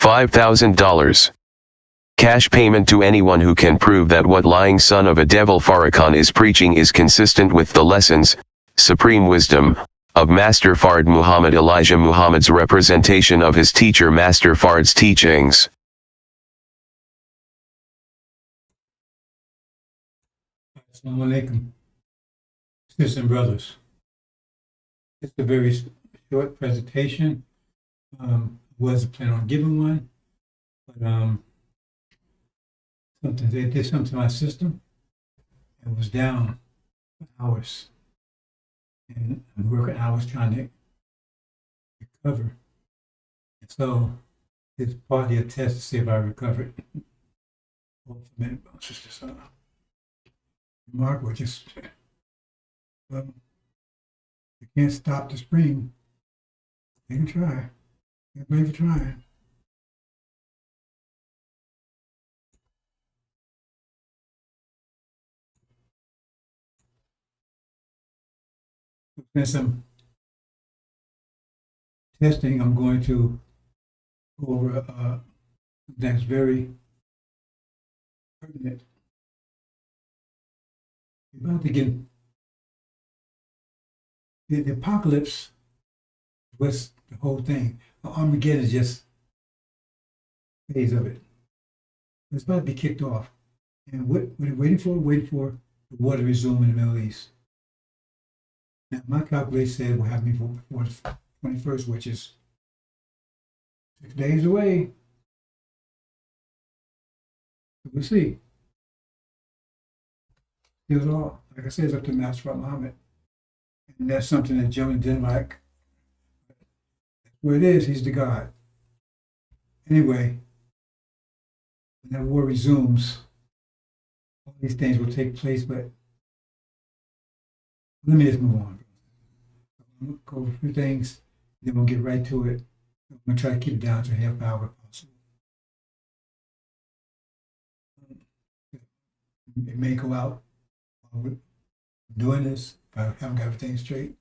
$5,000. Cash payment to anyone who can prove that what lying son of a devil Farrakhan is preaching is consistent with the lessons, supreme wisdom, of Master Fard Muhammad Elijah Muhammad's representation of his teacher Master Fard's teachings. Assalamu alaikum, sisters and brothers. It's a very short presentation. Wasn't planning on giving one, but they did something to my system. It was down for hours, and I'm working hours trying to recover. And so it's partly a test to see if I recovered. Remarkable, just well, you can't stop the spring. You can try. Everybody trying. There's some testing I'm going to go over that's very pertinent. You're about to get the apocalypse was the whole thing. Armageddon is just a phase of it. It's about to be kicked off. And what are waiting for? Waiting for the war to resume in the Middle East. Now, my calculation said will happen before the 21st, which is 6 days away. So we'll see. It was all, like I said, it's up to Master Muhammad. And that's something that Germany didn't like. Where it is, he's the God. Anyway, when that war resumes, all these things will take place, but let me just move on. I'm going to go over a few things, then we'll get right to it. I'm going to try to keep it down to a half hour if possible. It may go out while we're doing this, if I haven't got everything straight.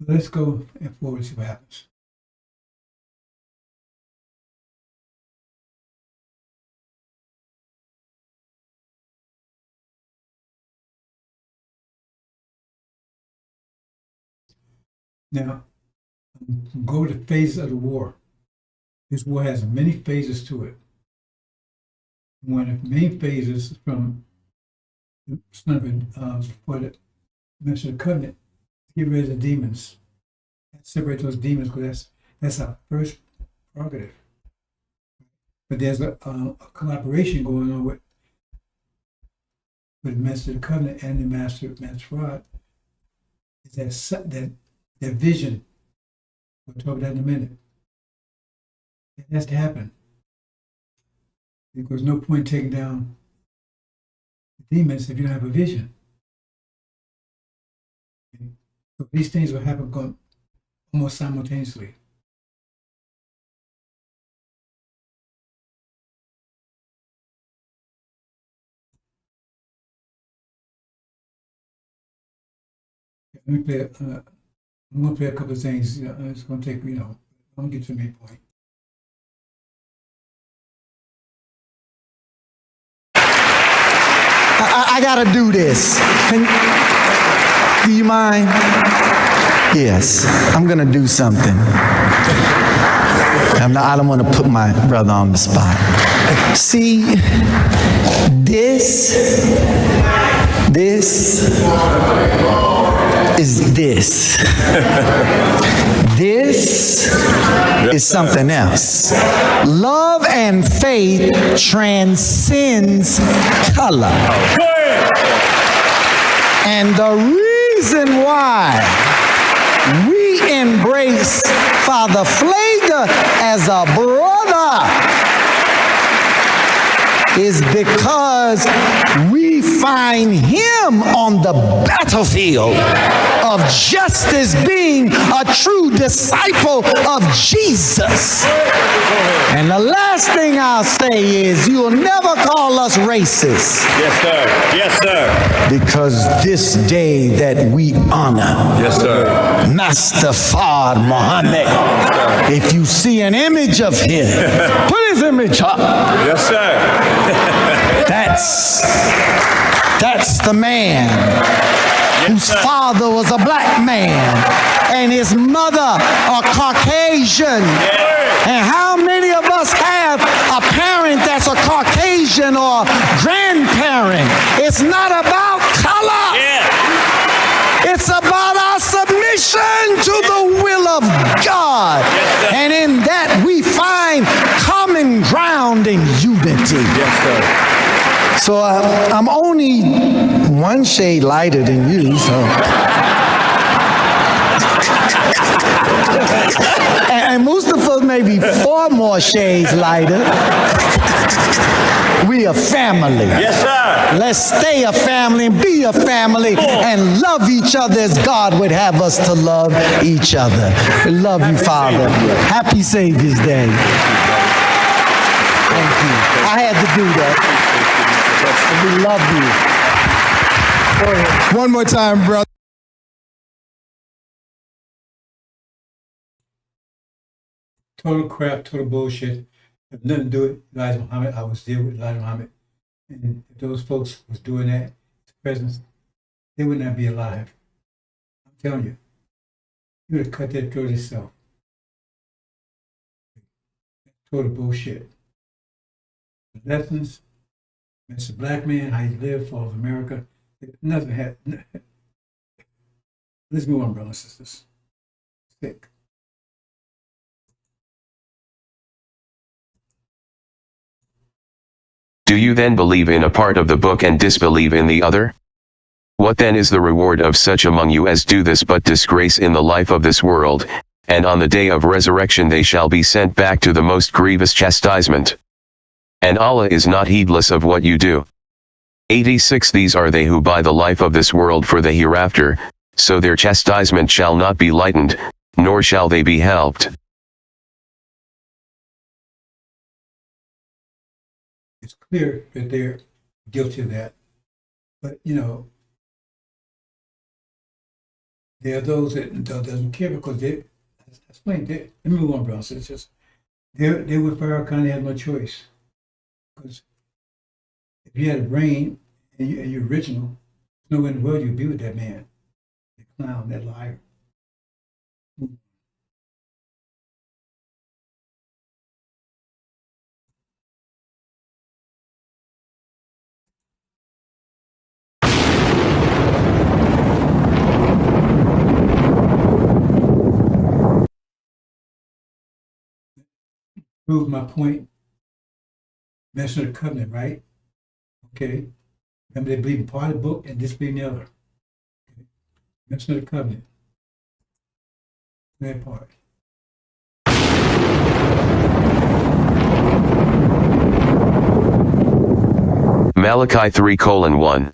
Let's go and forward and see what happens. Now, go to the phases of the war. This war has many phases to it. One of the main phases from for the mention of the covenant, to get rid of the demons, separate those demons, because that's our first prerogative. But there's a collaboration going on with the mention of the covenant and the Master Rod. Is that vision. We'll talk about that in a minute. It has to happen. There's no point taking down the demons if you don't have a vision. Okay? So these things will happen almost simultaneously. Let me play I'm going to play a couple of things. It's going to take, I'm going to get to the main point. I got to do this. Do you mind? Yes, I'm going to do something. I don't want to put my brother on the spot. See, this is this. This is something else. Love and faith transcends color. And the reason why we embrace Father Flager as a brother is because we find him on the battlefield of justice, being a true disciple of Jesus. And the last thing I'll say is, you'll never call us racist. Yes, sir. Yes, sir. because this day that we honor Yes, sir. Master Fard Muhammad, if you see an image of him, put his image up. Yes, sir. That's the man whose father was a black man and his mother a Caucasian. And how many of us have a parent that's a Caucasian or grandparent? It's not about color. It's about our submission to the will of God. And in that we find common ground and unity. So I'm only one shade lighter than you, so. And Mustafa may be 4 more shades lighter. We a family. Yes, sir. Let's stay a family and be a family and love each other as God would have us to love each other. We love you, Father. Happy Savior's Day. Thank you. I had to do that. We love you. One more time, brother. Total crap, total bullshit. Have nothing to do with Elijah Muhammad. I was there with Elijah Muhammad. And if those folks was doing that, the presidents, they would not be alive. I'm telling you. You would have cut that throat yourself. Total bullshit. The lessons, Mr. Black Man, how you live, follows America. Nothing had. Let's move on, brothers and sisters. Sick. Do you then believe in a part of the book and disbelieve in the other? What then is the reward of such among you as do this but disgrace in the life of this world, and on the day of resurrection they shall be sent back to the most grievous chastisement? And Allah is not heedless of what you do. 86 These are they who buy the life of this world for the hereafter, so their chastisement shall not be lightened, nor shall they be helped. It's clear that they're guilty of that. But, you know, there are those that doesn't care because they, explain that. Let me move on, brothers and sisters. They with Farrakhan, they had no choice. Because if you had a brain and you're original, there's nowhere in the world you'd be with that man, that clown, that liar. Prove my point. Mention of the covenant, right? Okay. Remember, they believe in part of the book and disbelieve in the other. Okay. Mention of the covenant. That part. Malachi 3:1.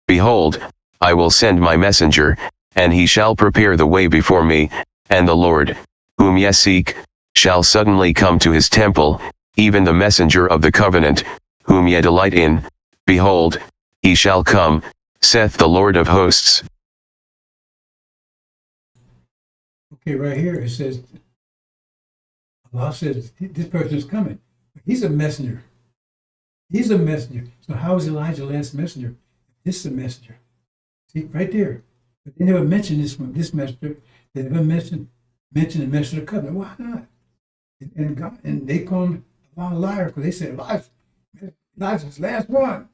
Behold, I will send my messenger, and he shall prepare the way before me, and the Lord, whom ye seek, shall suddenly come to his temple, even the messenger of the covenant, whom ye delight in. Behold, he shall come, saith the Lord of hosts. Okay, right here it says, Allah says this person is coming. He's a messenger. He's a messenger. So how is Elijah the last messenger? This is a messenger. See, right there. But they never mentioned this one, this messenger. They never mentioned the messenger of the covenant. Why not? And God, and they call him a liar because they said Elijah's the last one.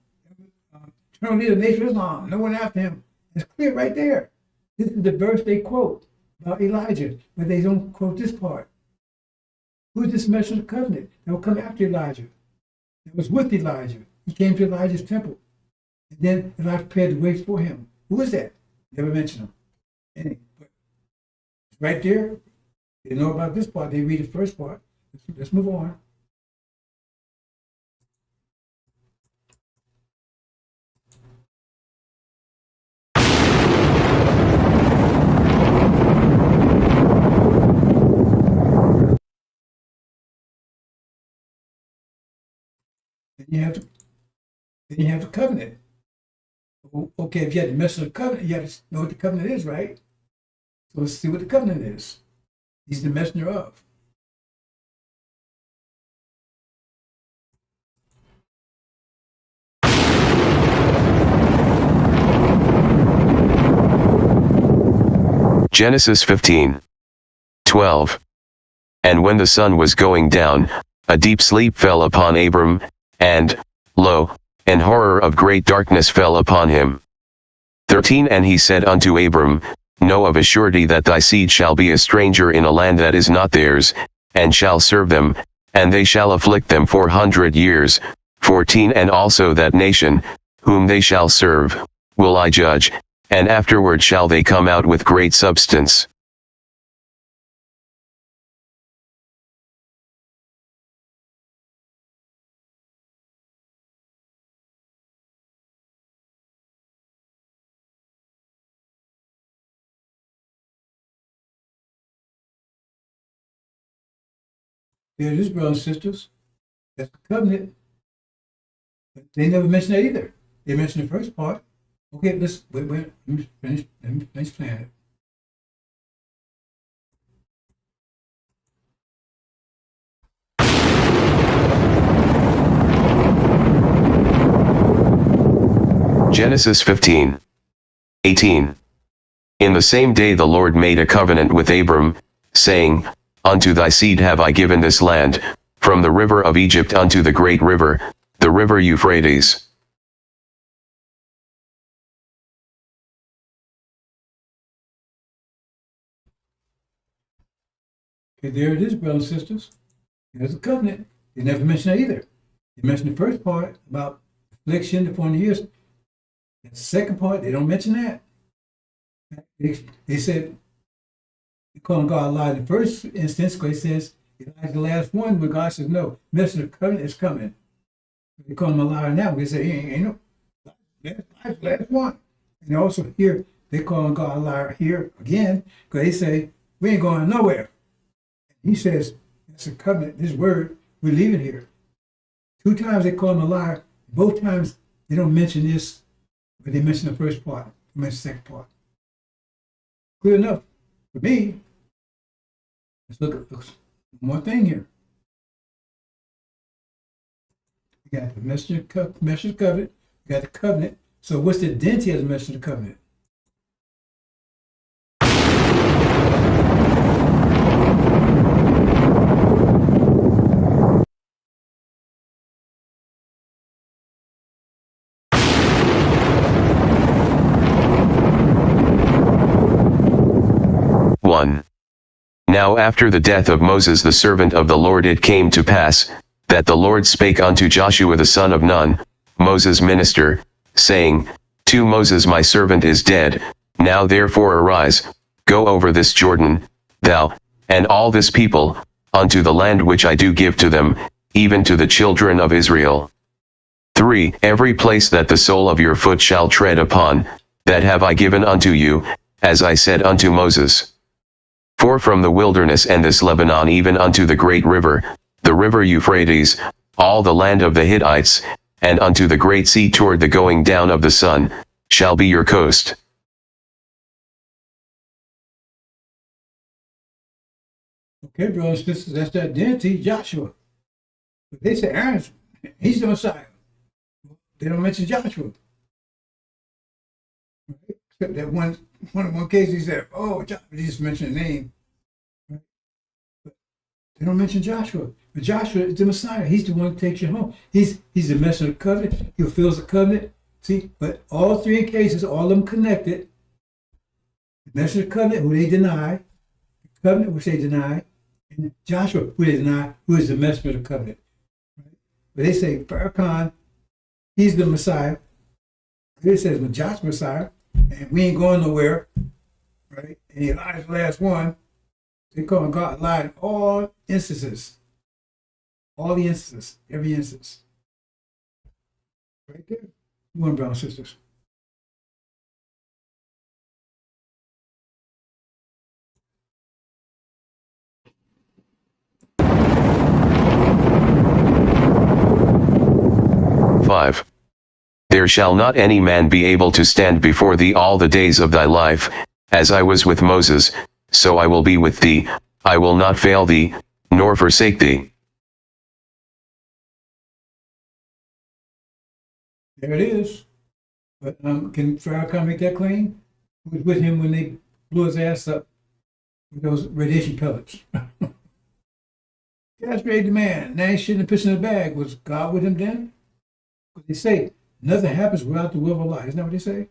Eternal leader of the nation of Islam. No one after him. It's clear right there. This is the verse they quote about Elijah, but they don't quote this part. Who's this messenger of the covenant that will come after Elijah? That was with Elijah. He came to Elijah's temple. And then Elijah prepared the way for him. Who is that? Never mention him. But right there. They know about this part. They read the first part. Let's move on. Then you have the covenant. Okay, if you had to mess with the covenant, you have to know what the covenant is, right? So let's see what the covenant is. He's the messenger of. Genesis 15:12. And when the sun was going down, a deep sleep fell upon Abram, and, lo, an horror of great darkness fell upon him. 13. And he said unto Abram, Know of a surety that thy seed shall be a stranger in a land that is not theirs, and shall serve them, and they shall afflict them 400 years. 14. And also that nation, whom they shall serve, will I judge, and afterward shall they come out with great substance. There it is, brothers and sisters. That's the covenant. But they never mention that either. They mention the first part. Okay, let's wait. Let me finish playing it. Genesis 15:18. In the same day the Lord made a covenant with Abram, saying, Unto thy seed have I given this land, from the river of Egypt unto the great river, the river Euphrates. Okay, there it is, brothers and sisters. There's the covenant. They never mention that either. They mention the first part about affliction, the 400 years. The second part, they don't mention that. They said, they call God a liar in the first instance, because he says, Elijah's the last one, but God says, no, message of the covenant is coming. They call him a liar now, because they say, ain't no, Elijah's the last one. And also here, they call God a liar here again, because they say, we ain't going nowhere. He says, that's a covenant, this word, we're leaving here. 2 times they call him a liar. Both times they don't mention this, but they mention the first part, they mention the second part. Clear enough for me. Let's look at one more thing here. We got the messenger covenant, we got the covenant. So what's the identity of the messenger covenant? Now after the death of Moses the servant of the Lord it came to pass, that the Lord spake unto Joshua the son of Nun, Moses' minister, saying, To Moses my servant is dead, now therefore arise, go over this Jordan, thou, and all this people, unto the land which I do give to them, even to the children of Israel. 3. Every place that the sole of your foot shall tread upon, that have I given unto you, as I said unto Moses. 4. From the wilderness and this Lebanon even unto the great river, the river Euphrates, all the land of the Hittites, and unto the great sea toward the going down of the sun, shall be your coast. Okay, brothers and sisters, that's the identity, Joshua. But they say Aaron's, he's the Messiah. They don't mention Joshua. Right? Except that one case he said, oh, Joshua, he just mentioned the name. Right? But they don't mention Joshua. But Joshua is the Messiah. He's the one who takes you home. He's the messenger of the covenant. He fulfills the covenant. See, but all 3 cases, all of them connected. The messenger of the covenant, who they deny. The covenant, which they deny. And Joshua, who they deny, who is the messenger of the covenant. Right? But they say, Farrakhan, he's the Messiah. It says, well, Joshua's Messiah, and we ain't going nowhere. Right? And Elijah's the last one. They call God lying in all instances. All the instances, every instance. Right there. One, brothers and sisters. there shall not any man be able to stand before thee all the days of thy life. As I was with Moses, so I will be with thee. I will not fail thee, nor forsake thee. There it is. But can Farrakhan make that claim? Who was with him when they blew his ass up with those radiation pellets? Castrated the man. Now he's shitting and pissing in the bag. Was God with him then? Because they say nothing happens without the will of Allah. Isn't that what they say?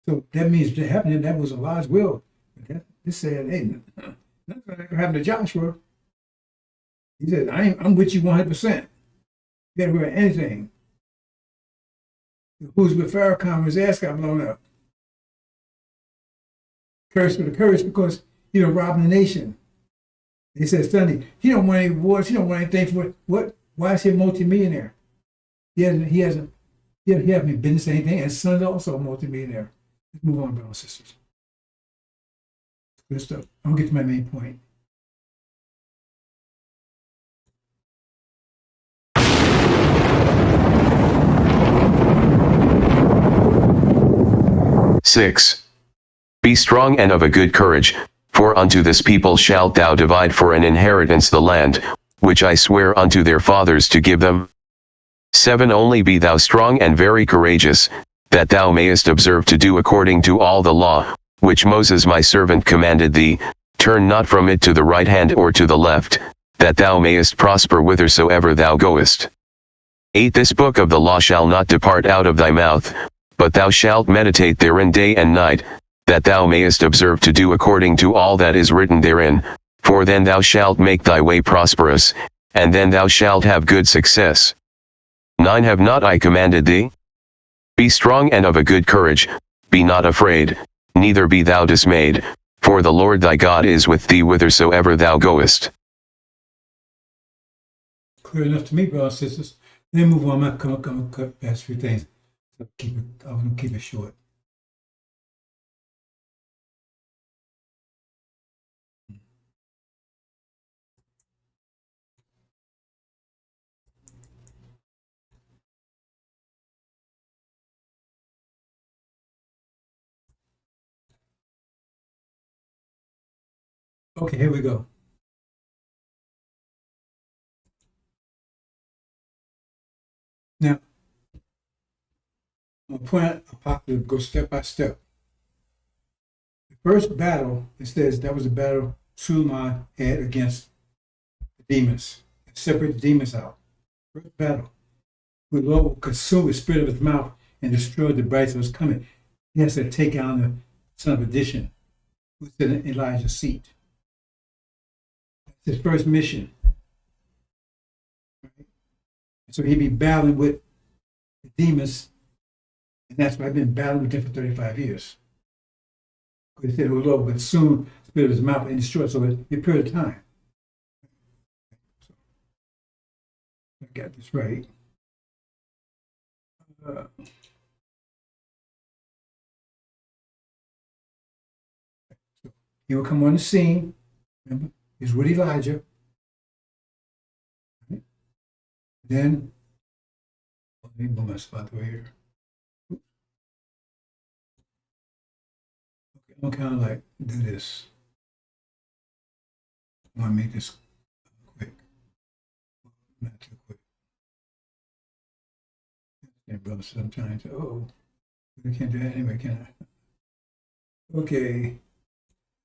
So that means that happening, that was Allah's will. They said, hey, nothing happened to Joshua. He said, I'm with you 100%. You can't wear anything. Who's with Farrakhan when his ass got blown up? Curse with a curse because he done robbed the nation. They said, Sonny, he don't want any wars, he don't want anything for it. What? Why is he a multimillionaire? He hasn't been business or anything, and his son's also a multimillionaire. Let's move on, brothers and sisters. Good stuff. I'll get to my main point. Six. Be strong and of a good courage, for unto this people shalt thou divide for an inheritance the land, which I swear unto their fathers to give them. 7. Only be thou strong and very courageous, that thou mayest observe to do according to all the law, which Moses my servant commanded thee. Turn not from it to the right hand or to the left, that thou mayest prosper whithersoever thou goest. 8. This book of the law shall not depart out of thy mouth, but thou shalt meditate therein day and night, that thou mayest observe to do according to all that is written therein, for then thou shalt make thy way prosperous, and then thou shalt have good success. 9. Have not I commanded thee? Be strong and of a good courage, be not afraid, neither be thou dismayed, for the Lord thy God is with thee whithersoever thou goest. Clear enough to me, brothers and sisters. Then move on. I'm going to cut past a few things. So I'm going to keep it short. Okay, here we go. Now, I'm going to point out a popular, go step by step. The first battle, it says that was a battle Suleiman had against the demons. Separate the demons out. First battle. The Lord will consume the spirit of his mouth and destroy the bright that was coming. He has to take on the son of addition, who's in Elijah's seat. His first mission. Right? So he'd be battling with the demons, and that's why I've been battling with them for 35 years. Because he said, the Lord would consume the spirit of his mouth and destroy it, so it'd be a period of time. So, I got this right. So he will come on the scene. Remember? He's with Elijah. Right? Then, let me move my spot over here. Okay, I'm kind of like do this. I want to make this quick. Not too quick. And brother said I'm trying to, I can't do that anyway, can I? Okay. It's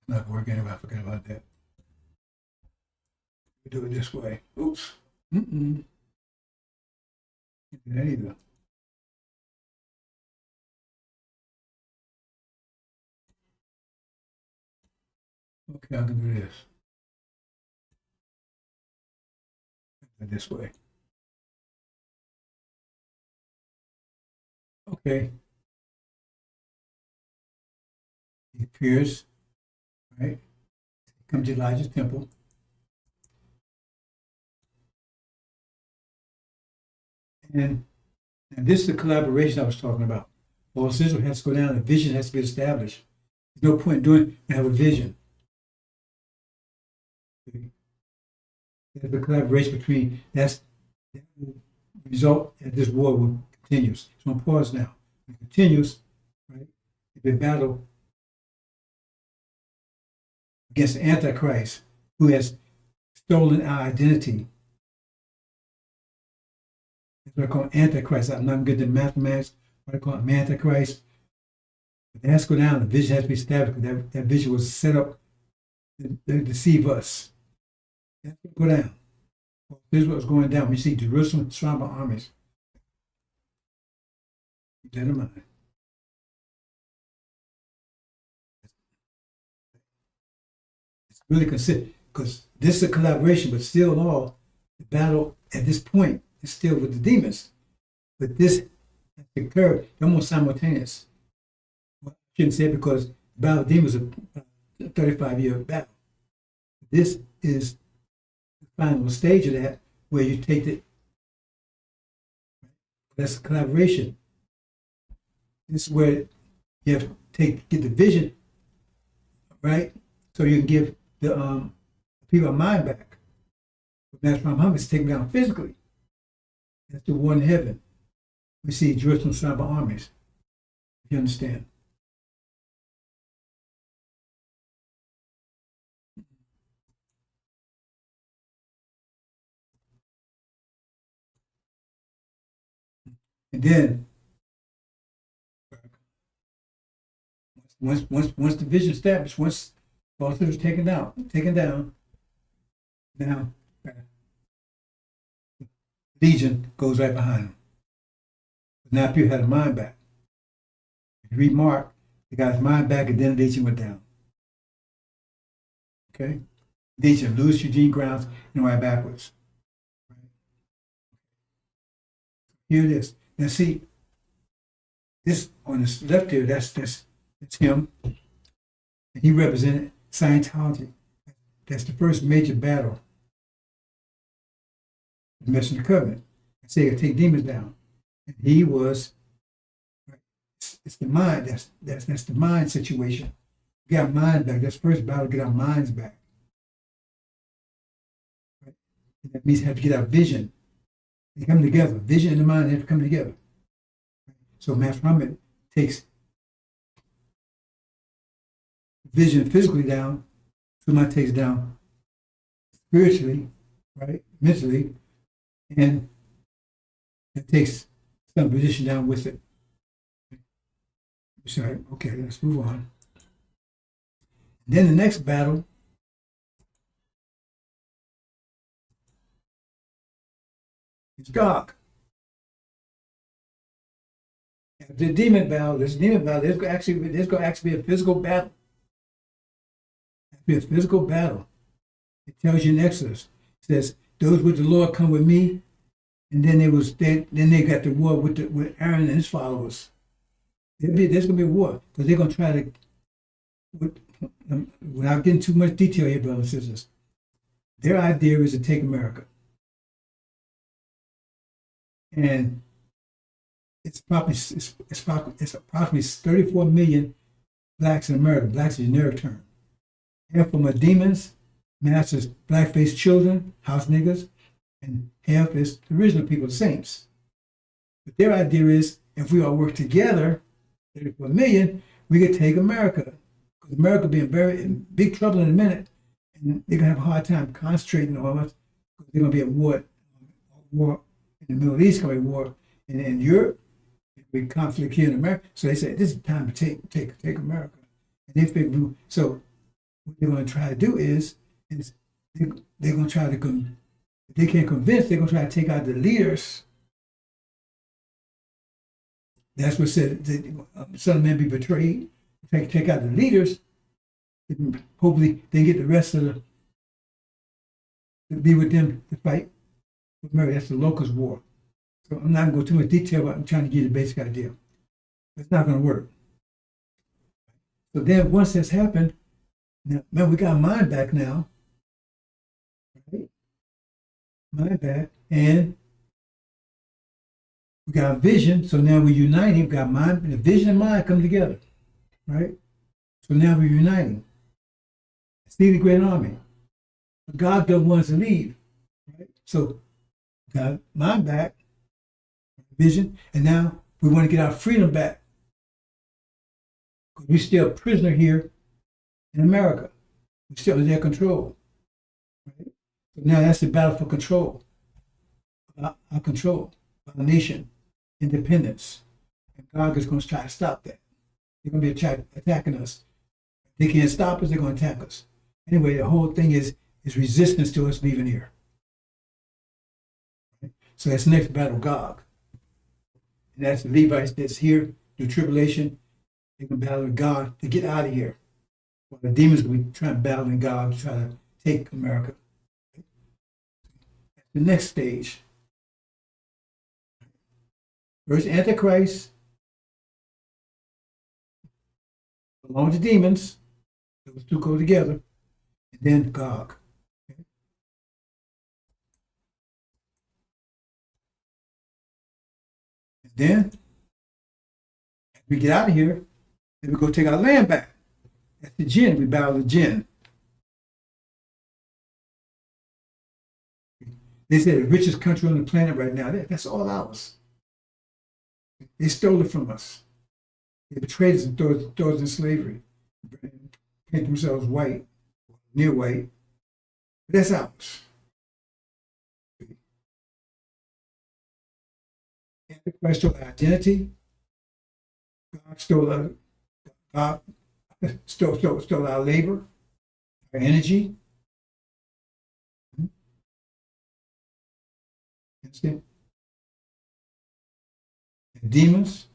not working anyway, I forgot about that. Do it this way. Oops. Can't do that either. Okay, I can do this. Do it this way. Okay. He appears, right? Comes to Elijah's temple. And this is the collaboration I was talking about. All Israel has to go down, a vision has to be established. There's no point in doing it, have a vision. There's a collaboration between, that's the result that this war will continues. So I'm pause now. It continues, right? The battle against the Antichrist, who has stolen our identity. That's what I call Antichrist. I'm not good at mathematics. What I call Antichrist. But that has to go down. The vision has to be established. That vision was set up to deceive us. That's to go down. This is what's going down. We see Jerusalem surrounded by armies. Keep that in mind. It's really considered, because this is a collaboration, but still in all, the battle at this point is still with the demons. But this has occurred almost simultaneous. Well, I shouldn't say it because the battle of demons is a 35-year battle. This is the final stage of that, where you take the, that's a collaboration. This is where you have to get the vision, right? So you can give the people a mind back. But Master Muhammad is taken down physically. That's the war in heaven. We see Jerusalem surrounded by armies. If you understand. And then once the vision established, once falsehood is taken down, now Legion goes right behind him. Now people had a mind back. If you read Mark, they got his mind back, and then Legion went down. Okay? Legion, Louis Eugene Grounds, and right backwards. Here it is. Now see, this on the left here, that's him. And he represented Scientology. That's the first major battle. The Messenger Covenant. I say I take demons down. And he was, it's the mind, that's the mind situation. Get our mind back. That's the first battle, get our minds back. Right? And that means we have to get our vision. They come together. Vision and the mind have to come together. So Master Muhammad takes vision physically down, Suleiman takes down spiritually, right, mentally, and it takes some position down with it. Sorry, okay, let's move on. Then the next battle is Gog. The demon battle, there's going to actually be a physical battle. Be a physical battle. It tells you in Exodus. It says, "Those with the Lord come with me," and then they got the war with Aaron and his followers. There's going to be a war because they're going to try to. Without getting too much detail here, brothers and sisters, their idea is to take America, and it's approximately 34 million blacks in America. Blacks is a generic term. Half of them are demons, masters, black-faced children, house niggas, and half is the original people, the saints. But their idea is, if we all work together, 34 million, we could take America. Because America will be in big trouble in a minute, and they're going to have a hard time concentrating on us, because they're going to be a war in the Middle East, going to be a war in Europe, we conflict here in America. So they say, this is the time to take America. And they figure, so what they're going to try to do is they're going to try to, if they can't convince, they're going to try to take out the leaders. That's what said, the Son of Man be betrayed. Take out the leaders. Hopefully they get the rest of to be with them to fight with Mary. That's the locust war. So I'm not going to go too much detail, but I'm trying to give you the basic idea. It's not going to work. So then once that's happened, now we got our mind back now. Right? Mind back. And we got a vision. So now we're uniting. We got mind, the vision and mind come together. Right? So now we're uniting. See the great army. But God doesn't want us to leave. Right? So got mind back, vision, and now We want to get our freedom back. We're still a prisoner here in America. We're still in their control. Right? So now that's the battle for control. Our control, our nation, independence. And God is going to try to stop that. They're going to be attacking us. They can't stop us, they're going to attack us. Anyway, the whole thing is resistance to us leaving here. Right? So that's the next battle, Gog. And that's the Levites that's here, the tribulation. They can battle with God to get out of here. Well, the demons will be trying to battle in God to try to take America. That's the next stage. First, Antichrist, along with the demons. Those two go together. And then Gog. Okay? And then, as we get out of here, then we go take our land back. That's the jinn. We battle the jinn. They say the richest country on the planet right now, that's all ours. They stole it from us. They betrayed us and threw us in slavery. Paint themselves white, near white. But that's ours. Antichrist stole our identity. God stole our labor, our energy. Understand? And demons,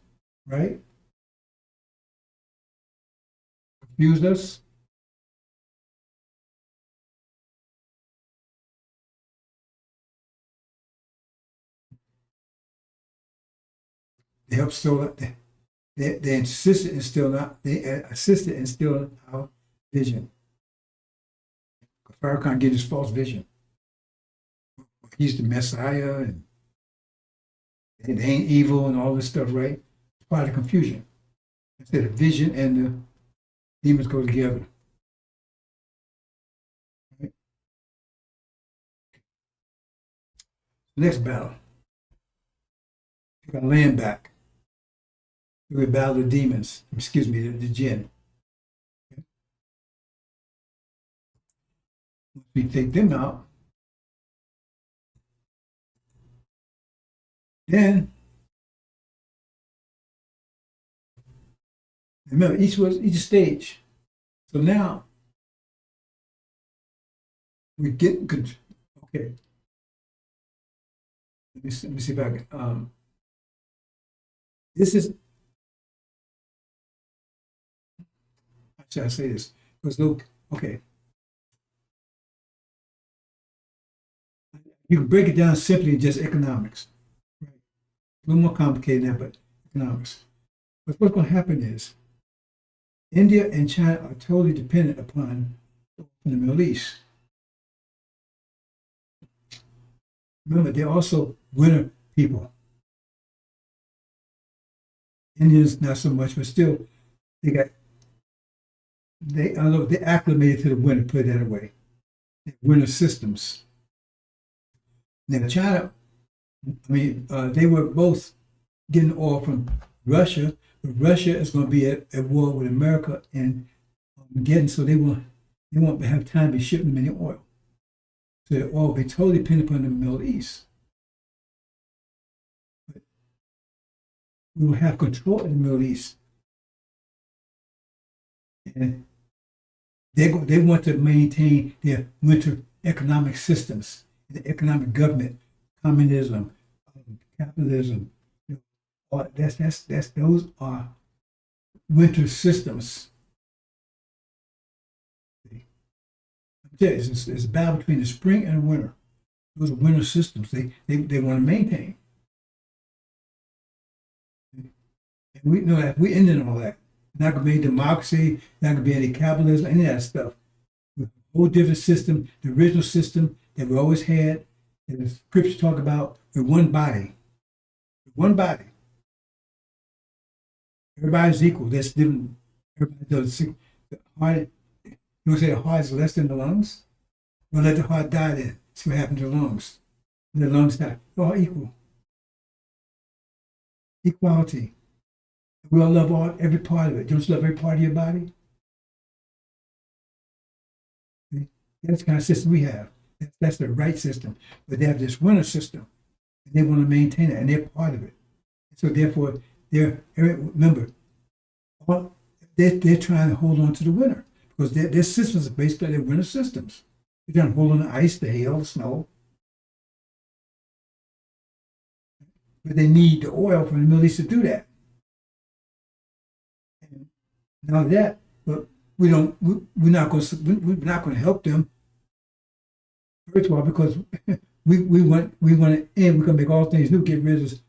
right? Confused us. They helped steal. They insisted in stealing. They assisted in stealing our vision. Farrakhan gave this false vision. He's the Messiah, and they ain't evil, and all this stuff, right? It's part of confusion. Instead of vision and the demons go together. Right? Next battle. We got land back. We battle the demons. Excuse me, the jinn. Okay? Once we take them out, then remember each stage. So now we get good. Okay. Let me see if I can. This is. How should I say this? Because look, okay. You can break it down simply in just economics. Right? A little more complicated than that, but economics. But what's going to happen is India and China are totally dependent upon the Middle East. Remember, they're also winter people. Indians not so much, but still, they acclimated to the winter, put it that way. Winter systems. Now China, they were both getting oil from Russia, but Russia is going to be at war with America and Armageddon, so they won't have time to be shipping them any oil. So the oil will be totally dependent upon the Middle East. But we will have control in the Middle East. And they want to maintain their winter economic systems, the economic government, communism, capitalism. Those are winter systems. It's a battle between the spring and the winter. Those are winter systems. They want to maintain. And we know that we ended all that. Not going to be democracy, not going to be any capitalism, any of that stuff. A whole different system, the original system that we always had, that the scriptures talk about, with one body. One body. Everybody's equal. That's different. Everybody does. The heart, you want to say the heart is less than the lungs? Well, let the heart die then. See what happens to the lungs. When the lungs die. They're all equal. equality. We all love every part of it. Don't you love every part of your body? See? That's the kind of system we have. That's the right system. But they have this winner system, and they want to maintain it, and they're part of it. So therefore, remember, they're trying to hold on to the winner because their systems are based on their winner systems. They're trying to hold on to ice, the hail, the snow. But they need the oil from the Middle East to do that. And now that, but we're not going to help them. First of all, because we want to end. We're going to make all things new. Get rid of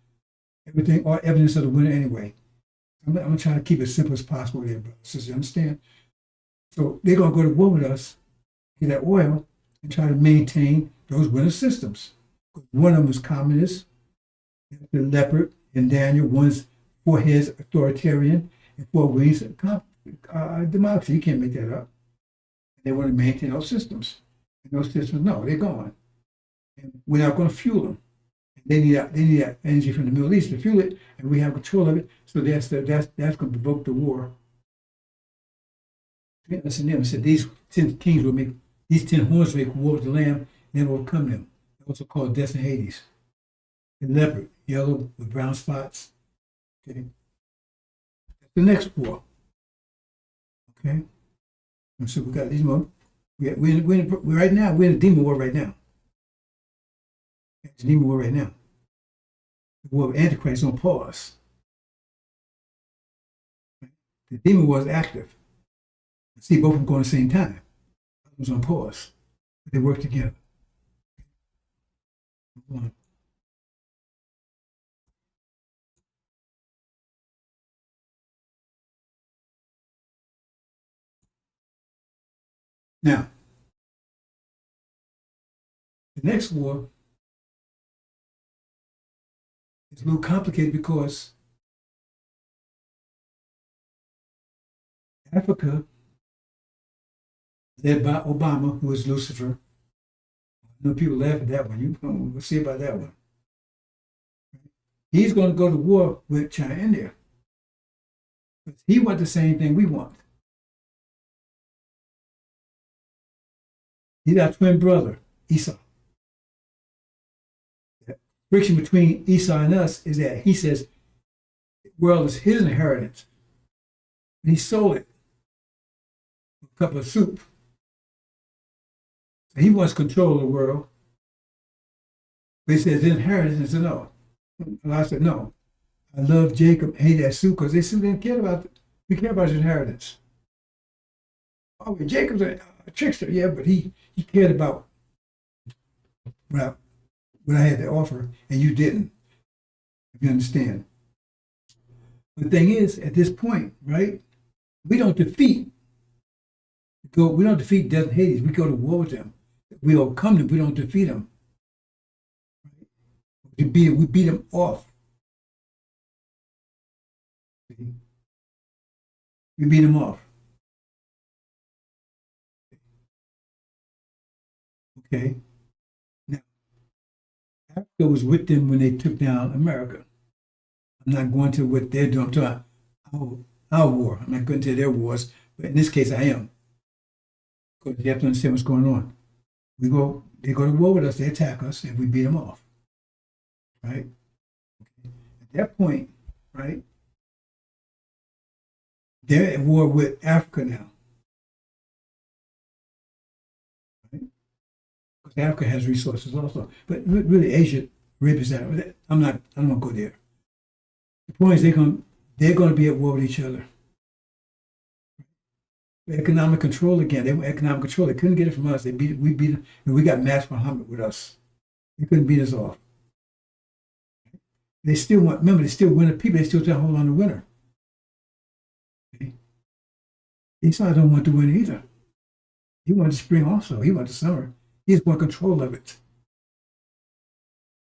everything, all evidence of the winner anyway. I'm trying to keep it as simple as possible here, brothers. Sisters, you understand? So they're going to go to war with us, get that oil, and try to maintain those winner systems. One of them is communist, the leopard in Daniel. One's 4 heads authoritarian, and 4 wings democracy. You can't make that up. And they want to maintain those systems. And those systems, no, they're gone. And we're not going to fuel them. They need that energy from the Middle East to fuel it, and we have control of it. So that's going to provoke the war. Listen to them. Said these 10 kings will make, these 10 horns will make war with the Lamb, and then overcome them. They're also called Death and Hades. The leopard, yellow with brown spots. Okay, that's the next war. Okay, and so we got these more. We're right now. We're in a demon war right now. It's a demon war right now. The war of Antichrist on pause. The demon war is active. See, both of them going at the same time. It was on pause. But they work together. Now, the next war is a little complicated because Africa, led by Obama, who is Lucifer. I know people laugh at that one. We'll see about that one. He's going to go to war with China and India. He wants the same thing we want. He's our twin brother, Esau. The friction between Esau and us is that he says the world is his inheritance. And he sold it for a cup of soup. So he wants control of the world. But he says inheritance. I said, no. And I said, no. I love Jacob, hate that soup because they simply didn't care about we care about his inheritance. Oh, Jacob's a trickster, yeah, but he cared about what I had to offer, and you didn't. If you understand. The thing is, at this point, right, we don't defeat death and Hades. We go to war with them. We overcome them. We don't defeat them. We beat them off. We beat them off. Okay. Now, Africa was with them when they took down America. I'm not going to what they're doing. I'm talking about our war. I'm not going to their wars, but in this case, I am. Because you have to understand what's going on. They go to war with us, they attack us, and we beat them off. Right? Okay. At that point, right, they're at war with Africa now. Right? Because Africa has resources also. But really, Asia, Arabia is that. I don't want to go there. The point is they're going to be at war with each other. Economic control again. They were economic control. They couldn't get it from us. We beat them, and we got Mass Muhammad with us. They couldn't beat us off. They still want. Remember, they still win the people. They still try to hold on to winner. Okay? Esau don't want to win either. He wants the spring also. He wants the summer. He just wants control of it.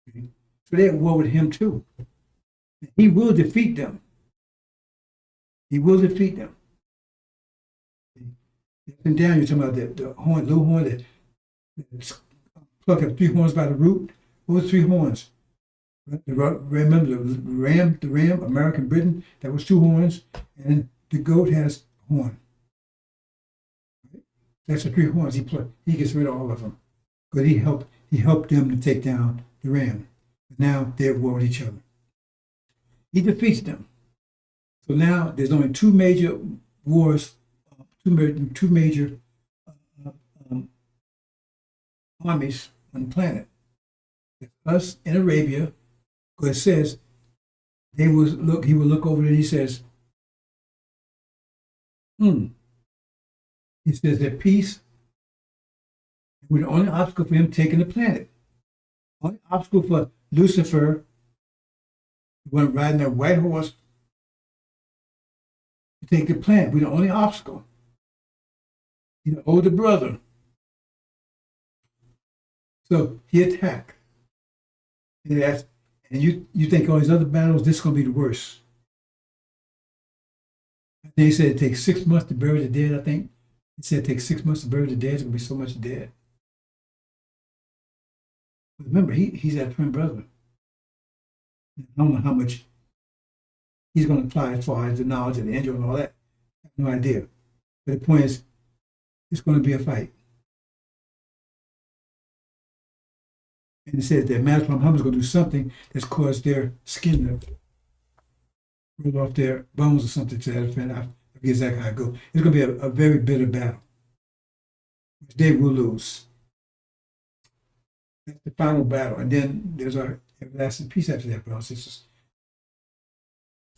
Okay? So they're at war with him too. He will defeat them. He will defeat them. And down, you're talking about the horn, little horn that pluck up 3 horns by the root. What were 3 horns? Remember the ram, American Britain, that was 2 horns, and the goat has a horn. That's the 3 horns. He gets rid of all of them, but he helped them to take down the ram. But now they're at war with each other. He defeats them. So now there's only 2 major wars, two major armies on the planet. It's us in Arabia, because it says he would look over it and he says, He says that peace was the only obstacle for him taking the planet. Only obstacle for Lucifer, who went riding a white horse to take the planet. We're the only obstacle. He's the older brother. So he attacked. And you think all these other battles, this is going to be the worst. They said it takes 6 months to bury the dead, I think. He said it takes 6 months to bury the dead. There's going to be so much dead. But remember, he's that twin brother. I don't know how much he's going to apply as far as the knowledge of the angel and all that. I have no idea. But the point is, it's going to be a fight. And it says that Master Muhammad's going to do something that's caused their skin to roll off their bones or something to that effect. I forget exactly how it goes. It's going to be a very bitter battle, which they will lose. That's the final battle. And then there's our everlasting peace after that, brothers and sisters.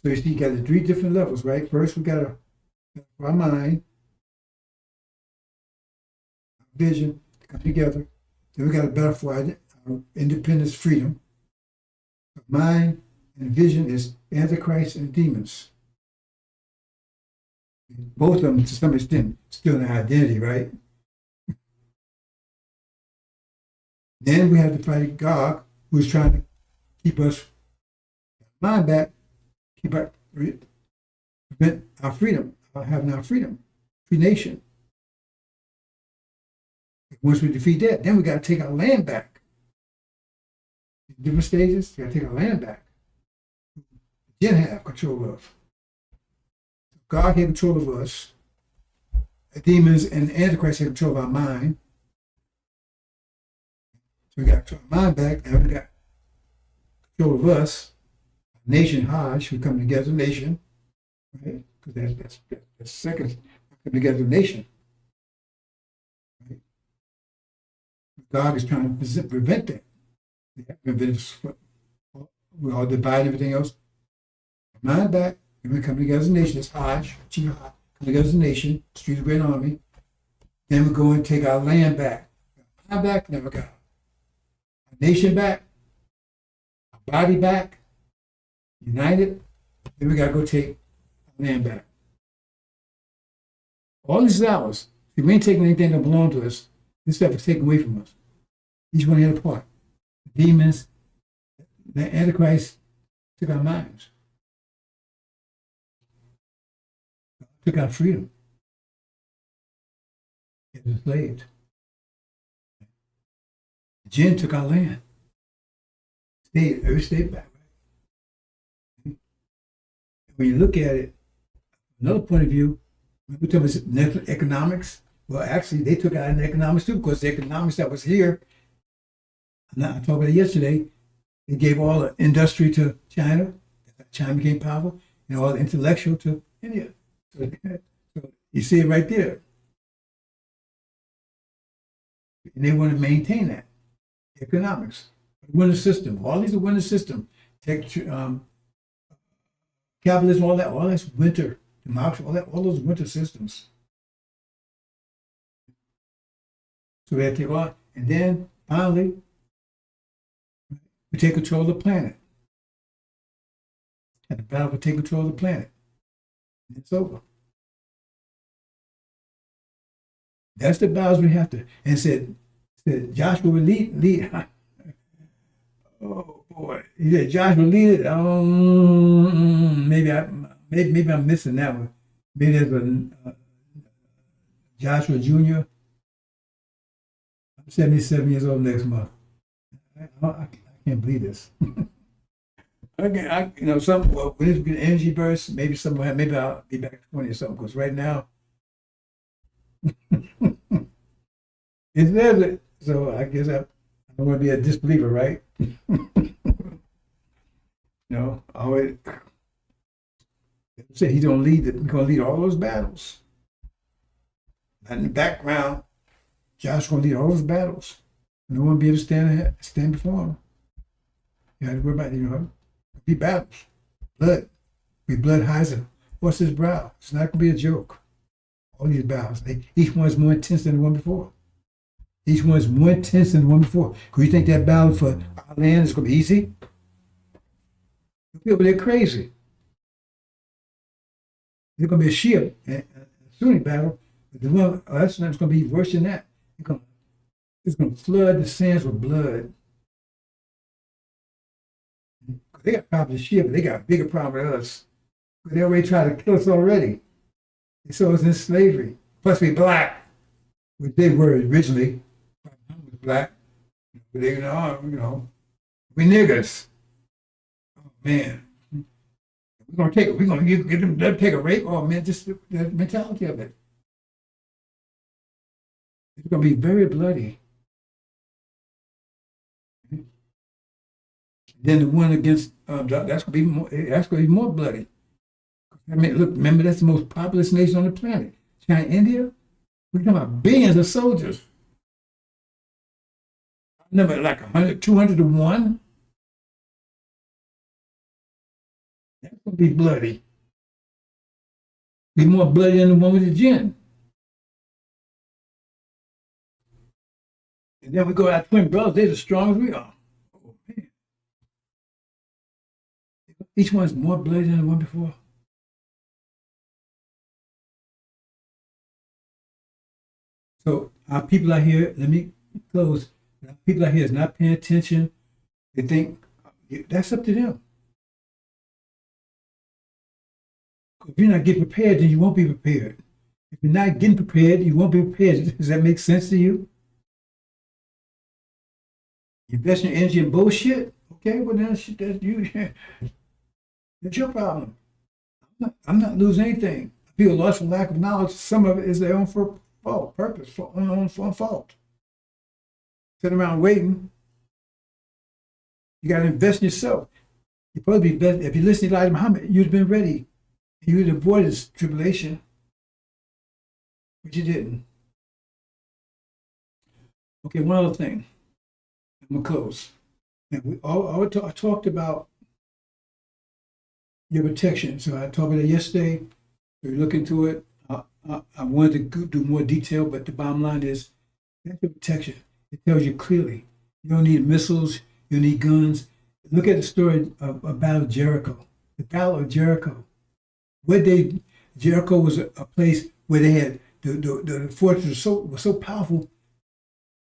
So you see, you got the 3 different levels, right? First, we got our mind, our vision to come together. Then we got a battle for our independence, freedom. Mind and vision is Antichrist and demons. Both of them, to some extent, still in identity, right? Then we have to fight Gog, who's trying to keep us mind back, prevent our freedom, having our freedom, free nation. Once we defeat that, then we got to take our land back. Different stages, we got to take our land back. Then have control of. God had control of us. The demons and the Antichrist had control of our mind. So we got our mind back, and we got control of us. Nation Hajj, we come together, nation, right? Because that's second, come together, nation. Right? God is trying to prevent that. We all divide everything else. Mind back, and we come together as a nation. It's Hajj, Jihad, come together as a nation, Street of Great Army. Then we go and take our land back. Mind back, never got our nation back, our body back, united. Then we got to go take our land back. All this is ours. If we ain't taking anything that belongs to us, this stuff is taken away from us. Each one had a part. The demons, the Antichrist took our minds. Took our freedom. It was enslaved. The jinn took our land. Every state back. Right? When you look at it, another point of view, we're talking about economics. Well, actually, they took out economics too, because the economics that was here, and I talked about it yesterday, they gave all the industry to China. China became powerful, and all the intellectual to India. So you see it right there. And they want to maintain that. Economics. Winter system. All these are winter system. Capitalism, all that's winter. Democracy, all those winter systems. So we have to take on. And then finally, we take control of the planet. And the battle for take control of the planet. And it's over. That's the battles we have to. And said Joshua will lead. Oh boy, he said Joshua lead it. Maybe I'm missing that one. Maybe there's a Joshua Jr. I'm 77 years old next month. I can't believe this. Well, when it's an energy burst, maybe maybe I'll be back to 20 or something. Because right now, it's there. So I guess I don't want to be a disbeliever, right? Always say he's gonna lead. He's gonna lead all those battles. And in the background, Josh's gonna lead all those battles. No one will be able to stand before him. You have to worry about be battles. Blood. Blood hides what's his brow. It's not gonna be a joke. All these battles, each one's more intense than the one before. Each one's more intense than the one before. Because you think that battle for our land is gonna be easy? People, they're crazy. There's gonna be a Shia and Sunni battle, but the one that's going to be worse than that. It's going to flood the sands with blood. They got problems with Shia, but they got a bigger problem with us. They already tried to kill us already. They saw us in slavery. Plus, we black, which they were originally. Was black. But they, we niggers. Oh man, we're gonna get them to take a rape. Oh man, just the mentality of it. It's gonna be very bloody. Then the one against that's gonna be more bloody. I mean, look, remember that's the most populous nation on the planet. China, India. We're talking about billions of soldiers. Number like 100, 200 to 1. That's gonna be bloody. Be more bloody than the one with the gin. And then we go our twin brothers. They're as strong as we are. Oh man! Each one's more bloody than the one before. So our people out here, let me close. Our people out here is not paying attention. They think that's up to them. If you're not getting prepared, then you won't be prepared. If you're not getting prepared, you won't be prepared. Does that make sense to you? You invest your energy in bullshit? Okay, well then that's your problem. I'm not losing anything. People lost from lack of knowledge. Some of it is their own fault, purpose, own fault. Sitting around waiting. You got to invest in yourself. You're supposed to be best. If you listen to Elijah Muhammad, you'd have been ready. You would avoid this tribulation, but you didn't. Okay, one other thing. I'm gonna close. Now, I talked about your protection. So I talked about it yesterday. So you look into it. I wanted to do more detail, but the bottom line is that's your protection. It tells you clearly. You don't need missiles. You don't need guns. Look at the story of Battle of Jericho. The Battle of Jericho. Jericho was a place where they had the fortress was so powerful.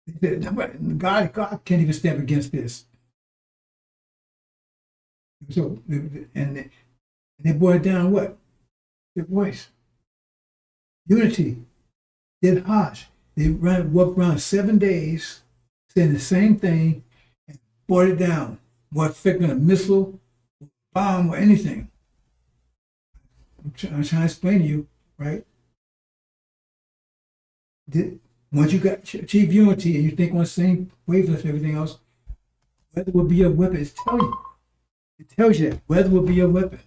They said, God can't even step against this. So and they brought it down what? Their voice. Unity. Did Hajj. They walked around 7 days, saying the same thing, and brought it down. More effective than a missile, bomb, or anything. I'm trying to explain to you, right? Once you achieve unity and you think on the same wavelength and everything else, weather will be your weapon. It tells you that weather will be your weapon.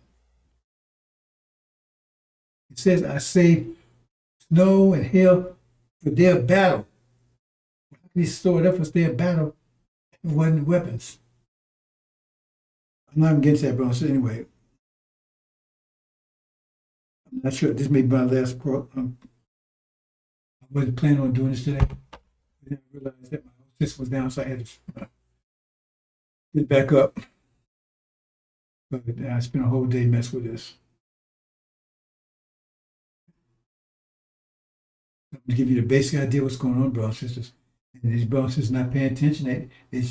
It says, I save snow and hail for their battle. How can you store it up for their battle if it wasn't weapons? I'm not against that, bro. So anyway, I'm not sure. This may be my last quote. I wasn't planning on doing this today. I didn't realize that my system was down, so I had to get back up. But I spent a whole day messing with this. I'm going to give you the basic idea what's going on, brothers and sisters. And these brothers and sisters not paying attention. They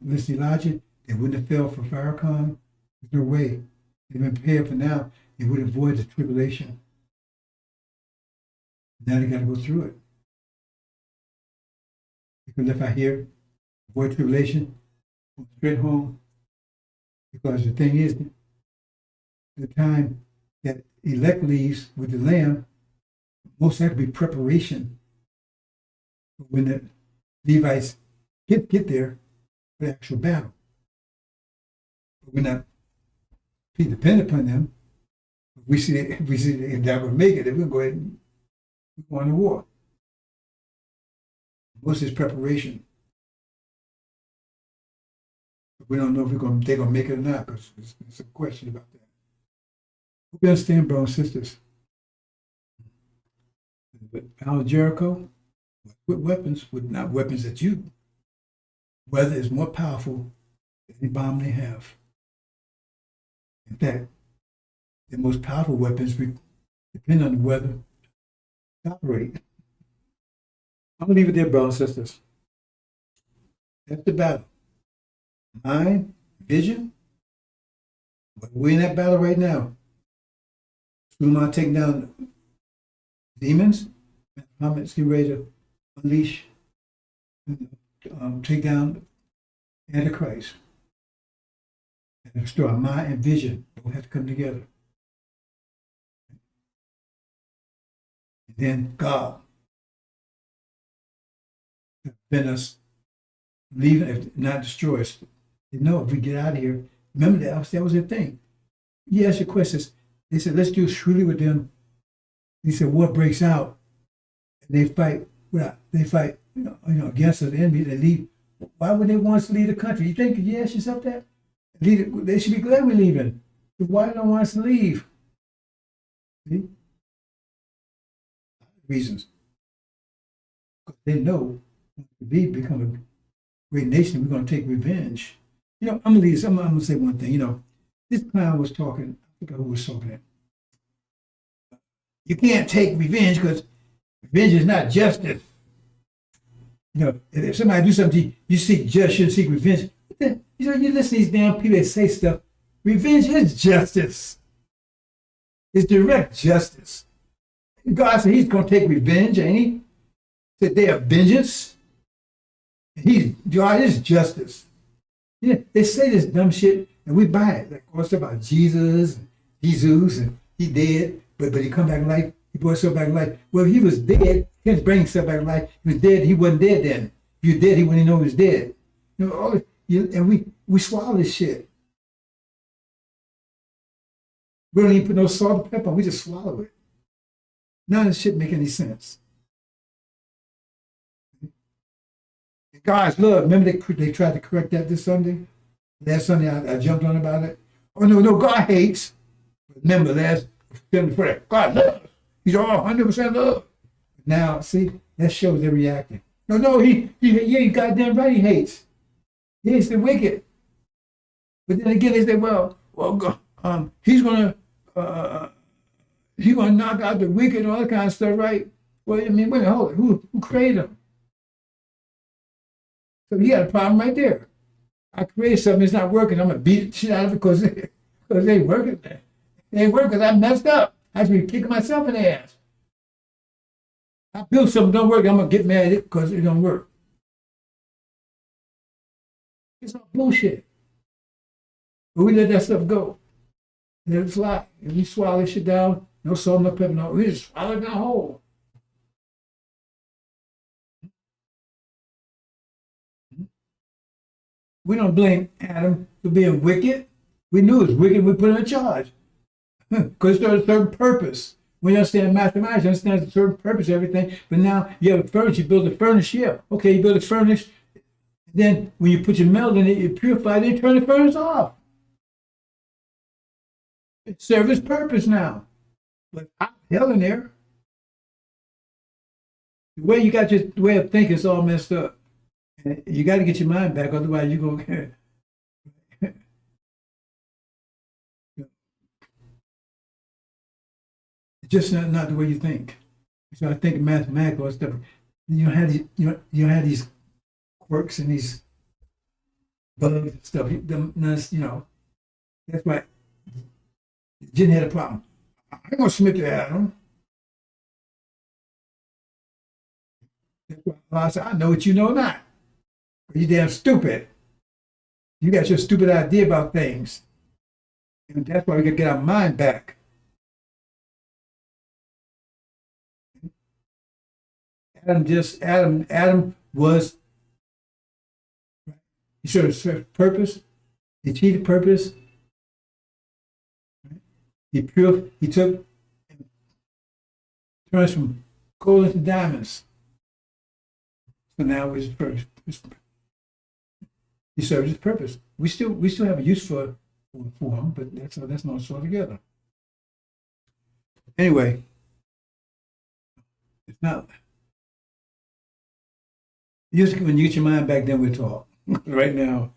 listen to Elijah, they wouldn't have fell for Farrakhan. There's no way. They've been prepared for now. They would avoid the tribulation. Now they got to go through it. You can live out here, avoid tribulation, go straight home, Because the thing is, the time that elect leaves with the lamb, most likely be preparation when the Levites get there for the actual battle. But we're not be dependent upon them. If we see if that would make it, then we'll go ahead and go on to war. Most is preparation. But we don't know if they're gonna make it or not, because there's a question about that. Hope you understand, brothers and sisters. But out of Jericho, with weapons, with not weapons that you, weather is more powerful than any bomb they have. In fact, the most powerful weapons depend on the weather to operate. I'm gonna leave it there, brothers and sisters. That's the battle. Mind, vision. But we're in that battle right now. We're not taking down demons. Muhammad's getting ready to unleash, take down Antichrist. And restore our mind and vision. We have to come together. And then God prevent us leaving, if not destroy us. You know, if we get out of here, remember that was their thing. You ask your questions. They said, let's do shrewdly with them. He said, war breaks out, and they fight. They fight, against the enemy. They leave. Why would they want us to leave the country? You ask yourself that? They should be glad we're leaving. Why do they want us to leave? See? Reasons. Because they know if we become a great nation, we're going to take revenge. I'm going to leave this. I'm going to say one thing. This clown was talking. I forgot who was talking it. You can't take revenge because revenge is not justice. If somebody do something to you, you seek justice, shouldn't seek revenge. You listen to these damn people that say stuff. Revenge is justice. It's direct justice. God said he's going to take revenge, ain't he? Said they have vengeance. God is justice. They say this dumb shit and we buy it. Like all stuff about Jesus, and he dead, but he come back to life. He brought himself back to life. Well, he was dead. He can't bring himself back to life. He was dead. He wasn't dead then. If he was dead, he wouldn't know he was dead. And we swallow this shit. We don't even put no salt or pepper on. We just swallow it. None of this shit make any sense. God's love. Remember they tried to correct that this Sunday? Last Sunday I jumped on about it. Oh no, God hates. Remember last Sunday before that, God loves. He's all 100% love. Now, see, that shows they're reacting. No, he goddamn right he hates. He hates the wicked. But then again, they say, well, he's gonna knock out the wicked and all that kind of stuff, right? Well, I mean, wait a minute, hold it. Who created them? So he got a problem right there. I created something that's not working. I'm gonna beat the shit out of it because it ain't working. It ain't working because I messed up. I should be kicking myself in the ass. I built something that don't work. I'm gonna get mad at it because it don't work. It's all bullshit. But we let that stuff go. Let it fly. If we swallow this shit down, no salt, no pepper, no, we just swallow it down whole. We don't blame Adam for being wicked. We knew it was wicked. We put him in charge. Because there's a certain purpose. When you understand mathematics, you understand the certain purpose of everything. But now you have a furnace, you build a furnace, yeah. Okay, you build a furnace. Then when you put your metal in it, you purify it, then turn the furnace off. It serves its purpose now. But hell in there. The way you got your way of thinking is all messed up. You got to get your mind back, otherwise you're going to it's just not the way you think. So I think mathematical stuff. You don't have these quirks and these bugs and stuff. That's why Jinn had a problem. I'm going to submit to Adam. That's why I said, I know what you know not. You damn stupid. You got your stupid idea about things. And that's why we got to get our mind back. Adam was, he served purpose. He achieved purpose. He took turns from gold into diamonds. So now his purpose. He served his purpose. We still have a use for him, but that's not so together. Anyway, it's not. Usually when you get your mind back, then we'll talk. Right now,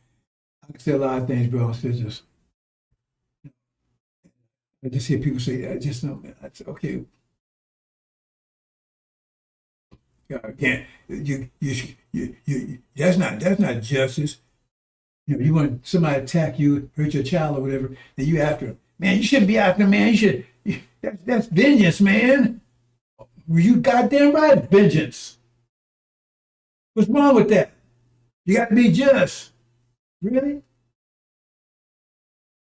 I can say a lot of things, bro. It's just, I just hear people say, I just know, that's okay. Yeah, that's not justice. You know, you want somebody to attack you, hurt your child or whatever, then you after him. Man, you shouldn't be after him, man. That's vengeance, man. Well, you goddamn right, it's vengeance. What's wrong with that? You got to be just. Really?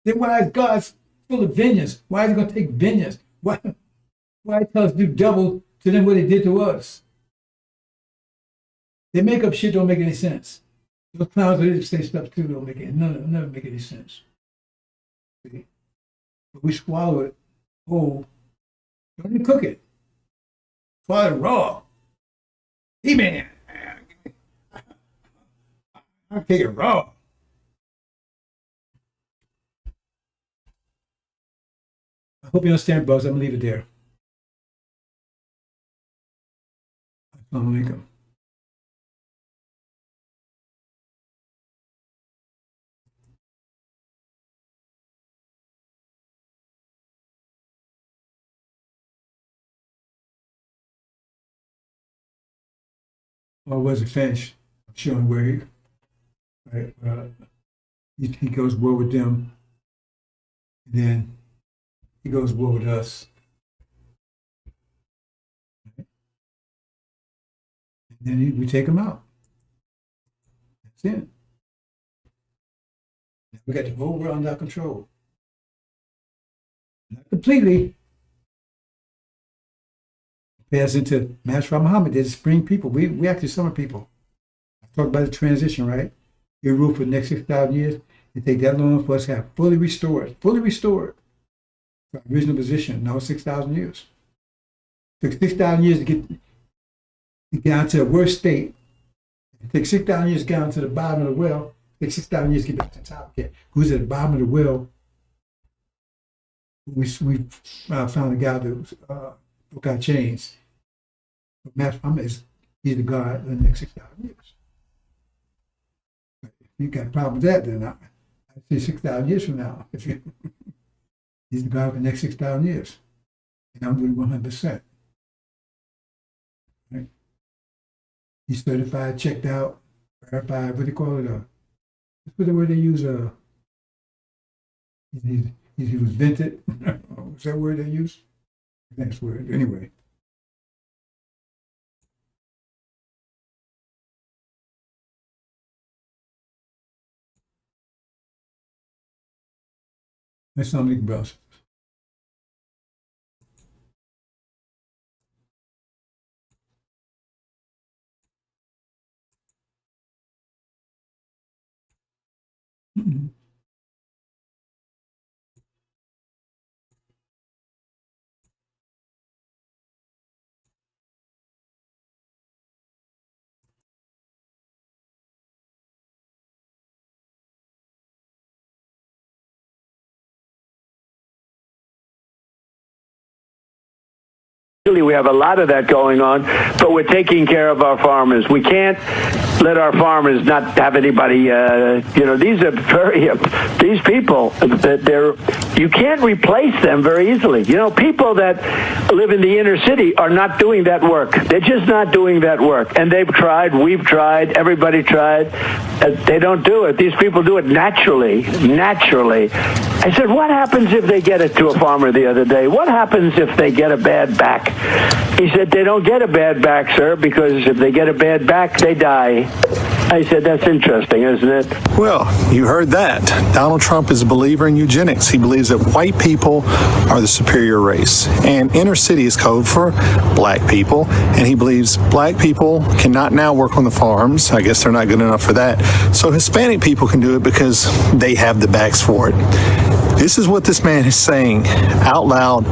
Then why is God full of vengeance? Why is he going to take vengeance? Why tell us to do double to them what they did to us? They make up shit don't make any sense. Those clowns that say stuff too don't make it. Never make any sense. See? But we swallow it whole. Don't even cook it. Swallow it raw. He-Man. I'll take it raw. I hope you understand, Bugs. I'm going to leave it there. Assalamu alaikum. Well, was it finished? Showing where he, right, he goes war with them, and then he goes war with us. Right? And then we take him out. That's it. We got the whole world under control. Not completely. Compares into Master Muhammad, they're the spring people. We actually summer people. I talked about the transition, right? You rule for the next 6,000 years. It take that long for us to have fully restored to our original position. Now 6,000 years. It took 6,000 years to get down to the worst state. It takes 6,000 years to get down to the bottom of the well. It takes 6,000 years to get back to the top again. Who's at the bottom of the well? We found a guy that broke our chains. But Master Muhammad he's the God of the next 6,000 years. If you got a problem with that, then I say 6,000 years from now. He's the God of the next 6,000 years. And I'm doing 100%. Right? He's certified, checked out, verified, what do you call it? What's the word they use? He was vented. What's that word they use? Next word. Anyway. That's something else. Mm-hmm. We have a lot of that going on, but we're taking care of our farmers. We can't let our farmers not have anybody. These people. You can't replace them very easily. People that live in the inner city are not doing that work. They're just not doing that work, and they've tried. We've tried. Everybody tried. They don't do it. These people do it naturally. I said, what happens if they get it to a farmer the other day? What happens if they get a bad back? He said, they don't get a bad back, sir, because if they get a bad back, they die. I said, that's interesting, isn't it? Well, you heard that. Donald Trump is a believer in eugenics. He believes that white people are the superior race, and inner city is code for black people, and he believes black people cannot now work on the farms. I guess they're not good enough for that. So Hispanic people can do it because they have the backs for it. This is what this man is saying out loud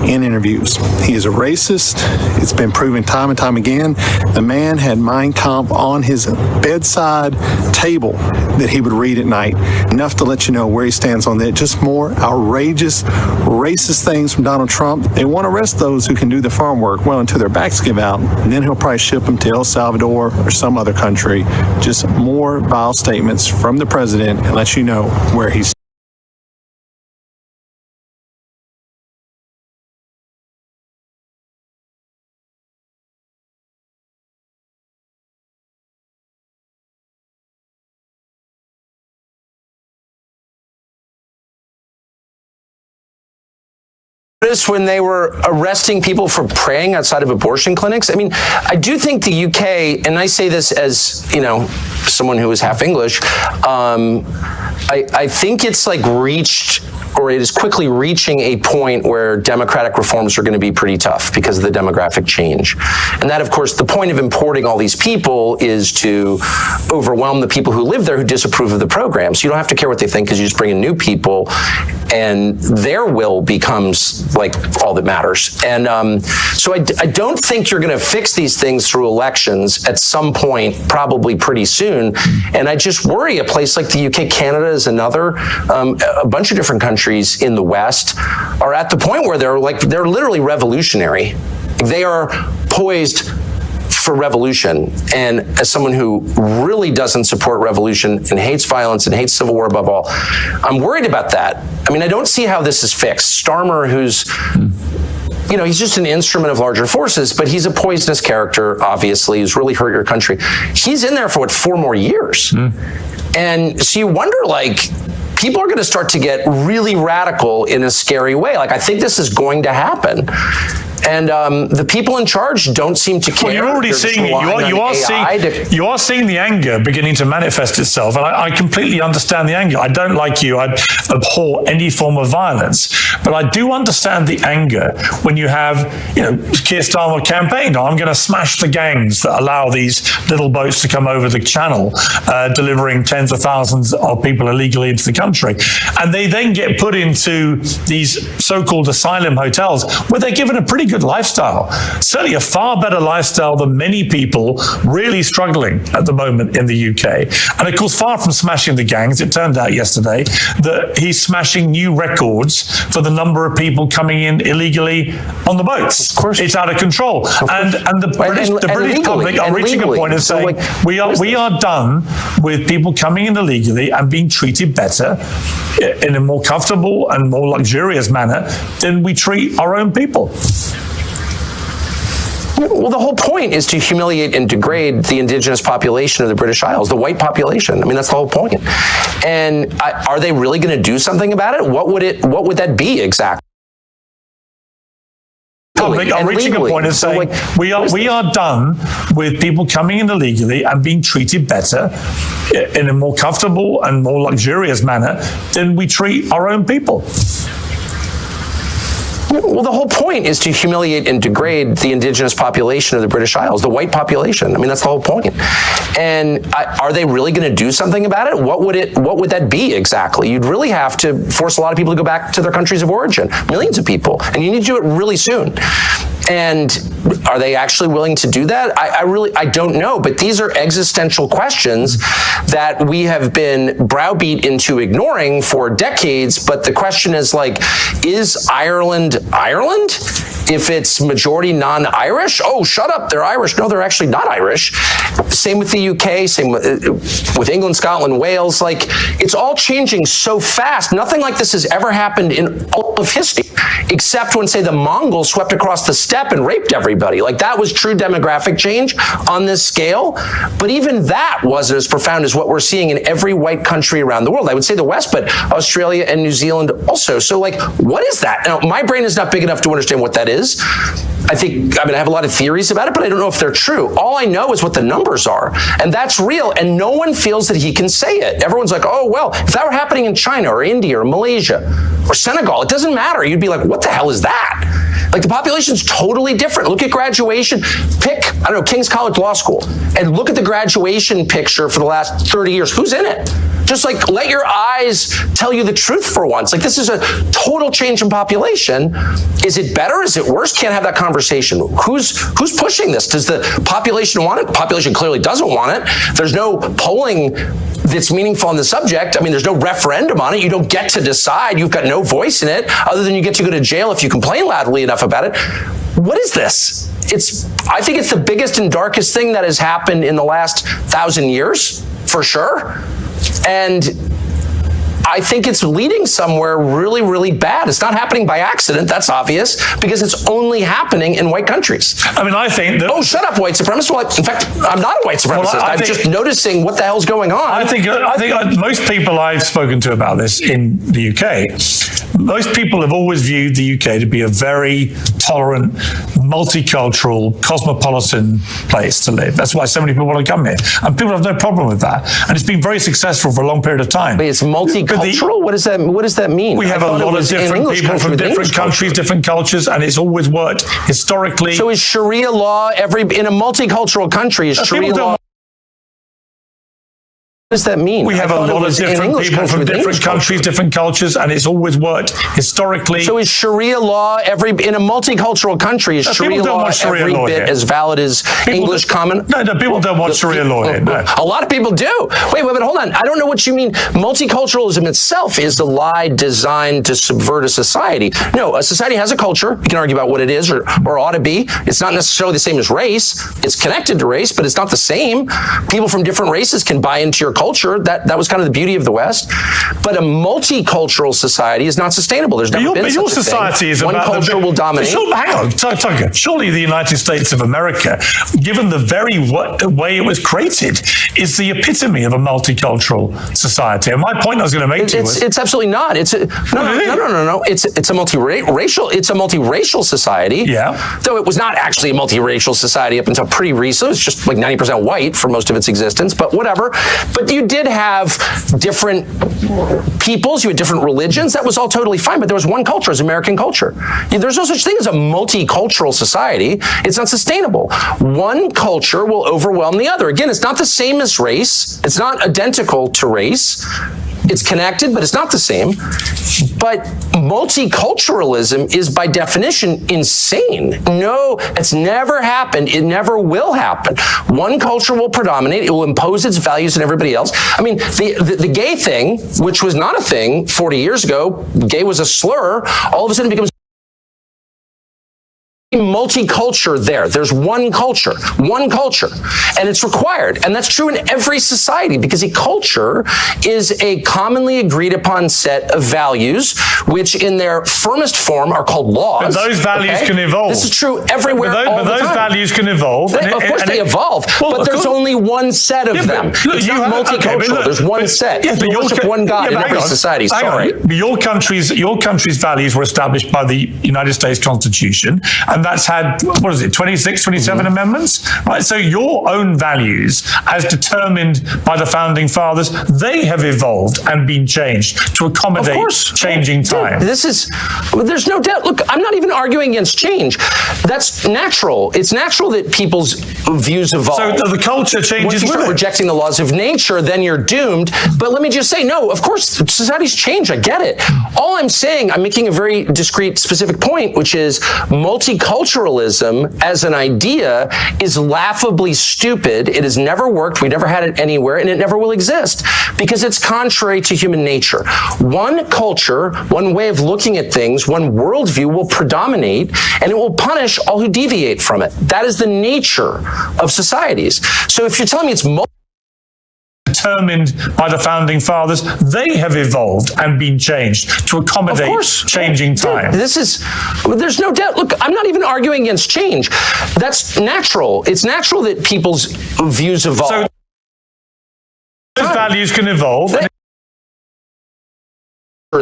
in interviews. He is a racist. It's been proven time and time again. The man had Mein Kampf on his bedside table that he would read at night. Enough to let you know where he stands on that. Just more outrageous, racist things from Donald Trump. They want to arrest those who can do the farm work well until their backs give out. And then he'll probably ship them to El Salvador or some other country. Just more vile statements from the president and let you know where he's. When they were arresting people for praying outside of abortion clinics. I mean, I do think the UK, and I say this as, you know, someone who is half English, I think it's like reached, or it is quickly reaching a point where democratic reforms are going to be pretty tough because of the demographic change. And that, of course, the point of importing all these people is to overwhelm the people who live there who disapprove of the program. So you don't have to care what they think because you just bring in new people and their will becomes like all that matters. And so I don't think you're going to fix these things through elections at some point, probably pretty soon. And I just worry a place like the UK, Canada is another, a bunch of different countries in the West are at the point where they're literally revolutionary. They are poised for revolution. And as someone who really doesn't support revolution and hates violence and hates civil war above all, I'm worried about that. I mean, I don't see how this is fixed. Starmer, who's, you know, he's just an instrument of larger forces, but he's a poisonous character, obviously, who's really hurt your country. He's in there for, what, 4 more years? And so you wonder, like, people are going to start to get really radical in a scary way. Like, I think this is going to happen. And the people in charge don't seem to care. Well, you're already seeing it. You are seeing the anger beginning to manifest itself, and I completely understand the anger. I don't, like you, I abhor any form of violence, but I do understand the anger when you have, you know, Keir Starmer campaigned, I'm going to smash the gangs that allow these little boats to come over the channel, delivering tens of thousands of people illegally into the country, and they then get put into these so-called asylum hotels where they're given a pretty good lifestyle, certainly a far better lifestyle than many people really struggling at the moment in the UK. And of course, far from smashing the gangs, it turned out yesterday that he's smashing new records for the number of people coming in illegally on the boats. Of course. It's out of control. And the British public are reaching a point of saying, we are done with people coming in illegally and being treated better in a more comfortable and more luxurious manner than we treat our own people. Well, the whole point is to humiliate and degrade the indigenous population of the British Isles, the white population. I mean, that's the whole point. And are they really going to do something about it? What would that be exactly? I'm reaching a point of saying we are done with people coming in illegally and being treated better in a more comfortable and more luxurious manner than we treat our own people. Well, the whole point is to humiliate and degrade the indigenous population of the British Isles, the white population. I mean, that's the whole point. And are they really going to do something about it? What would that be exactly? You'd really have to force a lot of people to go back to their countries of origin, millions of people, and you need to do it really soon. And are they actually willing to do that? I don't know, but these are existential questions that we have been browbeat into ignoring for decades. But the question is, like, is Ireland if it's majority non-Irish? Oh, shut up, they're Irish. No, they're actually not Irish. Same with the UK, same with England, Scotland, Wales. Like, it's all changing so fast. Nothing like this has ever happened in all of history, except when, say, the Mongols swept across the steppe and raped everybody. Like, that was true demographic change on this scale. But even that wasn't as profound as what we're seeing in every white country around the world. I would say the West, but Australia and New Zealand also. So, like, what is that? Now, my brain is not big enough to understand what that is. I have a lot of theories about it, but I don't know if they're true. All I know is what the numbers are, and that's real, and no one feels that he can say it. Everyone's like, oh, well, if that were happening in China or India or Malaysia or Senegal, it doesn't matter. You'd be like, what the hell is that? Like, the population's totally different. Look at graduation. Pick, King's College Law School, and look at the graduation picture for the last 30 years. Who's in it? Just like, let your eyes tell you the truth for once. Like, this is a total change in population. Is it better? Is it worse? Can't have that conversation. Who's pushing this? Does the population want it? The population clearly doesn't want it. There's no polling that's meaningful on the subject. There's no referendum on it. You don't get to decide. You've got no voice in it, other than you get to go to jail if you complain loudly enough about it. What is this? I think it's the biggest and darkest thing that has happened in the last 1,000 years, for sure. And I think it's leading somewhere really, really bad. It's not happening by accident, that's obvious, because it's only happening in white countries. I think that... Oh, shut up, white supremacist. Well, in fact, I'm not a white supremacist. I'm just noticing what the hell's going on. I think most people I've spoken to about this in the UK, most people have always viewed the UK to be a very tolerant, multicultural, cosmopolitan place to live. That's why so many people want to come here. And people have no problem with that. And it's been very successful for a long period of time. But it's multicultural? What does that mean? We have a lot of different people from different countries, different cultures, and it's always worked historically. So is Sharia law in a multicultural country? Is Sharia law? What does that mean? We have a lot of different people from different countries, different cultures, and it's always worked historically. So is Sharia law in a multicultural country? Is Sharia law every bit as valid as English common? No, people don't want Sharia law here. No. A lot of people do. Wait, hold on. I don't know what you mean. Multiculturalism itself is the lie designed to subvert a society. No, a society has a culture. You can argue about what it is or ought to be. It's not necessarily the same as race. It's connected to race, but it's not the same. People from different races can buy into your culture. That was kind of the beauty of the West. But a multicultural society is not sustainable. There's never been such a thing. Is one culture will dominate. Hang on, Tucker. Surely the United States of America, given the very way it was created, is the epitome of a multicultural society. And my point I was going to make to you was... It's absolutely not. No. It's a multiracial society. Yeah. Though it was not actually a multiracial society up until pretty recent. It was just like 90% white for most of its existence, but whatever. But you did have different peoples, you had different religions, that was all totally fine, but there was one culture, as American culture. There's no such thing as a multicultural society. It's not sustainable. One culture will overwhelm the other. Again, it's not the same as race. It's not identical to race. It's connected, but it's not the same. But multiculturalism is by definition insane. No, it's never happened. It never will happen. One culture will predominate. It will impose its values on everybody else. The gay thing, which was not a thing 40 years ago, gay was a slur, all of a sudden becomes multicultural there. There's one culture, and it's required. And that's true in every society, because a culture is a commonly agreed upon set of values, which in their firmest form are called laws. But those values can evolve. This is true everywhere all the time. Those values can evolve. Of course they evolve, but there's only one set of them. It's not multicultural. There's one set. You worship one God in every society. Sorry. But your country's values were established by the United States Constitution, and that's had, 26, 27 amendments, right? So your own values, as determined by the founding fathers, they have evolved and been changed to accommodate changing time. There's no doubt. Look, I'm not even arguing against change. That's natural. It's natural that people's views evolve. So the culture changes. Once you start rejecting the laws of nature, then you're doomed. But let me just say, no, of course, societies change. I get it. All I'm saying, I'm making a very discrete, specific point, which is multiculturalism as an idea is laughably stupid. It has never worked. We never had it anywhere, and it never will exist because it's contrary to human nature. One culture, one way of looking at things, one worldview will predominate, and it will punish all who deviate from it. That is the nature of societies. So if you're telling me it's determined by the founding fathers, they have evolved and been changed to accommodate changing time. There's no doubt. Look, I'm not even arguing against change. That's natural. It's natural that people's views evolve. So those values can evolve.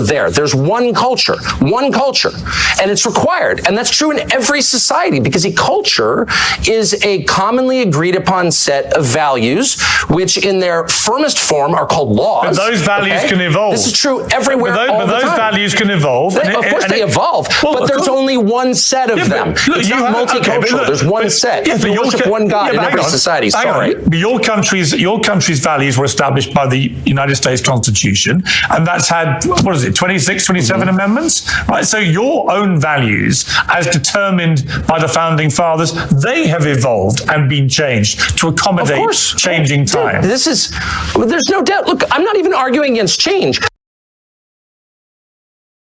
There's one culture, and it's required. And that's true in every society, because a culture is a commonly agreed upon set of values, which in their firmest form are called laws. But those values can evolve. This is true everywhere. But those values can evolve. Of course they evolve, but there's only one set of them. It's not multicultural. There's one set. You worship one God in every society. Sorry. Your country's values were established by the United States Constitution, and that's had, what is it, 26, 27 amendments, right? So your own values, as determined by the founding fathers, they have evolved and been changed to accommodate changing times. There's no doubt. Look, I'm not even arguing against change.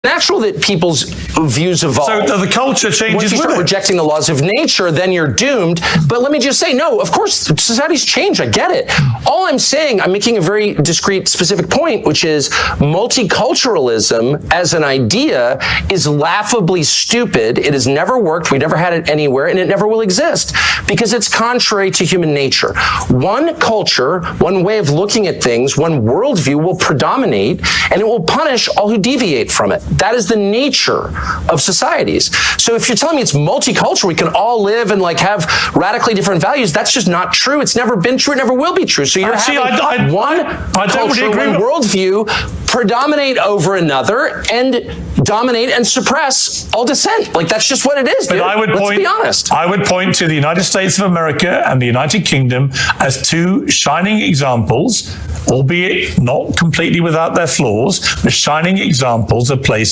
Natural that people's views evolve. So the culture changes. Once you start rejecting the laws of nature, then you're doomed. But let me just say, no, of course, societies change. I get it. All I'm saying, I'm making a very discrete, specific point, which is multiculturalism as an idea is laughably stupid. It has never worked. We never had it anywhere, and it never will exist because it's contrary to human nature. One culture, one way of looking at things, one worldview will predominate, and it will punish all who deviate from it. That is the nature of societies. So if you're telling me it's multicultural, we can all live and have radically different values, that's just not true. It's never been true. It never will be true. So you're having one culture, one worldview predominate over another and dominate and suppress all dissent. That's just what it is, dude. Let's be honest. I would point to the United States of America and the United Kingdom as two shining examples, albeit not completely without their flaws, but shining examples of places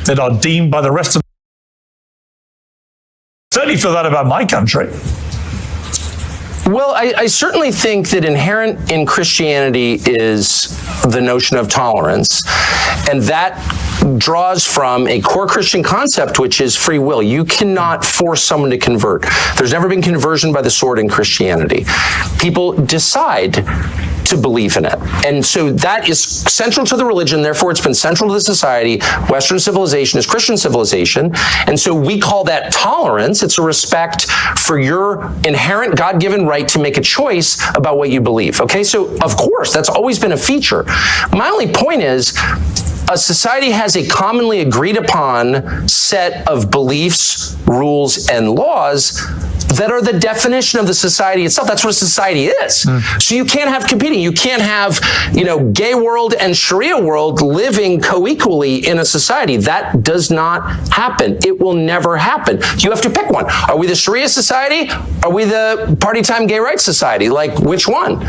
that are deemed by the rest of the world. I certainly feel that about my country. Well, I certainly think that inherent in Christianity is the notion of tolerance, and that draws from a core Christian concept, which is free will. You cannot force someone to convert. There's never been conversion by the sword in Christianity. People decide to believe in it. And so that is central to the religion, therefore it's been central to the society. Western civilization is Christian civilization. And so we call that tolerance. It's a respect for your inherent God-given right to make a choice about what you believe. Okay, so of course, that's always been a feature. My only point is, a society has a commonly agreed upon set of beliefs, rules, and laws that are the definition of the society itself. That's what a society is. So you can't have competing. You can't have, gay world and Sharia world living co-equally in a society. That does not happen. It will never happen. You have to pick one. Are we the Sharia society? Are we the party time gay rights society? Which one?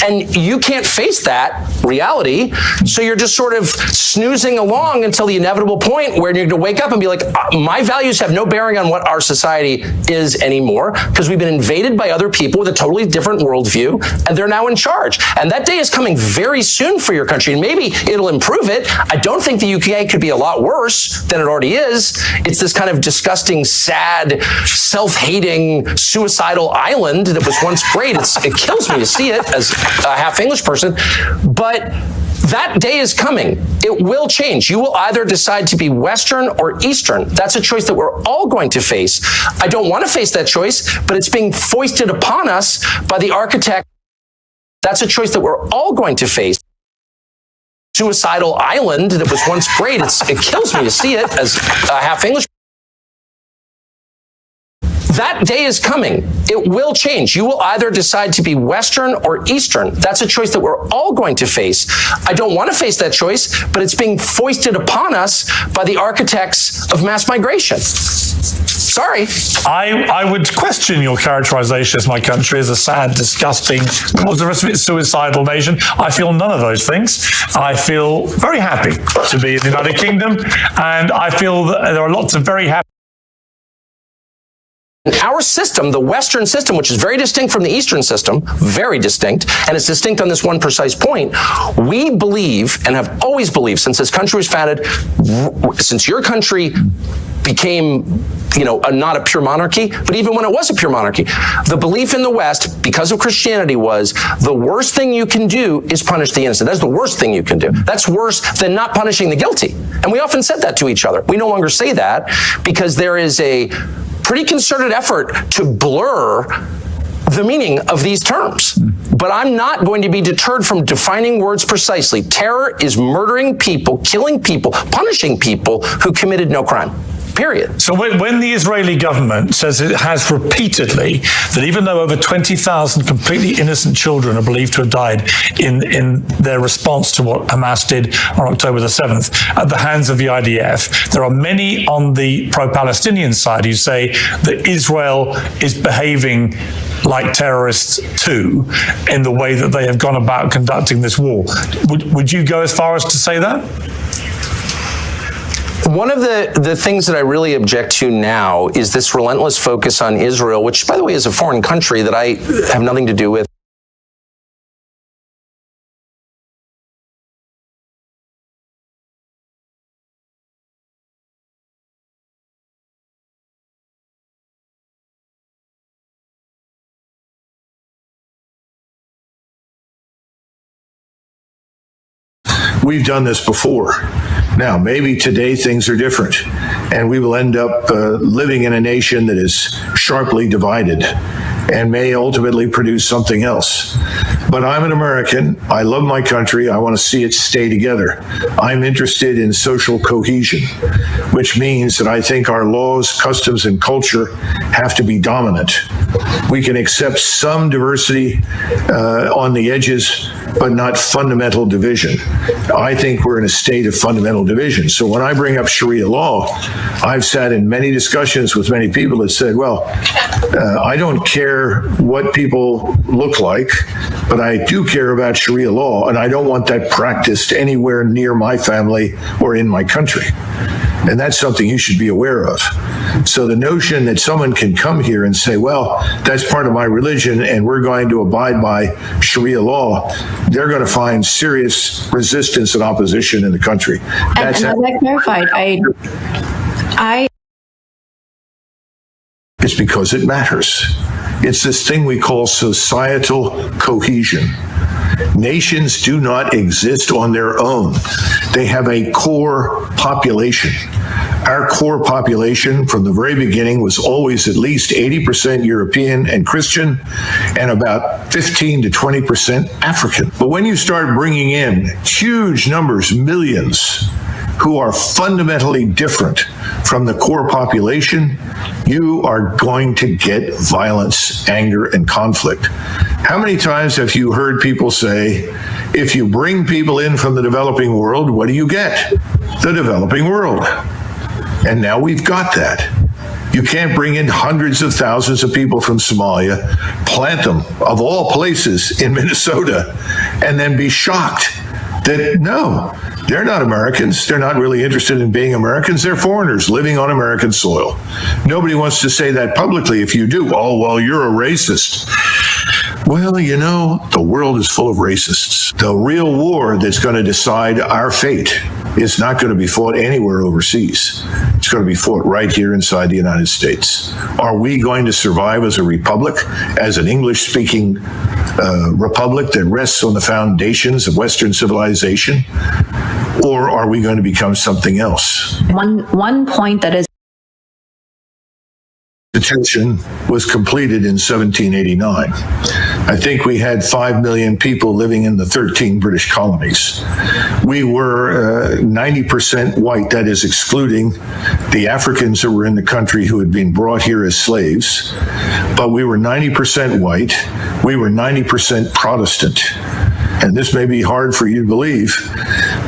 And you can't face that reality. So you're just sort of snoozing along until the inevitable point where you're going to wake up and be like, my values have no bearing on what our society is anymore, because we've been invaded by other people with a totally different worldview, and they're now in charge. And that day is coming very soon for your country, and maybe it'll improve it. I don't think the UK could be a lot worse than it already is. It's this kind of disgusting, sad, self-hating, suicidal island that was once great. It kills me to see it as a half English person, but that day is coming. It will change. You will either decide to be Western or Eastern. That's a choice that we're all going to face. I don't want to face that choice, but it's being foisted upon us by the architect. That's a choice that we're all going to face. Suicidal island that was once great. It kills me to see it as a half English. That day is coming. It will change. You will either decide to be Western or Eastern. That's a choice that we're all going to face. I don't want to face that choice, but it's being foisted upon us by the architects of mass migration. Sorry. I would question your characterization as my country as a sad, disgusting, what's the rest of it, suicidal nation. I feel none of those things. I feel very happy to be in the United Kingdom, and I feel that there are lots of very happy. Our system, the Western system, which is very distinct from the Eastern system, very distinct, and it's distinct on this one precise point, we believe and have always believed since this country was founded, since your country became, not a pure monarchy, but even when it was a pure monarchy, the belief in the West, because of Christianity, was the worst thing you can do is punish the innocent. That's the worst thing you can do. That's worse than not punishing the guilty. And we often said that to each other. We no longer say that because there is a pretty concerted effort to blur the meaning of these terms. But I'm not going to be deterred from defining words precisely. Terror is murdering people, killing people, punishing people who committed no crime. Period. So when the Israeli government says it has repeatedly that even though over 20,000 completely innocent children are believed to have died in their response to what Hamas did on October the 7th at the hands of the IDF, there are many on the pro-Palestinian side who say that Israel is behaving like terrorists too in the way that they have gone about conducting this war. Would you go as far as to say that? One of the things that I really object to now is this relentless focus on Israel, which, by the way, is a foreign country that I have nothing to do with. We've done this before. Now, maybe today things are different, and we will end up living in a nation that is sharply divided and may ultimately produce something else. But I'm an American. I love my country. I want to see it stay together. I'm interested in social cohesion, which means that I think our laws, customs, and culture have to be dominant. We can accept some diversity on the edges, but not fundamental division. I think we're in a state of fundamental division. So when I bring up Sharia law, I've sat in many discussions with many people that said, well, I don't care what people look like, but I do care about Sharia law, and I don't want that practiced anywhere near my family or in my country. And that's something you should be aware of. So the notion that someone can come here and say, well, that's part of my religion and we're going to abide by Sharia law, they're going to find serious resistance and opposition in the country. That's and as I clarified, It's because it matters. It's this thing we call societal cohesion. Nations do not exist on their own. They have a core population. Our core population from the very beginning was always at least 80% European and Christian and about 15 to 20% African. But when you start bringing in huge numbers, millions, who are fundamentally different from the core population, you are going to get violence, anger, and conflict. How many times have you heard people say, if you bring people in from the developing world, what do you get? The developing world. And now we've got that. You can't bring in hundreds of thousands of people from Somalia, plant them, of all places, in Minnesota, and then be shocked that, no, they're not Americans. They're not really interested in being Americans. They're foreigners living on American soil. Nobody wants to say that publicly. If you do, oh, well, you're a racist. Well, you know, the world is full of racists. The real war that's going to decide our fate is not going to be fought anywhere overseas. It's going to be fought right here inside the United States. Are we going to survive as a republic, as an English-speaking republic that rests on the foundations of Western civilization? Or are we going to become something else? One point that is The Constitution was completed in 1789. I think we had 5 million people living in the 13 British colonies. We were 90% white, that is excluding the Africans that were in the country who had been brought here as slaves. But we were 90% white. We were 90% Protestant. And this may be hard for you to believe,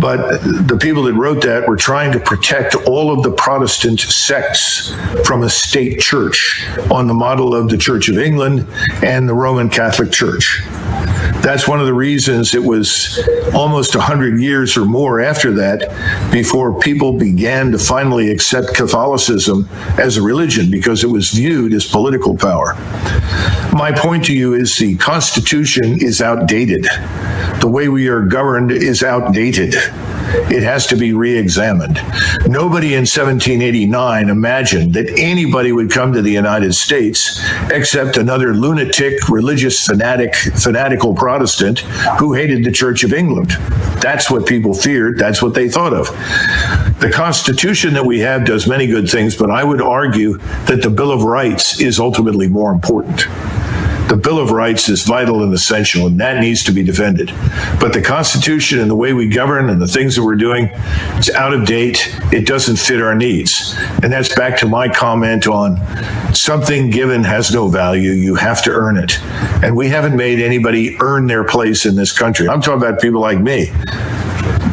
but the people that wrote that were trying to protect all of the Protestant sects from a state church on the model of the Church of England and the Roman Catholic Church. That's one of the reasons it was almost 100 years or more after that before people began to finally accept Catholicism as a religion, because it was viewed as political power. My point to you is the Constitution is outdated. The way we are governed is outdated. It has to be re-examined. Nobody in 1789 imagined that anybody would come to the United States except another lunatic, religious fanatical Protestant who hated the Church of England. That's what people feared. That's what they thought of. The Constitution that we have does many good things, but I would argue that the Bill of Rights is ultimately more important. The Bill of Rights is vital and essential, and that needs to be defended. But the Constitution and the way we govern and the things that we're doing, it's out of date. It doesn't fit our needs. And that's back to my comment on something given has no value. You have to earn it. And we haven't made anybody earn their place in this country. I'm talking about people like me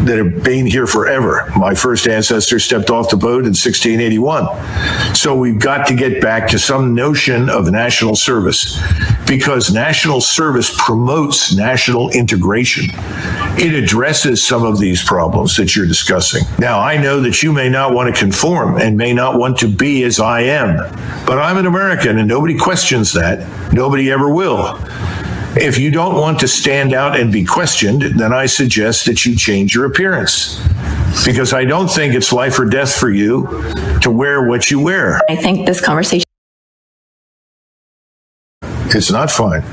that have been here forever. My first ancestor stepped off the boat in 1681. So we've got to get back to some notion of national service, because national service promotes national integration. It addresses some of these problems that you're discussing. Now, I know that you may not want to conform and may not want to be as I am, but I'm an American and nobody questions that. Nobody ever will. If you don't want to stand out and be questioned, then I suggest that you change your appearance, because I don't think it's life or death for you to wear what you wear. I think this conversation. It's not fine,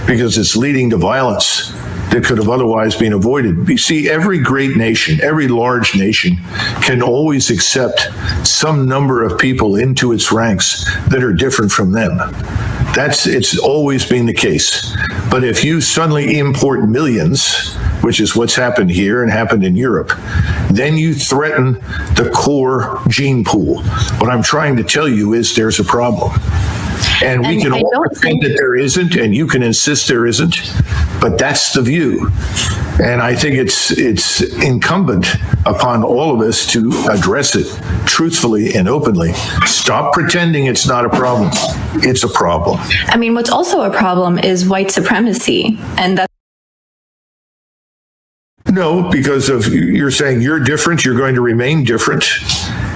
because it's leading to violence that could have otherwise been avoided. You see, every great nation, every large nation can always accept some number of people into its ranks that are different from them. It's always been the case. But if you suddenly import millions, which is what's happened here and happened in Europe, then you threaten the core gene pool. What I'm trying to tell you is there's a problem. And we can all pretend that there isn't, and you can insist there isn't, but that's the view. And I think it's incumbent upon all of us to address it truthfully and openly. Stop pretending it's not a problem. It's a problem. I mean, what's also a problem is white supremacy, and that's. No, because you're saying you're different, you're going to remain different,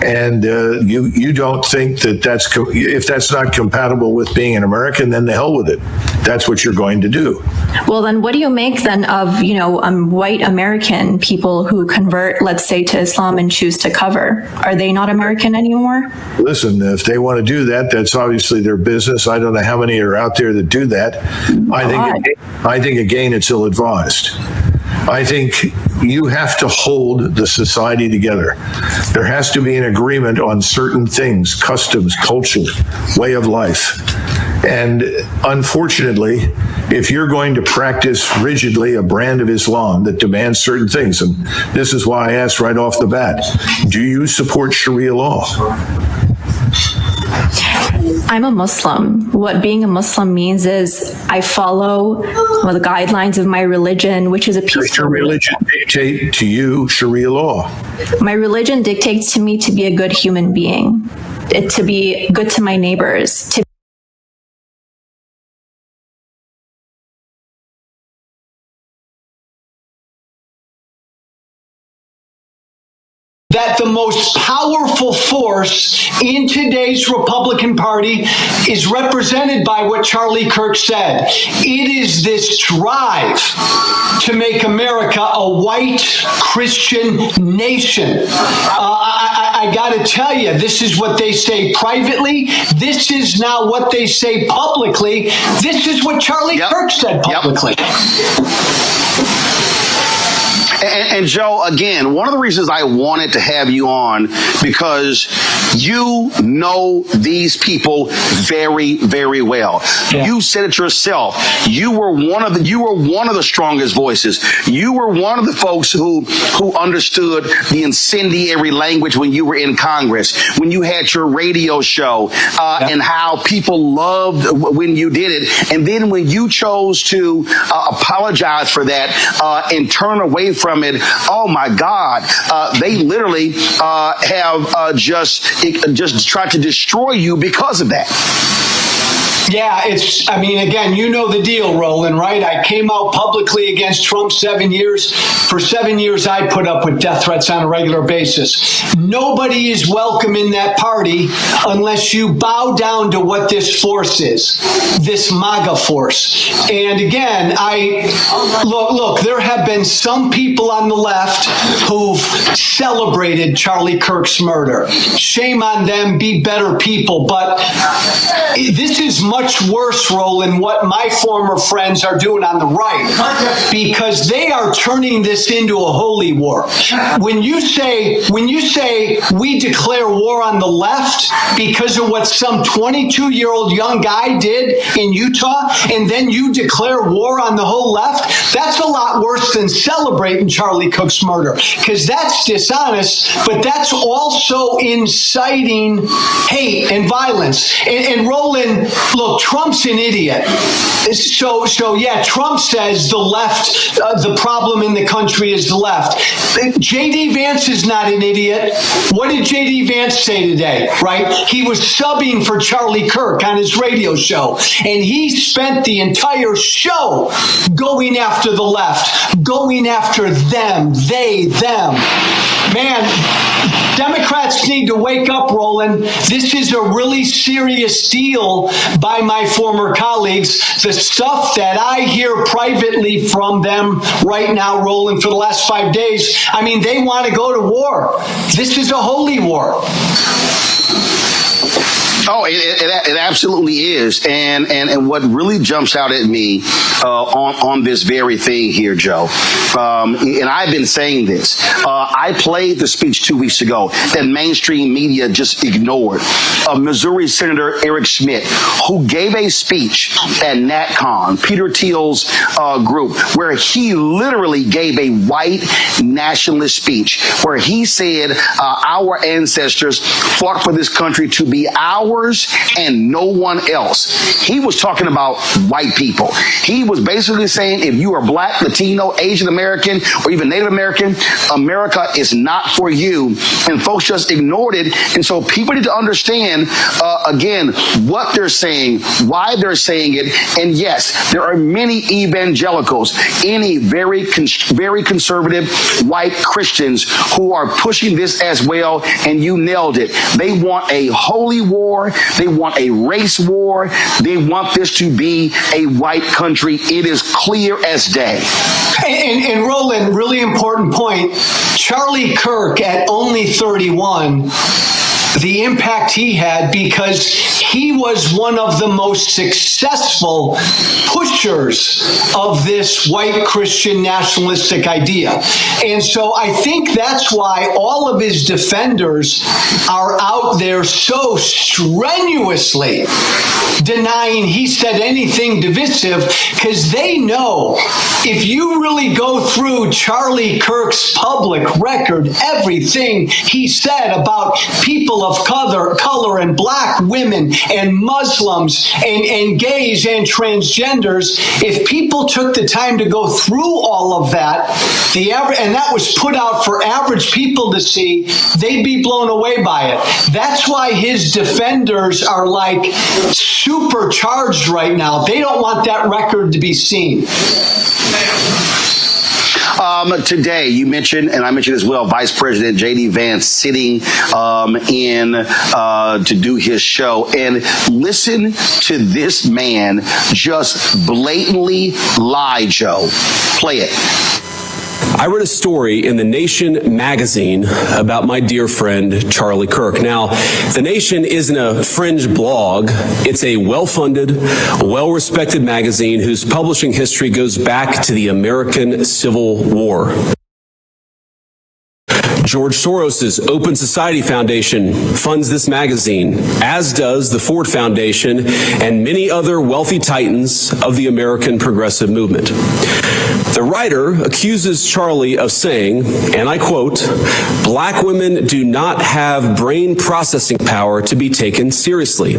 and you don't think that if that's not compatible with being an American, then the hell with it. That's what you're going to do. Well, then what do you make then of, white American people who convert, let's say, to Islam and choose to cover? Are they not American anymore? Listen, if they want to do that, that's obviously their business. I don't know how many are out there that do that. I think again, it's ill-advised. I think you have to hold the society together. There has to be an agreement on certain things, customs, culture, way of life. And unfortunately, if you're going to practice rigidly a brand of Islam that demands certain things, and this is why I asked right off the bat, do you support Sharia law? I'm a Muslim. What being a Muslim means is I follow the guidelines of my religion, which is a peaceful. Does your religion dictate to you Sharia law? My religion dictates to me to be a good human being, to be good to my neighbors, to that the most powerful force in today's Republican Party is represented by what Charlie Kirk said. It is this drive to make America a white Christian nation. I got to tell you, this is what they say privately. This is now what they say publicly. This is what Charlie Kirk said publicly. And Joe, again, one of the reasons I wanted to have you on, because you know these people very, very well. Yeah. You said it yourself. You were one of the strongest voices. You were one of the folks who understood the incendiary language when you were in Congress, when you had your radio show, and how people loved when you did it. And then when you chose to apologize for that and turn away from it, oh my God, they literally have just tried to destroy you because of that. Yeah, again, you know the deal, Roland, right? I came out publicly against Trump 7 years. For 7 years, I put up with death threats on a regular basis. Nobody is welcome in that party unless you bow down to what this force is, this MAGA force. And again, look, there have been some people on the left who've celebrated Charlie Kirk's murder. Shame on them, be better people. But this is much worse, Roland, what my former friends are doing on the right, because they are turning this into a holy war. When you say we declare war on the left because of what some 22-year-old young guy did in Utah, and then you declare war on the whole left, that's a lot worse than celebrating Charlie Cook's murder, because that's dishonest, but that's also inciting hate and violence. And Roland, look, Trump's an idiot. So yeah, Trump says the left, the problem in the country is the left. J.D. Vance is not an idiot. What did J.D. Vance say today, right? He was subbing for Charlie Kirk on his radio show, and he spent the entire show going after the left, going after them, they, them. Man, Democrats need to wake up, Roland. This is a really serious deal by my former colleagues. The stuff that I hear privately from them right now, Roland, for the last 5 days, I mean, they want to go to war. This is a holy war. Oh, it absolutely is, and what really jumps out at me on this very thing here, Joe, and I've been saying this. I played the speech 2 weeks ago that mainstream media just ignored of Missouri Senator Eric Schmidt, who gave a speech at NatCon, Peter Thiel's group, where he literally gave a white nationalist speech, where he said our ancestors fought for this country to be ours and no one else. He was talking about white people. He was basically saying if you are Black, Latino, Asian American, or even Native American, America is not for you. And folks just ignored it. And so people need to understand, again, what they're saying, why they're saying it. And yes, there are many evangelicals, any very conservative white Christians who are pushing this as well. And you nailed it. They want a holy war. They want a race war. They want this to be a white country. It is clear as day. And Roland, really important point. Charlie Kirk at only 31, the impact he had because he was one of the most successful pushers of this white Christian nationalistic idea. And so I think that's why all of his defenders are out there so strenuously denying he said anything divisive, because they know if you really go through Charlie Kirk's public record, everything he said about people of color and Black women and Muslims and gays and transgenders, if people took the time to go through all of that, and that was put out for average people to see, they'd be blown away by it. That's why his defenders are like supercharged right now. They don't want that record to be seen. Today, you mentioned, and I mentioned as well, Vice President J.D. Vance sitting in to do his show. And listen to this man just blatantly lie, Joe. Play it. I read a story in The Nation magazine about my dear friend, Charlie Kirk. Now, The Nation isn't a fringe blog. It's a well-funded, well-respected magazine whose publishing history goes back to the American Civil War. George Soros's Open Society Foundation funds this magazine, as does the Ford Foundation and many other wealthy titans of the American progressive movement. The writer accuses Charlie of saying, and I quote, "Black women do not have brain processing power to be taken seriously."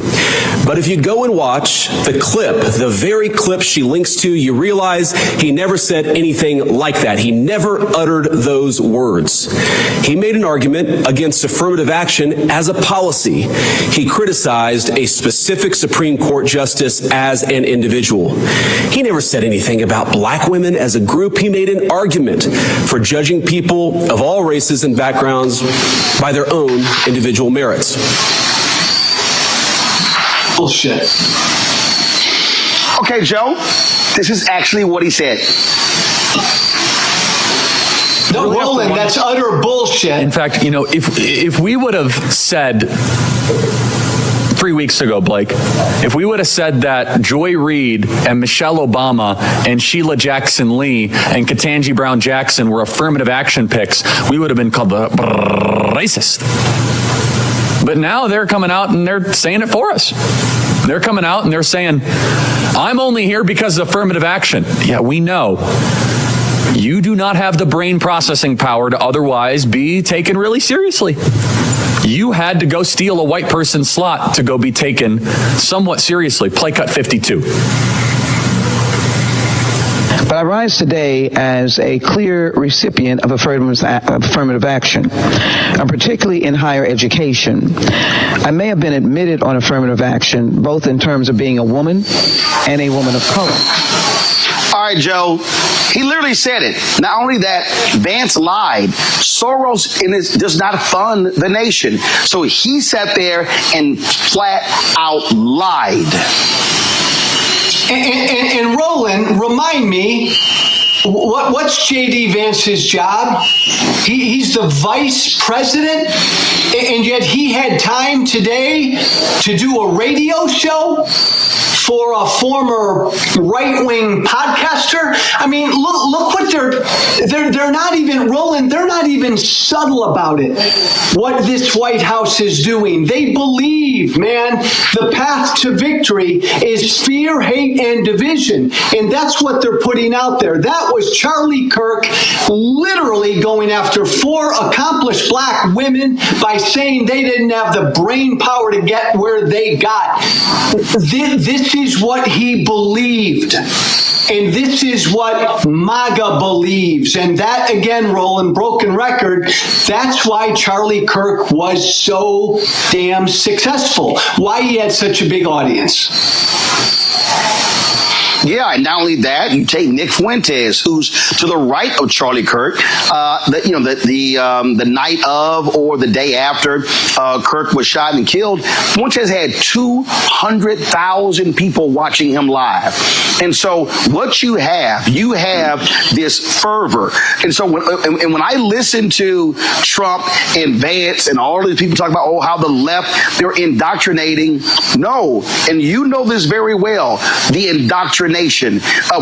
But if you go and watch the clip, the very clip she links to, you realize he never said anything like that. He never uttered those words. He made an argument against affirmative action as a policy. He criticized a specific Supreme Court justice as an individual. He never said anything about Black women as a group. He made an argument for judging people of all races and backgrounds by their own individual merits. Bullshit. Okay, Joe, this is actually what he said. No, Roland, that's utter bullshit. In fact, if we would have said 3 weeks ago, Blake, if we would have said that Joy Reid and Michelle Obama and Sheila Jackson Lee and Ketanji Brown Jackson were affirmative action picks, we would have been called the racist. But now they're coming out and they're saying it for us. They're coming out and they're saying, I'm only here because of affirmative action. Yeah, we know. You do not have the brain processing power to otherwise be taken really seriously. You had to go steal a white person's slot to go be taken somewhat seriously. Play cut 52. But I rise today as a clear recipient of affirmative action, particularly in higher education. I may have been admitted on affirmative action, both in terms of being a woman and a woman of color. All right, Joe. He literally said it. Not only that, Vance lied. Soros does not fund the nation. So he sat there and flat out lied. And Roland, remind me, what's J.D. Vance's job? He's the vice president, and yet he had time today to do a radio show for a former right-wing podcaster. I mean, look what they're not even, Roland, they're not even subtle about it, what this White House is doing. They believe, man, the path to victory is fear, hate, and division. And that's what they're putting out there. That was Charlie Kirk literally going after 4 accomplished black women by saying they didn't have the brain power to get where they got. This is what he believed. And this is what MAGA believes. And that, again, Roland, broken record, that's why Charlie Kirk was so damn successful, why he had such a big audience. Yeah, and not only that, you take Nick Fuentes, who's to the right of Charlie Kirk. The night of or the day after Kirk was shot and killed, Fuentes had 200,000 people watching him live. And so what you have this fervor. And so when I listen to Trump and Vance and all these people talk about, how the left, they're indoctrinating. No, and you know this very well, the indoctrination.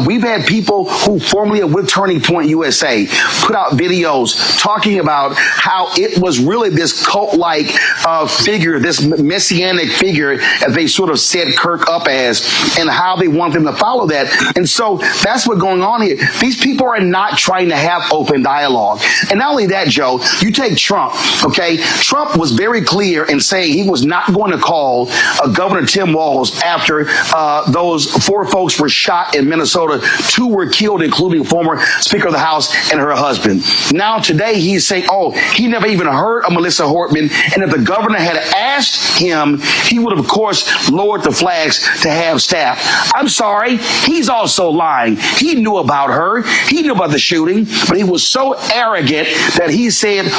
We've had people who formerly are with Turning Point USA put out videos talking about how it was really this cult-like figure, this messianic figure, as they sort of set Kirk up as, and how they want them to follow that. And so that's what's going on here. These people are not trying to have open dialogue. And not only that, Joe, you take Trump, okay? Trump was very clear in saying he was not going to call Governor Tim Walz after those 4 folks were shot in Minnesota. 2 were killed, including former Speaker of the House and her husband. Now today he's saying, he never even heard of Melissa Hortman, and if the governor had asked him, he would have, of course, lowered the flags to have staff. I'm sorry, he's also lying. He knew about her. He knew about the shooting, but he was so arrogant that he said,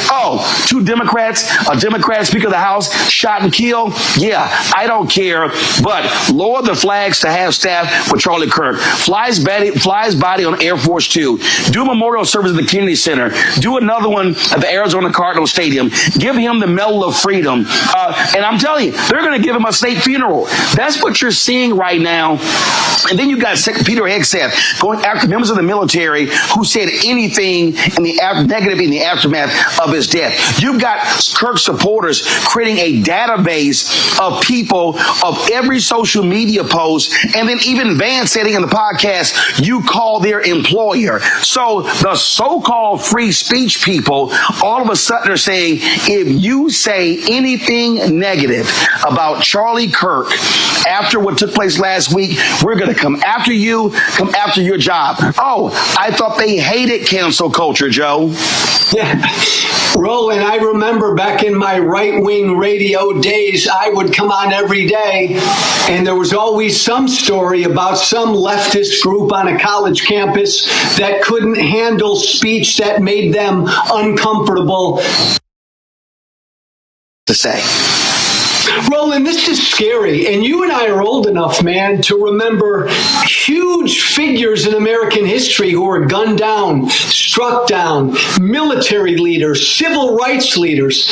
2 Democrats, a Democrat Speaker of the House shot and killed. Yeah, I don't care, but lower the flags to have staff with Charlie Kirk. Flies body on Air Force 2. Do a memorial service at the Kennedy Center. Do another one at the Arizona Cardinals Stadium. Give him the Medal of Freedom. And I'm telling you, they're going to give him a state funeral. That's what you're seeing right now. And then you got Peter Hegseth going after members of the military who said anything negative in the aftermath of his death. You've got Kirk supporters creating a database of people of every social media post, and then even Vance saying in the podcast, you call their employer. So the so-called free speech people all of a sudden are saying, if you say anything negative about Charlie Kirk after what took place last week, we're going to come after you, come after your job. I thought they hated cancel culture, Joe. Yeah. Roland, I remember back in my right-wing radio days, I would come on every day, and there was always some story about some leftist group on a college campus that couldn't handle speech that made them uncomfortable to say. Roland, this is scary, and you and I are old enough, man, to remember huge figures in American history who were gunned down, struck down military leaders, civil rights leaders.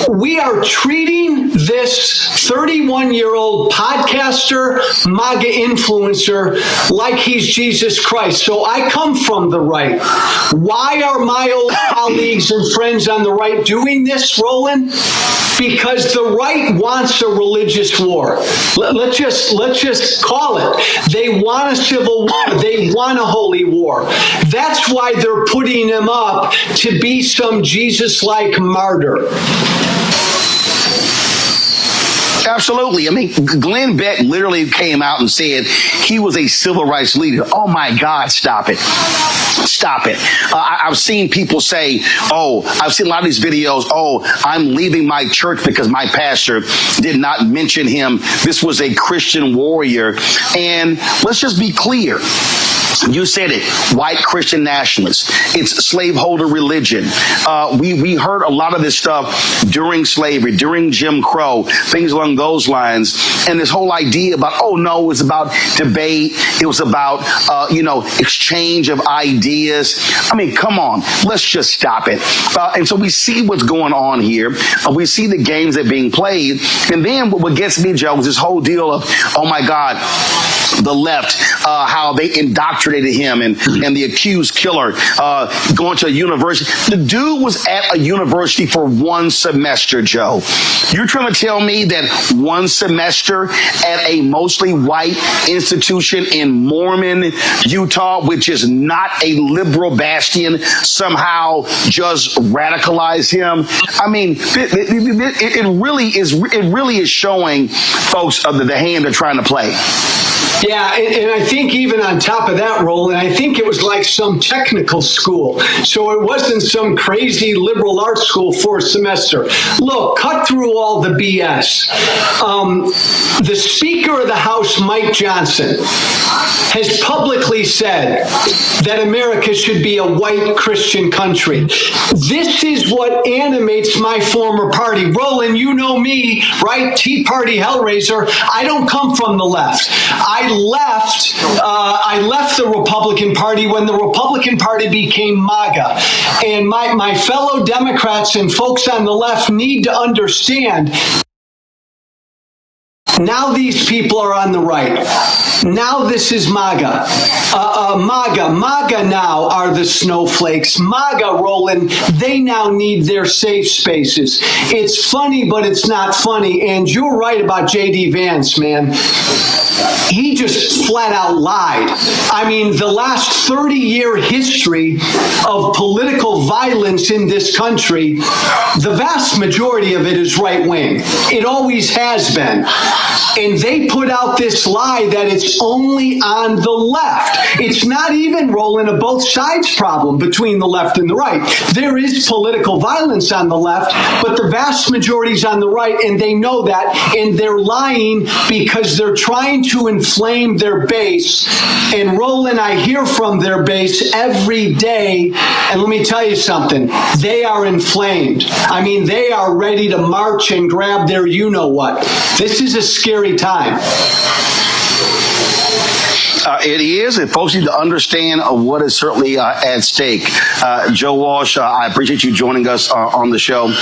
We are treating this 31-year-old podcaster, MAGA influencer, like he's Jesus Christ. So I come from the right. Why are my old colleagues and friends on the right doing this, Roland? Because the right wants a religious war. Let's just call it. They want a civil war. They want a holy war. That's why they're putting him up to be some Jesus-like martyr. Absolutely. I mean, Glenn Beck literally came out and said he was a civil rights leader. Oh, my God, stop it. Stop it. I've seen people say, I've seen a lot of these videos, I'm leaving my church because my pastor did not mention him. This was a Christian warrior. And let's just be clear. You said it, white Christian nationalists. It's slaveholder religion. We heard a lot of this stuff during slavery, during Jim Crow, things along those lines. And this whole idea about, it was about debate. It was about, exchange of ideas. I mean, come on, let's just stop it. And so we see what's going on here. We see the games that are being played. And then what gets me, Joe, is this whole deal of, oh my God, the left, how they indoctrinated him and the accused killer going to a university. The dude was at a university for one semester, Joe. You're trying to tell me that one semester at a mostly white institution in Mormon, Utah, which is not a liberal bastion, somehow just radicalized him? I mean, it really is showing folks the hand they're trying to play. Yeah, and I think even on top of that, Roland, I think it was like some technical school. So it wasn't some crazy liberal arts school for a semester. Look, cut through all the BS. The Speaker of the House, Mike Johnson, has publicly said that America should be a white Christian country. This is what animates my former party. Roland, you know me, right? Tea Party Hellraiser. I don't come from the left. I left the Republican Party when the Republican Party became MAGA. And my fellow Democrats and folks on the left need to understand, now these people are on the right. Now this is MAGA. MAGA now are the snowflakes. MAGA, Roland, they now need their safe spaces. It's funny, but it's not funny. And you're right about J.D. Vance, man. He just flat out lied. I mean, the last 30-year history of political violence in this country, the vast majority of it is right-wing. It always has been. And they put out this lie that it's only on the left. It's not even, Roland, a both sides problem between the left and the right. There is political violence on the left, but the vast majority is on the right, and they know that, and they're lying because they're trying to inflame their base. And Roland, I hear from their base every day, and let me tell you something, they are inflamed. I mean, they are ready to march and grab their you-know-what. This is a scary time. It is, and folks need to understand what is certainly at stake. Joe Walsh, I appreciate you joining us on the show.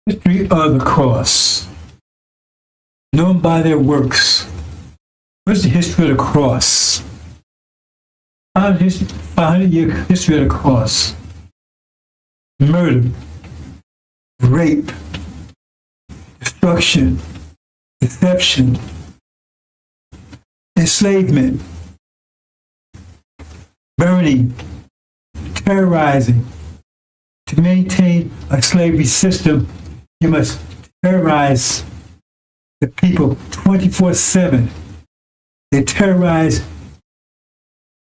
history of the cross, known by their works. What's the history of the cross? 500-year history of the cross. Murder, rape, destruction, deception, enslavement, burning, terrorizing. To maintain a slavery system, you must terrorize the people 24/7. They terrorize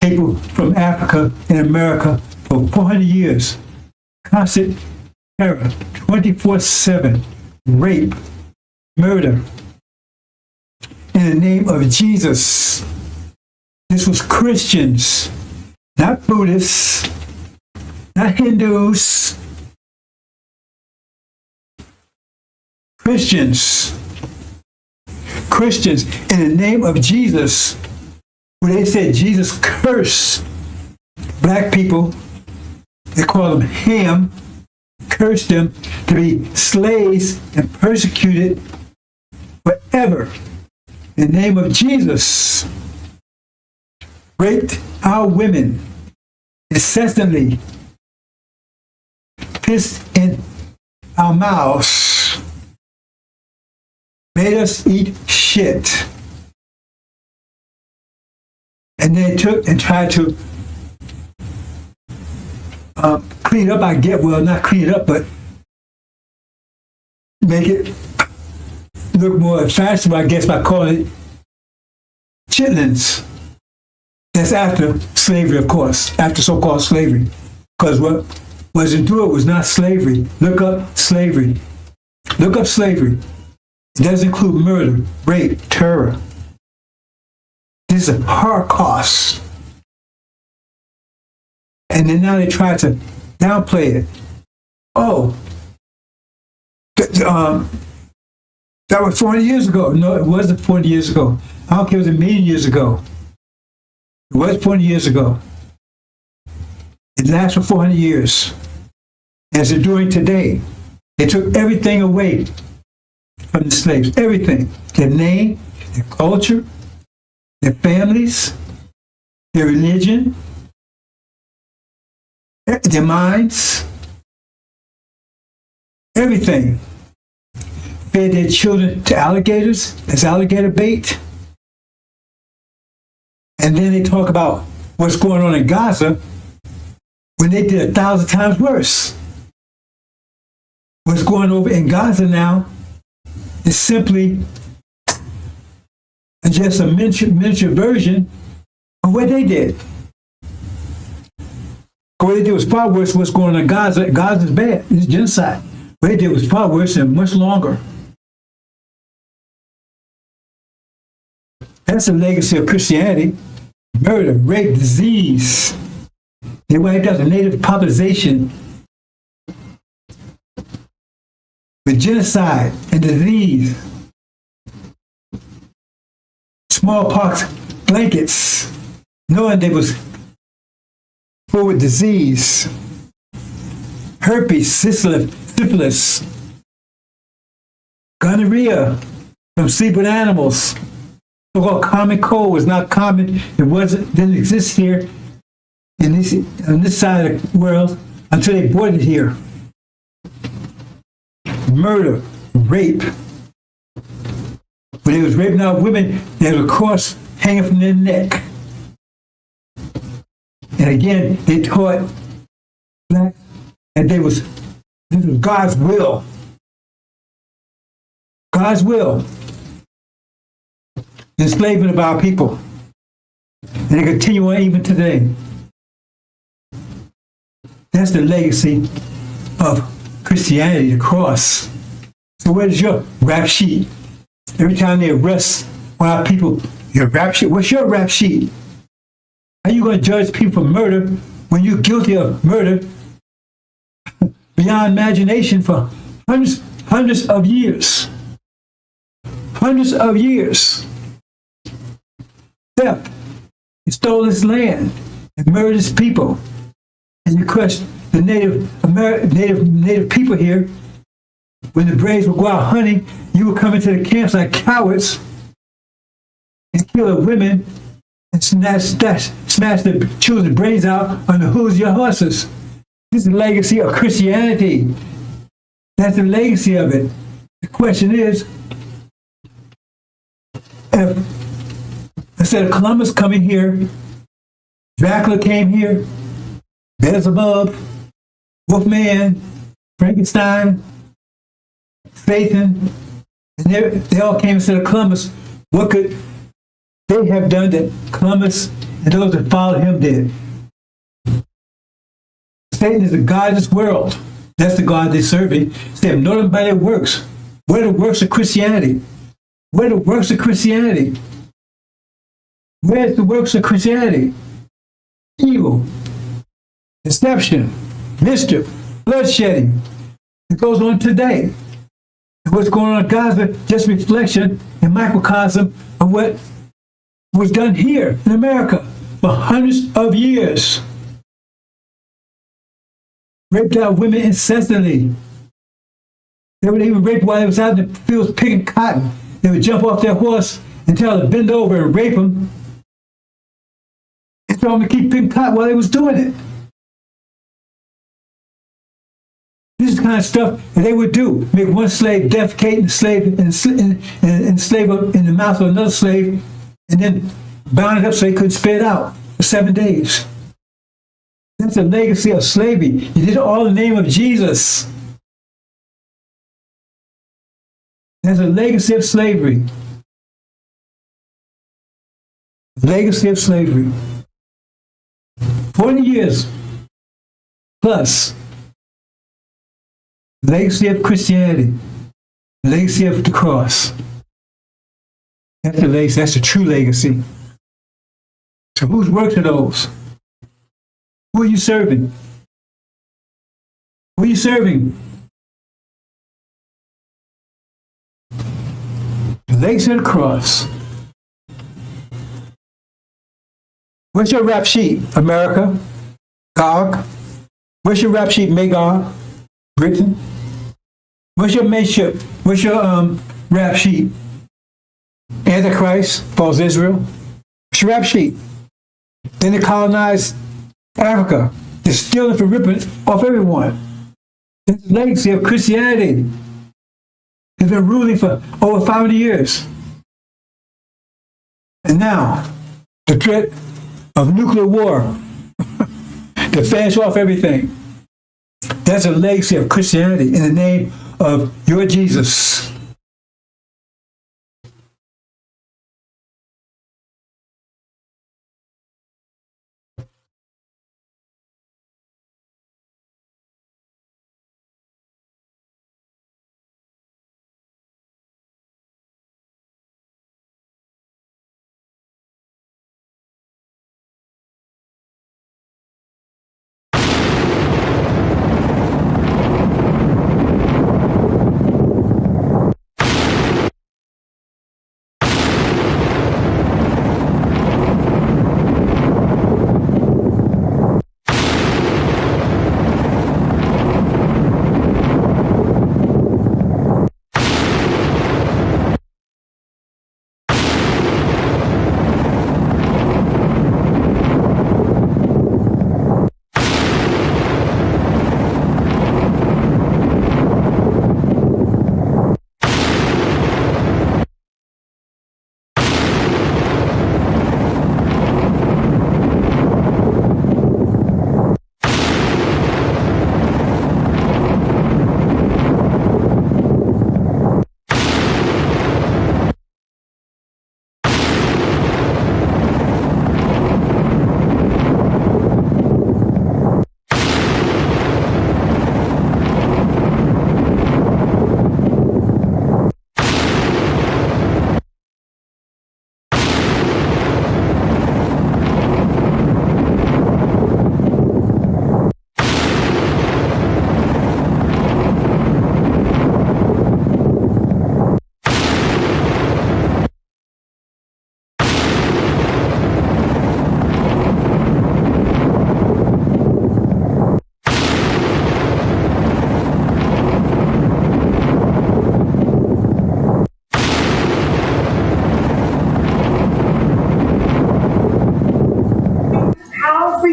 people from Africa and America for 400 years. Constant terror, 24/7, rape, murder. In the name of Jesus. This was Christians, not Buddhists, not Hindus. Christians. Christians, in the name of Jesus, when they said Jesus cursed black people, they call them Ham, cursed them to be slaves and persecuted forever. In the name of Jesus, raped our women incessantly, pissed in our mouths, made us eat shit. And they took and tried to clean it up, not clean it up, but make it look more fashionable, I guess, by calling it chitlins. That's after slavery, of course, after so-called slavery. Because what was into it was not slavery. Look up slavery. Look up slavery. It does include murder, rape, terror. This is a Holocaust. And then now they try to downplay it. Oh, that was 40 years ago. No, it wasn't 40 years ago. I don't care if it was a million years ago. It was 40 years ago. It lasted for 400 years. As they're doing today. They took everything away from the slaves. Everything. Their name, their culture, their families, their religion, their minds, everything. Fed their children to alligators as alligator bait. And then they talk about what's going on in Gaza when they did 1,000 times worse. What's going over in Gaza now is simply just a miniature version of what they did. What they did was far worse than what's going on in Gaza. Gaza's bad. It's genocide. What they did was far worse and much longer. That's the legacy of Christianity. Murder, rape, disease. They wiped out the native population with genocide and disease. Smallpox blankets, knowing they was full with disease. Herpes, syphilis, gonorrhea from sleep with animals. So-called common cold was not common. Didn't exist here on this side of the world until they brought it here. Murder, rape. When they was raping out women, there was a cross hanging from their neck. And again, they taught blacks that this was God's will. God's will. Enslavement of our people. And they continue on even today. That's the legacy of Christianity, the cross. So where's your rap sheet? Every time they arrest one of our people, your rap sheet. What's your rap sheet? How are you going to judge people for murder when you're guilty of murder beyond imagination for hundreds of years? Hundreds of years. Theft. You stole this land and murdered its people. And you crushed the native people here When the braves would go out hunting, you would come into the camps like cowards and kill the women and smash the children's brains out on the hooves of your horses. This is the legacy of Christianity. That's the legacy of it. The question is, if instead of Columbus coming here, Dracula came here, Beelzebub, Wolfman, Frankenstein, Satan, and they all came instead of Columbus. What could they have done that Columbus and those that followed him did? Satan is the God of this world. That's the God they're serving. So they have known him by their works. What are the works of Christianity? What are the works of Christianity? Where's the works of Christianity? Evil, deception, mischief, bloodshedding. It goes on today. And what's going on in Gaza, just reflection and microcosm of what was done here in America for hundreds of years. Raped out women incessantly. They would even rape while they was out in the fields picking cotton. They would jump off their horse and tell them to bend over and rape them. And tell them to keep picking cotton while they was doing it. This is the kind of stuff that they would do. Make one slave defecate and slave and slave in the mouth of another slave, and then bound it up so they couldn't spit it out for 7 days. That's a legacy of slavery. You did it all in the name of Jesus. That's a legacy of slavery. Legacy of slavery. 40 years plus. Legacy of Christianity. Legacy of the cross. That's the legacy. That's the true legacy. So whose works are those? Who are you serving? Who are you serving? The legacy of the cross. Where's your rap sheet, America? Gog? Where's your rap sheet, Magog? Britain? Where's your mateship? Where's your rap sheet? Antichrist, false Israel? Where's your rap sheet? Then they colonized Africa. They're stealing for ripping off everyone. It's the legacy of Christianity. It's been ruling for over 500 years. And now, the threat of nuclear war to finish off everything. That's a legacy of Christianity in the name of your Jesus.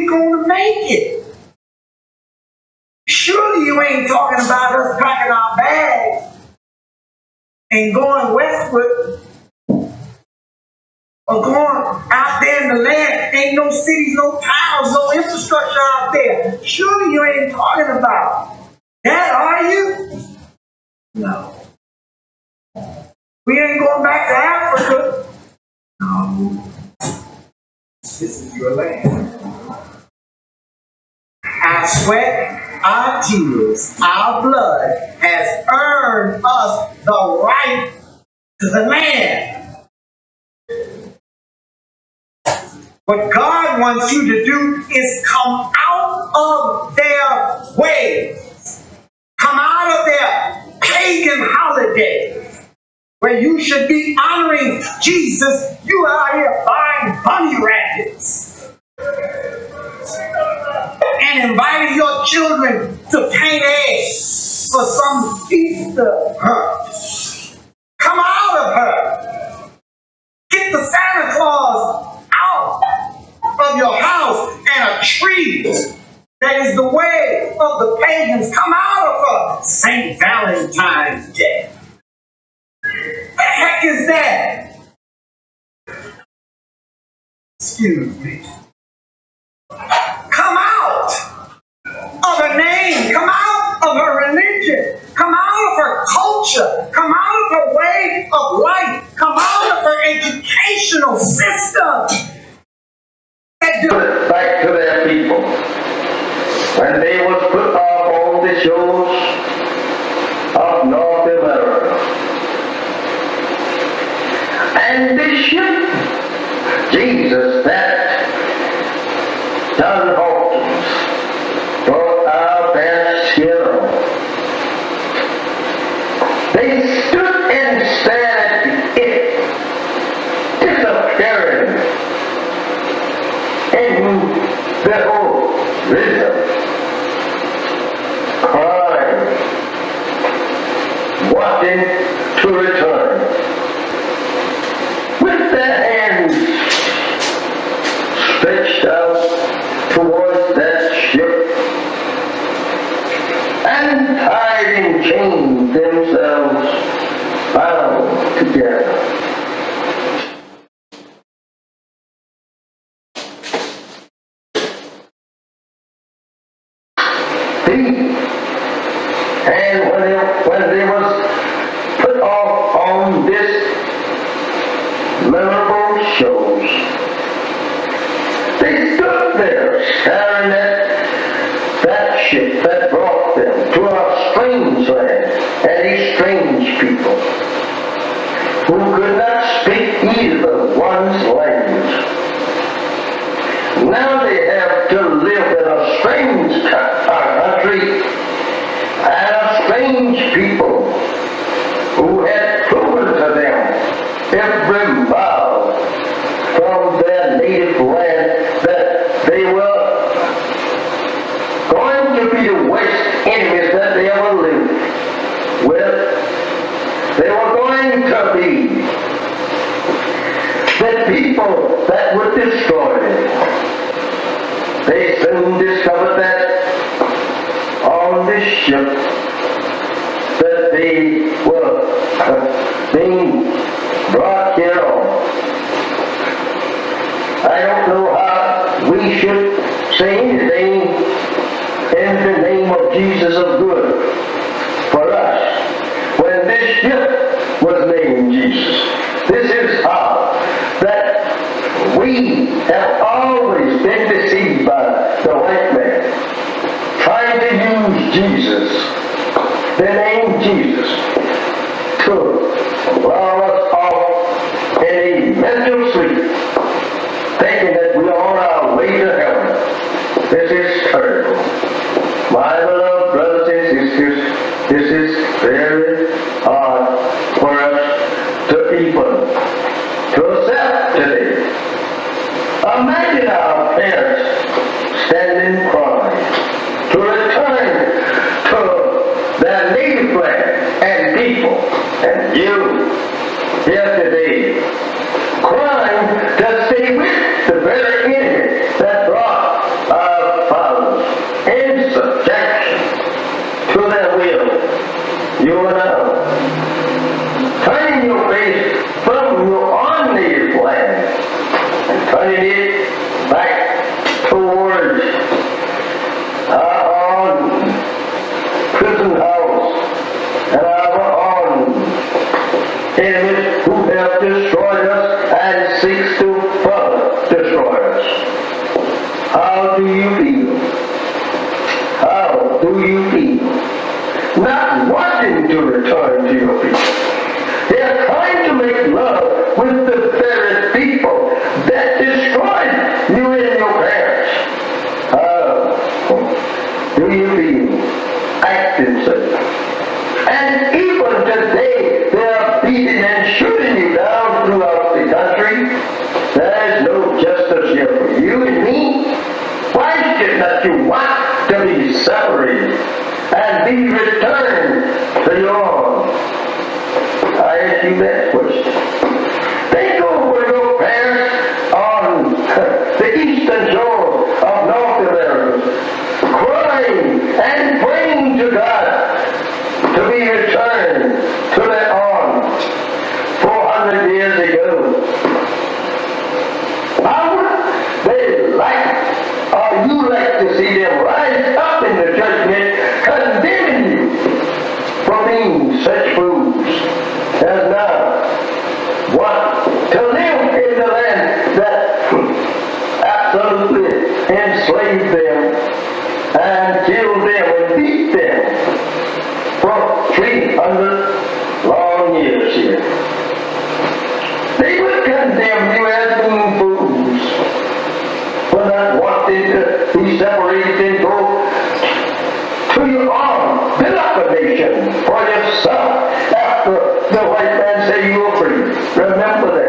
we gonna make it? Surely you ain't talking about us packing our bags and going westward or going out there in the land. Ain't no cities, no towns, no infrastructure out there. Surely you ain't talking about that, are you? No. We ain't going back to Africa. No. This is your land. Our sweat, our tears, our blood has earned us the right to the land. What God wants you to do is come out of their ways. Come out of their pagan holiday, where you should be honoring Jesus. You are out here buying bunny rabbits and inviting your children to paint eggs for some Easter hunt. Come out of her. Get the Santa Claus out of your house and a tree that is the way of the pagans. Come out of her. St. Valentine's Day. The heck is that? Excuse me. Come out of her name. Come out of her religion. Come out of her culture. Come out of her way of life. Come out of her educational system. Back to their people. When they was put off on the shores of North America. And this ship, Jesus, that John Hawkins brought our best hero. They stood and stared at it disappearing in the whole rhythm, crying, wanting to return. With their hands stretched out towards that ship and tied in chains themselves bound together. And when they was put off on this memorable shows, they stood there staring at that ship that brought them to a strange land and a strange people who could not speak either one's language. Now they have to live in a strange country and a strange people who had proven to them every mile from their native land that they were going to be the worst enemies that they ever lived with. They were going to be the people that would destroy them. They soon discovered that on this ship that they were being brought here on. I don't know how we should say anything in the name of Jesus of good for us when this ship was named Jesus. This is how that we have always been deceived by the white man, trying to use Jesus, the name Jesus, to lull us off in a mental sleep, thinking that we are on our way to heaven. This is terrible. My beloved brothers and sisters, this is very hard for us to even to accept today. A church, our prison house, and our enemies who have destroyed us and seeks to further destroy us. How do you feel? How do you feel? Not wanting to return to your people. They are trying to make love with the very people that destroyed you and your parents. How do you feel? Acting such. And even today, they are beating and shooting you down throughout the country. There is no justice here for you and me. Why should not you want to be separated and be returned to your own? I ask you that question. Think over your parents on the eastern shore of North America, crying and praying to God to be returned to their arms 400 years ago. How would they like, or you like to see them rise up in the judgment, condemning you for being such fools as now want to live in the land that absolutely enslaved them and killed them and beat them for 300 long years here. They would condemn you as being fools for not wanting to be separated and go to your own, build up a nation for yourself after the white man say you were free. Remember that.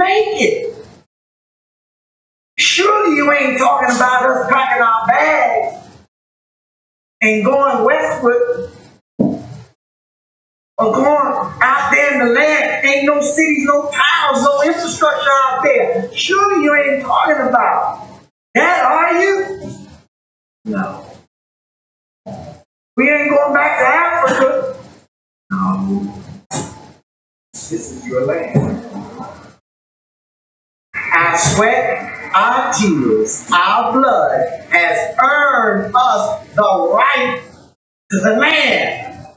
make it. Surely you ain't talking about us packing our bags and going westward or going out there in the land. Ain't no cities, no towns, no infrastructure out there. Surely you ain't talking about that, are you? No. We ain't going back to Africa. No. This is your land. Our sweat, our tears, our blood has earned us the right to the land.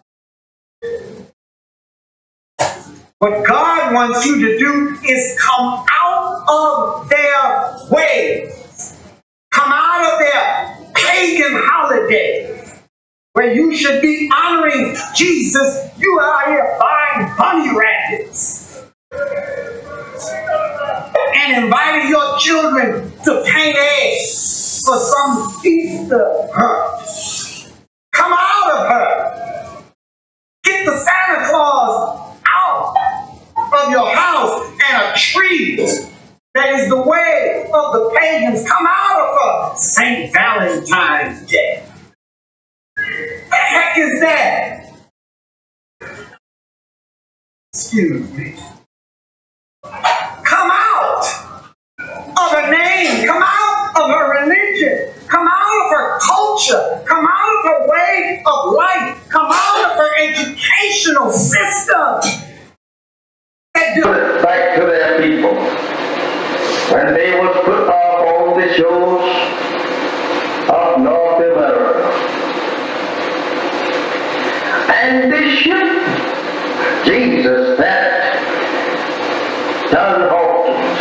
What God wants you to do is come out of their ways. Come out of their pagan holidays, where you should be honoring Jesus. You are out here buying bunny rabbits and inviting your children to paint eggs for some Easter hunt. Come out of her. Get the Santa Claus out of your house and a tree that is the way of the pagans. Come out of her. St. Valentine's Day. What the heck is that? Excuse me. Come out of her name. Come out of her religion. Come out of her culture. Come out of her way of life. Come out of her educational system. Back to their people. When they was put off on the shores of North America. And this ship, Jesus, that John Hawkins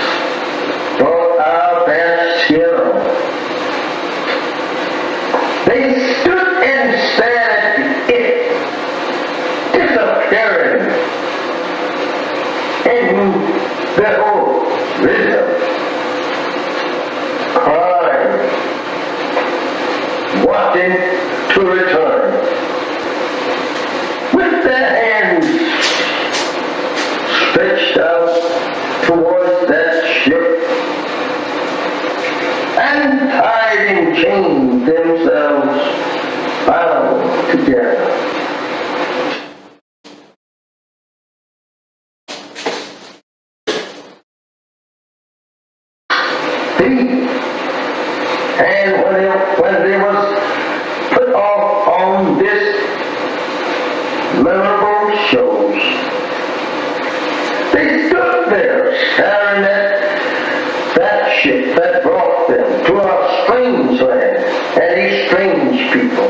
brought our best hero. They stood and stared at it, disappearing in their own rhythm, crying, wanting to return, with their hands stretched out towards that ship, and tied in chains themselves bound together. And when they was put off on this memorable shows, they stood there staring at that ship that brought them to a strange land and a strange people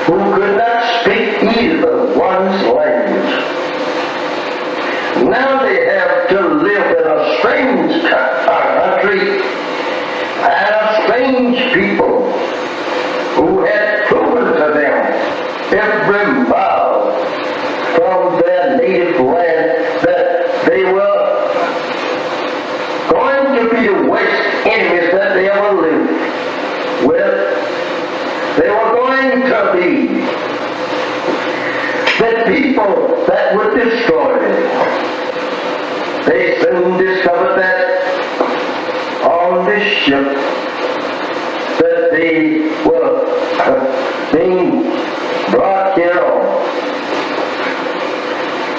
who could not speak either one's language. Now they have to live in a strange country and a strange people who had proven to them every mile from their native land that they were going to be the worst enemies that they ever lived with. They were going to be the people that would destroy them. They soon discovered that on this ship that they were being brought here on.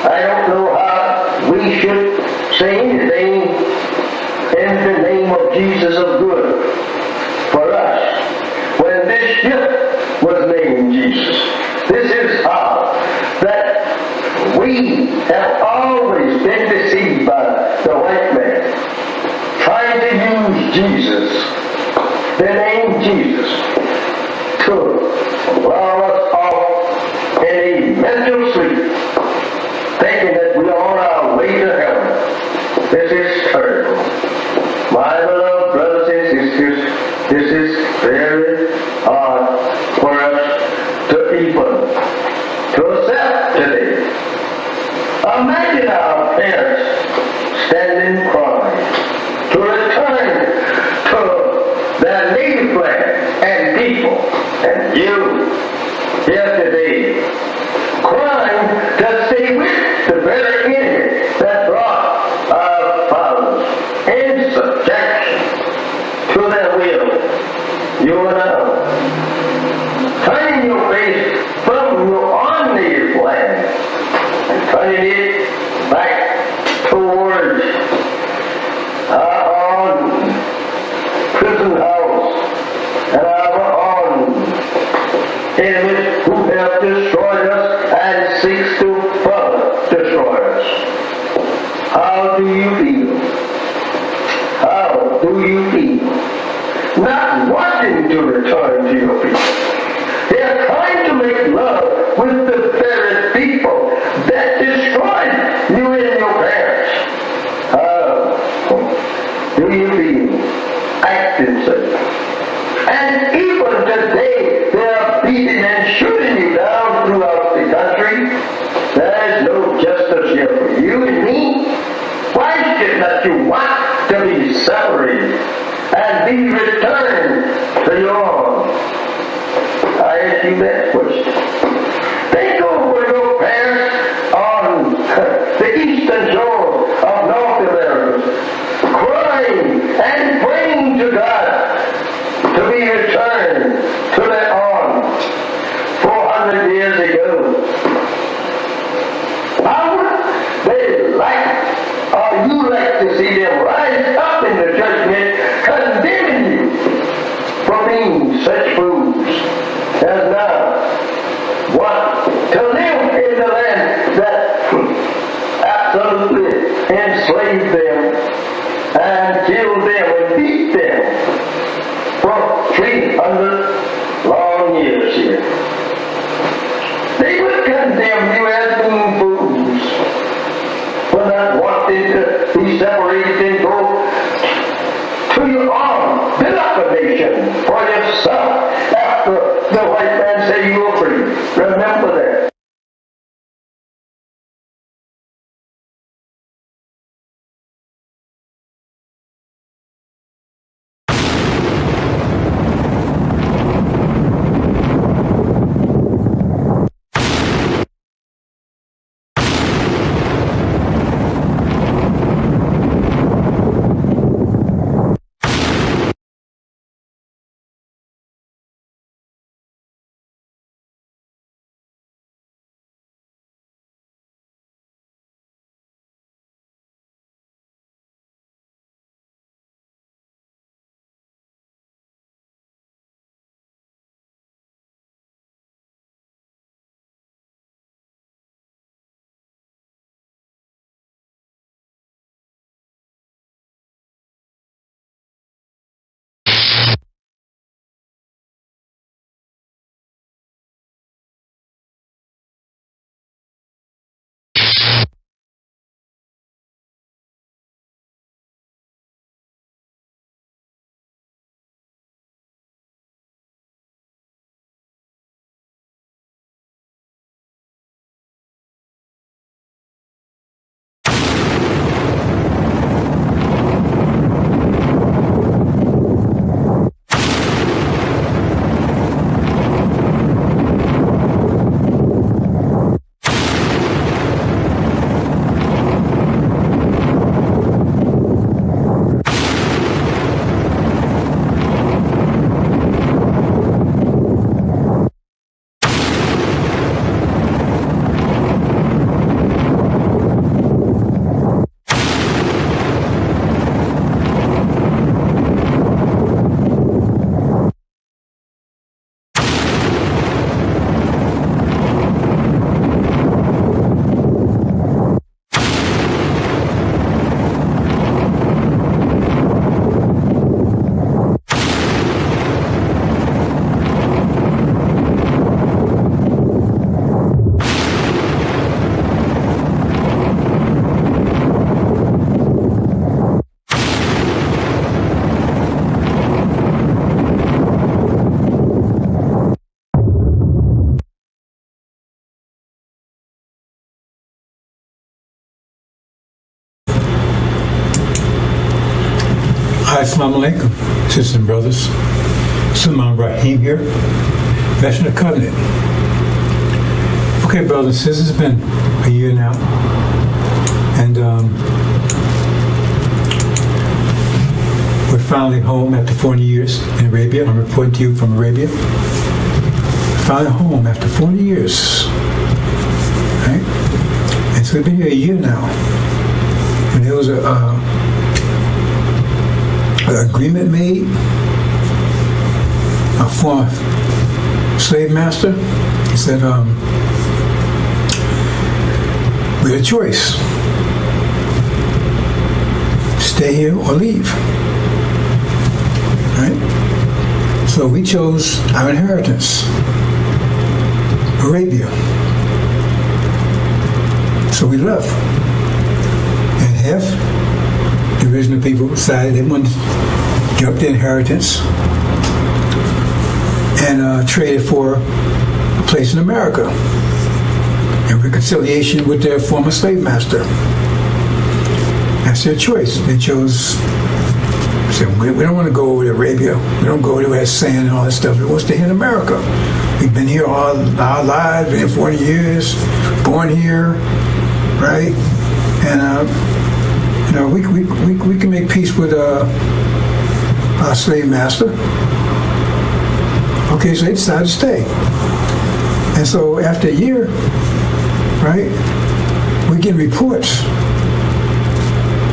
I don't know how we should say anything in the name of Jesus of good for us when this ship was named Jesus. This is how that we have always been deceived by the white man, trying to use Jesus, the name Jesus, to lull us off in a mental sleep, thinking that we are on our way to heaven. This is terrible. My beloved brothers and sisters, this is very hard for us to even to accept today. Imagine our parents standing crying to return to their native land and people, and you here today crying to stay with the very enemy that brought our headed back towards our prison house and our enemies who have destroyed us and seeks to further destroy us. How do you feel? How do you feel? Not wanting to return to your people. They are trying to make love with the very people that destroyed you and your parents. How do you feel? Acting such. And even today, they are beating and shooting you down throughout the country. There is no justice here for you and me. Why should not you want to be separated and be returned to your own? I ask you that question. Think over your parents on the eastern shore of North America, crying and praying to God to be returned to their arms 400 years ago. How would they like, or you like to see them rise up in the judgment, condemning you for being such fools as now want to live in the land that absolutely enslaved them and killed them and beat them for 300 long years here. They would condemn you as being fools for not wanting to be separated and go to your own, build up a nation for yourself after the white man said you were free. Remember that. Assalamu alaikum, sisters and brothers. Sulman Rahim here, Veteran of Covenant. Okay, brothers and sisters, it's been a year now, and we're finally home after 40 years in Arabia. I'm reporting to you from Arabia. Finally home after 40 years, right? And So we've been here a year now. And there was an agreement made. A former slave master, he said, we had a choice. Stay here or leave. Right? So we chose our inheritance, Arabia. So we left. And half the original people decided they wanted to give up their inheritance and traded for a place in America in reconciliation with their former slave master. That's their choice. They chose, said, we don't want to go over to Arabia. We don't go over there with sand and all that stuff. We want to stay here in America. We've been here all our lives, been here 40 years, born here, right? And we can make peace with our slave master. Okay, so they decided to stay. And so after a year, right, we're getting reports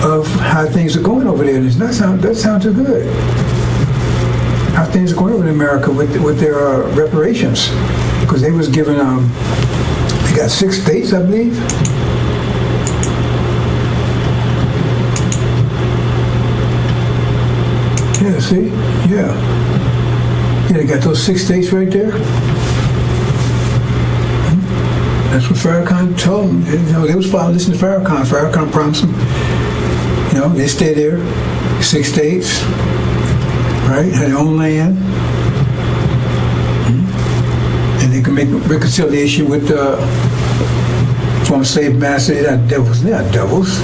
of how things are going over there. And it doesn't sound too good. How things are going over in America with their reparations. Because they was given, they got 6 states, I believe. Yeah, see? Yeah. Yeah, they got those 6 states right there. That's what Farrakhan told them. They was listening to Farrakhan. Farrakhan promised them, they stay there, 6 states, right? Had their own land. And they can make reconciliation with the former slave master. They're not devils. They're not devils.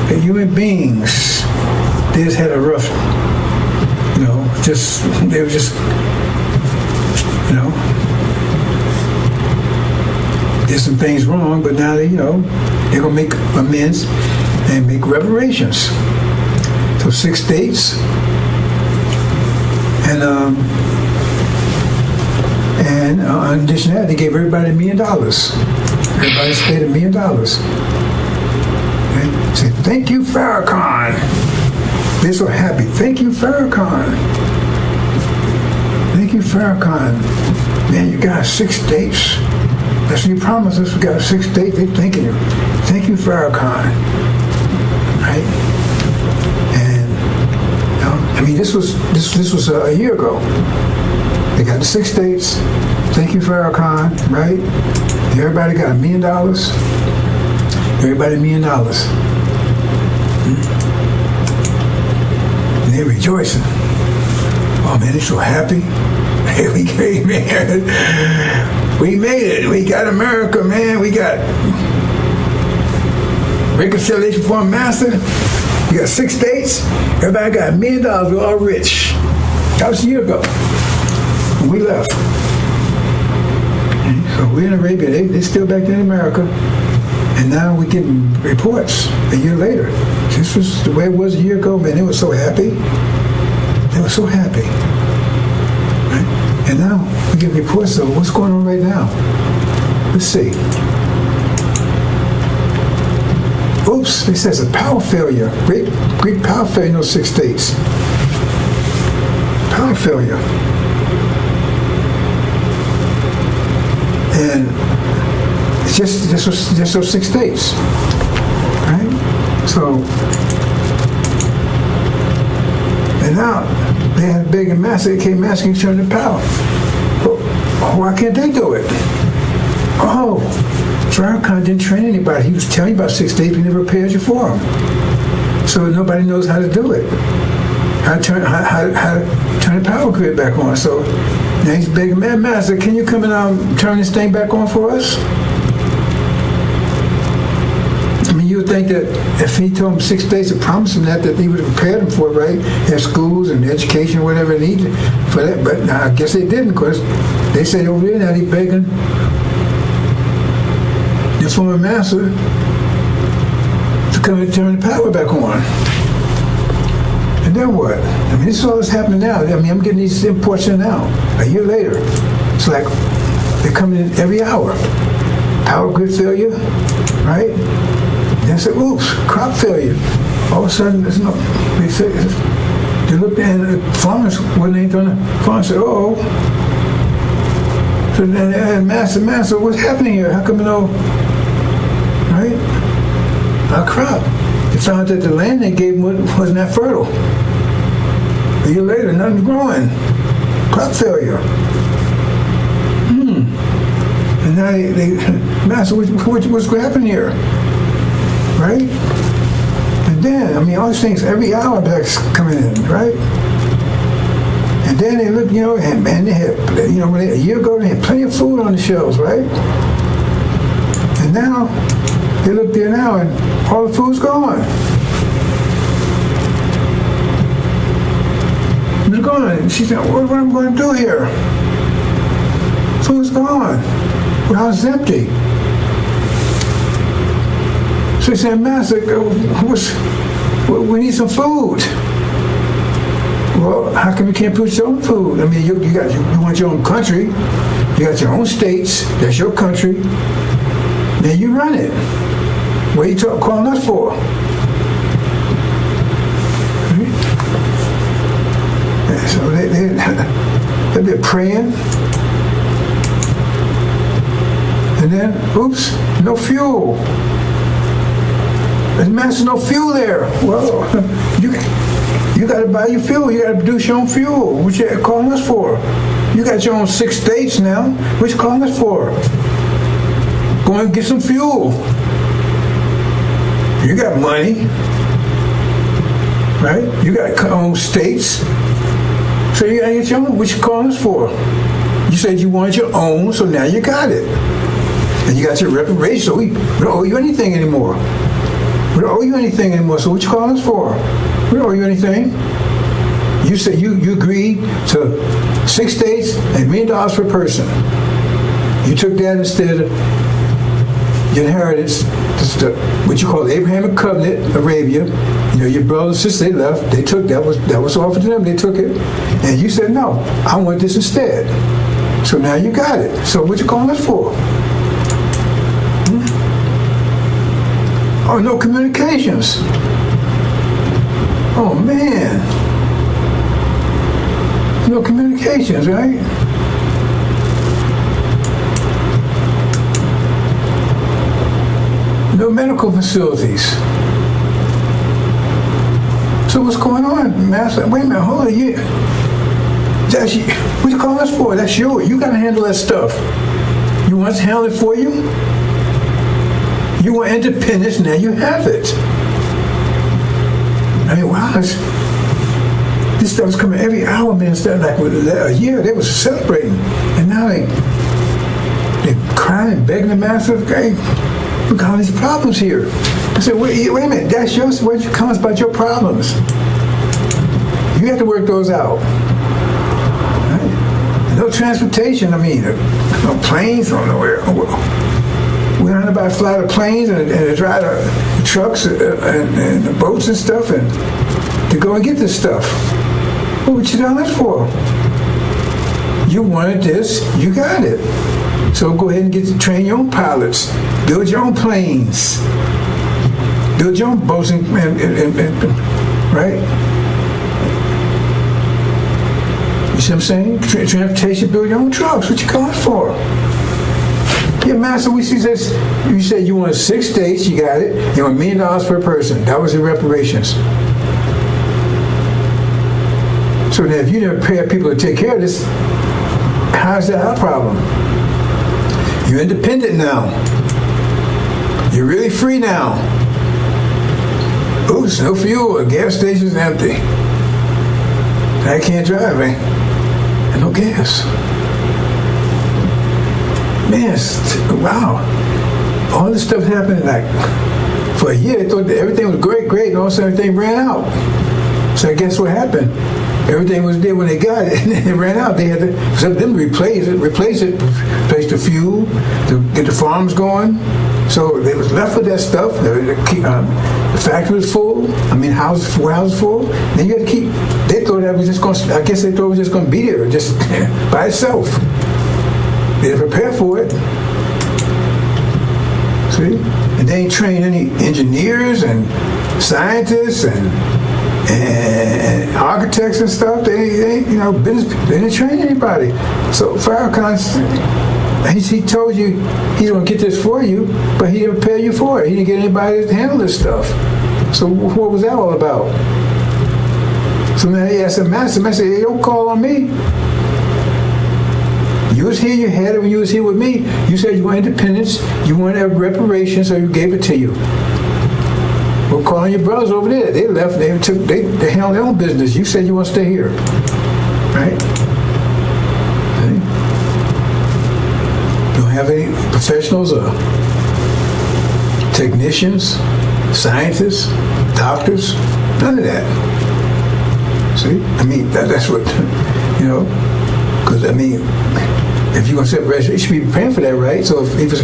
They're human beings. They just had a rough, they were just, did some things wrong, but now they're gonna make amends and make reparations. So 6 states, and in addition to that, they gave everybody $1 million. Everybody stayed $1 million. Right? Say, thank you, Farrakhan. They're so happy. Thank you, Farrakhan. Thank you, Farrakhan. Man, you got 6 states. That's what you promised us. We got 6 states. They're thanking you. Thank you, Farrakhan. Right? And this was a year ago. They got the 6 states. Thank you, Farrakhan. Right? Everybody got $1 million. Everybody $1 million. And they're rejoicing. Oh man, they're so happy. Hey, we came, man. We made it. We got America, man. We got reconciliation for a master. We got 6 states. Everybody got $1 million. We're all rich. That was a year ago when we left. So we're in Arabia. They're still back there in America. And now we're getting reports a year later. This was the way it was a year ago, man. They were so happy. They were so happy. Right? And now we get reports of what's going on right now. Let's see. Oops, it says a power failure. Great power failure in those 6 states. Power failure. And it's just those 6 states. Right? So, and now they had a big and massive, they came asking to turn the power. Well, why can't they do it? Oh, Farrakhan didn't train anybody. He was telling you about 6 states, but he never prepared you for them. So nobody knows how to do it. How to turn the power grid back on. So now he's begging, man, master, can you come and turn this thing back on for us? I mean, you would think that if he told him 6 states to promise him that he would have prepared him for it, right? Have schools and education, whatever they needed for that. But now I guess they didn't, because they say over there now he's begging the former master to come and turn the power back on. And then what? I mean, this is all that's happening now. I mean, I'm getting these imports in now, a year later. It's like they're coming in every hour. Power grid failure, right? they said, oops, crop failure. All of a sudden, they said, they looked at the farmers, wasn't they doing it? Farmers said, oh. So then, master, what's happening here? How come right? Our crop. They found that the land they gave them wasn't that fertile. A year later, nothing's growing. Crop failure. And now master, what's happening here? Right? And then, all these things, every hour that's coming in, right? And then they look, and they had, a year ago they had plenty of food on the shelves, right? And now, they look there now and all the food's gone. It's gone. And she said, what am I going to do here? Food's gone. The house is empty. So he said, Master, we need some food. Well, how come you can't produce your own food? You want your own country. You got your own states. That's your country. Then you run it. What are you calling us for? And so they're praying. And then, oops, no fuel. The master, no fuel there. Well, you got to buy your fuel. You got to produce your own fuel. What you calling us for? You got your own 6 states now. What you calling us for? Go and get some fuel. You got money, right? You got your own states. So you got to get your own. What you calling us for? You said you wanted your own, so now you got it. And you got your reparation, so we don't owe you anything anymore. We don't owe you anything anymore, so what you calling us for? We don't owe you anything. You said you agreed to 6 states and $1 million per person. You took that instead of your inheritance, what you call the Abrahamic covenant, Arabia. Your brothers and sisters, they left. They took that was offered to them. They took it, and you said no. I want this instead. So now you got it. So what you calling us for? Oh, no communications. Oh man, no communications, right? No medical facilities. So what's going on, Master? Wait a minute, hold on. What you calling us for? That's yours. You got to handle that stuff. You want us to handle it for you? You want independence, now you have it. Wow, this stuff's coming every hour, man. Instead of like a year, they was celebrating. And now they're crying and begging the master, okay, look at all these problems here. I said, wait a minute, that's yours. What comes about your problems? You have to work those out. Right? No transportation, no planes, no nowhere. We learned about fly the planes and drive the trucks and the boats and stuff and to go and get this stuff. What would you done that for? You wanted this, you got it. So go ahead and train your own pilots, build your own planes, build your own boats and right? You see what I'm saying? Transportation, build your own trucks. What you calling for? Yeah, Master, we see this. You said you wanted 6 states, you got it. You want $1 million per person. That was the reparations. So now if you didn't pay people to take care of this, how's that our problem? You're independent now. You're really free now. Oops, no fuel, the gas station's empty. I can't drive, man. And no gas. Man, wow. All this stuff happened for a year. They thought that everything was great, and all of a sudden everything ran out. So guess what happened? Everything was there when they got it, and then it ran out. They had to, some of them replace the fuel, to get the farms going. So they was left with that stuff. The factory was full. Warehouses full. Then you had to keep. They thought that was just going. I guess they thought it was just going to be there, just by itself. They didn't prepare for it. See? And And they ain't trained any engineers and scientists and architects and stuff. They business. They didn't train anybody. So Farrakhan, he told you he's gonna get this for you, but he didn't prepare you for it. He didn't get anybody to handle this stuff. So what was that all about? So now he asked the master, said, hey, don't call on me. You was here, you had it when you was here with me. You said you want independence, you wanted reparations, so you gave it to you. Well, calling your brothers over there. They left, they handled their own business. You said you want to stay here. Right? See? You don't have any professionals or technicians, scientists, doctors, none of that. See? I mean, that's what, because I mean, if you're going to set reparation, you should be preparing for that, right? So if he was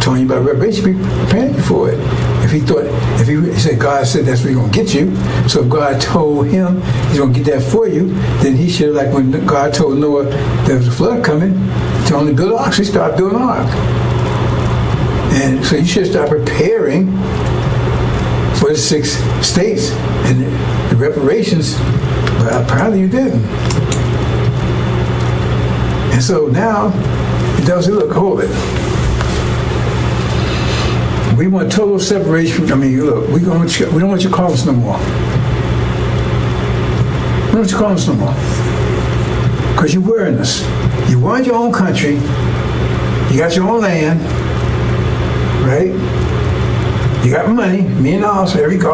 telling you about reparation, you should be preparing you for it. If he said, God said that's where he's going to get you, so if God told him he's going to get that for you, then he should, like when God told Noah there was a flood coming, to only build an ark, so he started building an ark. And so you should start preparing for the 6 states and the reparations, but apparently you didn't. And so now, he tells you, look, hold it. We want total separation. I mean, look, we don't want you to call us no more. We don't want you to call us no more. Because you're wearing us. You want your own country. You got your own land. Right? You got money, $1 million, all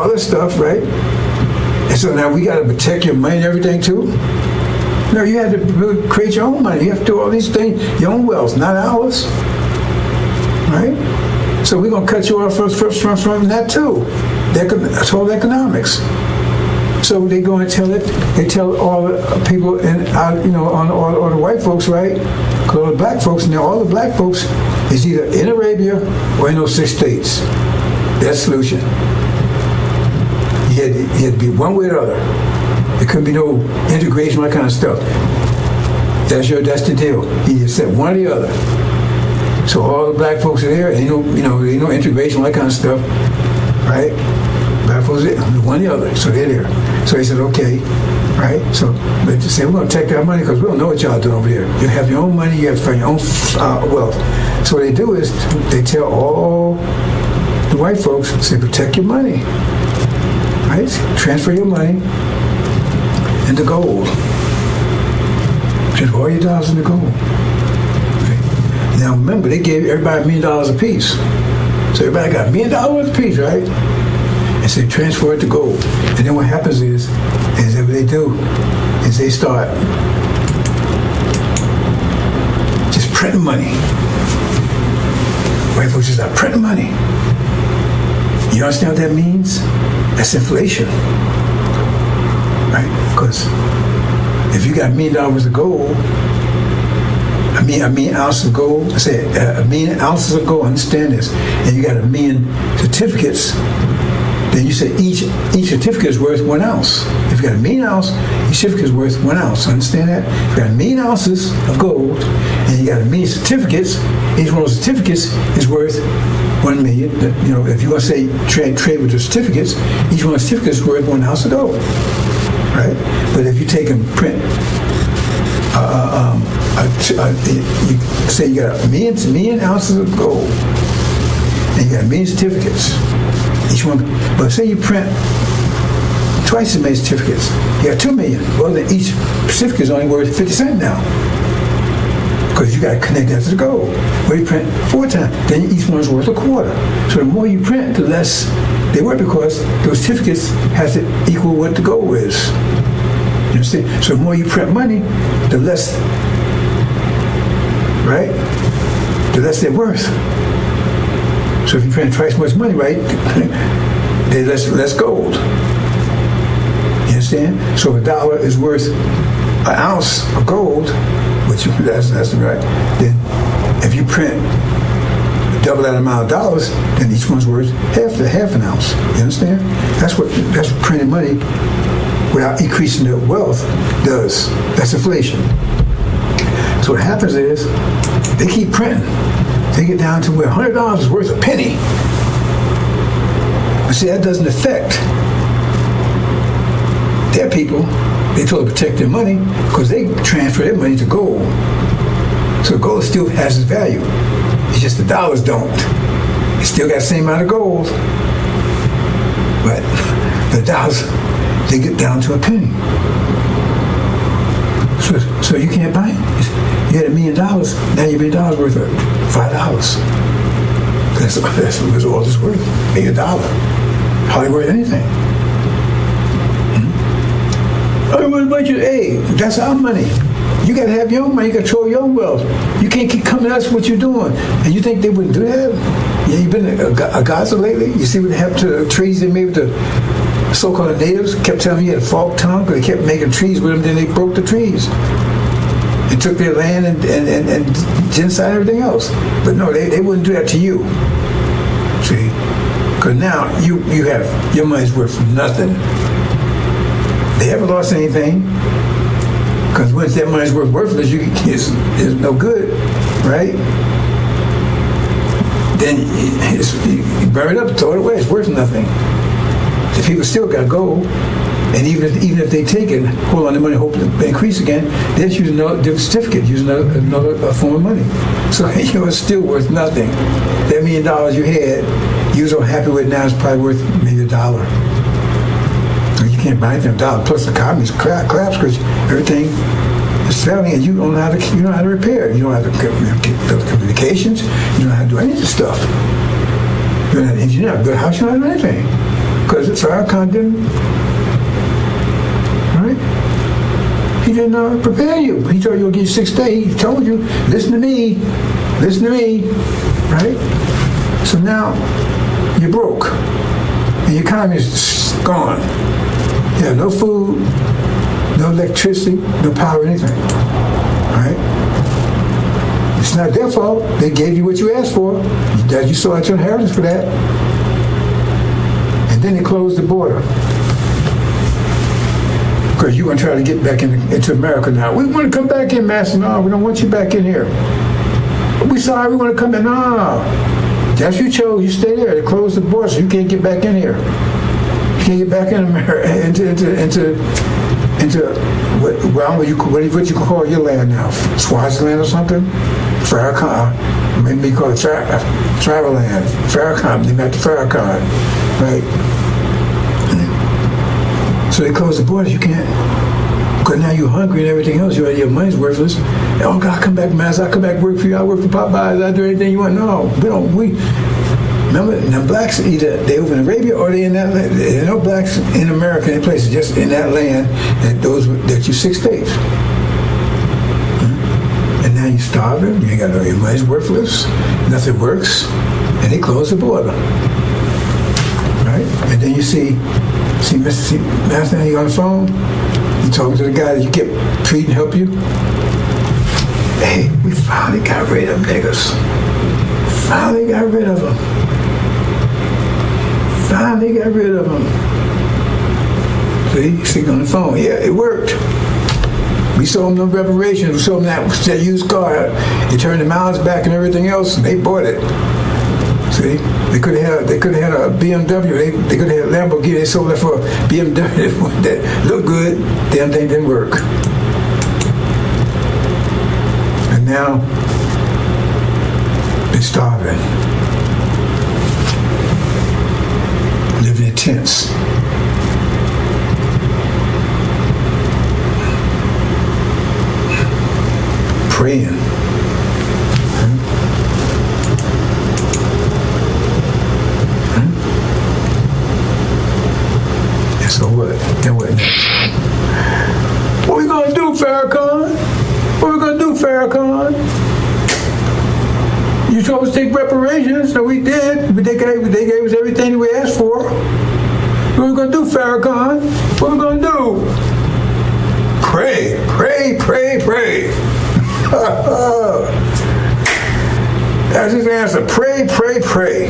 this stuff, right? And so now we got to protect your money and everything too? No, you have to really create your own money. You have to do all these things, your own wealth, not ours. Right? So we're going to cut you off from that too. That's all economics. So they go and tell it. They tell all the people all the white folks, right? All the black folks, and all the black folks is either in Arabia or in those 6 states. That's the solution. You had to be one way or the other. There couldn't be no integration, that kind of stuff. That's the deal. You just said one or the other. So all the black folks are there, ain't no integration, that kind of stuff, right? Black folks are there, one or the other, so they're there. So he said, okay, right? So they say, we're going to take our money because we don't know what y'all doing over there. You have your own money, you have your own wealth. So what they do is they tell all the white folks, say, protect your money, right? Transfer your money into gold. Just all your dollars into gold. Now remember, they gave everybody $1 million apiece. So everybody got $1 million apiece, right? And so they transfer it to gold. And then what happens is that what they do is they start just printing money. White folks just start printing money. You understand what that means? That's inflation. Right? Because if you got $1 million of gold, a million ounces of gold, I said a million ounces of gold, understand this, and you got 1 million certificates, then you say each certificate is worth 1 ounce. If you got 1 million ounces, each certificate is worth 1 ounce. Understand that? If you got 1 million ounces of gold, and you got 1 million certificates, each one of those certificates is worth 1 million. If you want to say trade with the certificates, each one of the certificates is worth 1 ounce of gold. Right? But if you take and print, you say you got 1 million ounces of gold, and you got 1 million certificates, each one. But say you print twice as many certificates, you got 2 million. Well, then each certificate is only worth 50 cents now, because you got to connect that to the gold. Well, you print 4 times, then each one's worth a quarter. So the more you print, the less they work, because those certificates has to equal what the gold is. You understand? So the more you print money, the less, right? The less they're worth. So if you print twice as much money, right, there's less gold. You understand? So if $1 is worth 1 ounce of gold, which that's right, then if you print double that amount of dollars, then each one's worth half an ounce. You understand? That's what printing money without increasing their wealth does. That's inflation. So what happens is they keep printing. They get down to where $100 is worth a penny. But see, that doesn't affect their people. They told to protect their money because they transfer their money to gold. So gold still has its value. It's just the dollars don't. It still got the same amount of gold. But the dollars, they get down to a penny. So you can't buy it. You had $1 million, now your $1 million worth of $5. That's what all this worth. $1. Hardly worth anything. Hey, that's our money. You got to have your own money. You got to control your own wealth. You can't keep coming at us what you're doing. And you think they wouldn't do that? Yeah, you've been a Gaza lately? You see what happened to the trees they made with the so-called natives? Kept telling me you had a forked tongue because they kept making trees with them, then they broke the trees. And took their land and genocide and everything else. But no, they wouldn't do that to you. See? Because now you have, your money's worth nothing. They haven't lost anything. Because once that money's worthless, it's no good, right? Then you burn it up, throw it away. It's worth nothing. The people still got gold, and even if they take it, hold on to money, hope to increase again, they just use another different certificate, use another form of money. So it's still worth nothing. That $1 million you had, you was so happy with it, now it's probably worth maybe $1. You can't buy anything $1. Plus the economy's crap because everything is failing, and you don't know how to repair it. You don't know how to build communications. You don't know how to do any of this stuff. You're not an engineer, build a house. You don't know how to do anything because it's Farrakhan didn't. Right? He didn't prepare you. He told you he'll give you 6 days. He told you, listen to me, right? So now you're broke, and your economy is gone. You have no food, no electricity, no power, anything. All right? It's not their fault. They gave you what you asked for. You saw out your inheritance for that. And then they closed the border. Because you want to try to get back into America now. We want to come back in, Master. No, we don't want you back in here. We sorry, we want to come in. No. That's you chose. You stay there. They closed the border, so you can't get back in here. Can you get back in America into what you call your land now? Swaziland or something? Farrakhan, maybe call it travel land. Farrakhan, they met the Farrakhan, right? So they closed the borders. You can't. Because now you're hungry and everything else. Your money's worthless. Oh God, come back, Master. I come back work for you. I work for Popeyes. I do anything you want. No, we don't. Remember, now blacks either they over in Arabia or they in that land. There are no blacks in America, any places, just in that land that you 6 days. And now you're starving. You ain't got your money's worthless. Nothing works, and they close the border. Right? And then you see Master, he on the phone. You talking to the guy that you kept treating, help you. Hey, we finally got rid of niggas. Finally got rid of them. Finally got rid of them. See, speaking on the phone. Yeah, it worked. We sold them reparations. We sold them that used car. They turned the miles back and everything else, and they bought it. See, they could have had a BMW. They could have had a Lamborghini. They sold it for a BMW that looked good. Damn thing didn't work. And now they're starving. Living in tents. Praying. And so what? Then what next? What we gonna do, Farrakhan? What we gonna do, Farrakhan? You told us to take reparations, so we did. But they gave us everything we asked for. What we gonna do, Farrakhan? What we gonna do? Pray, pray, pray, pray. That's his answer. Pray, pray, pray.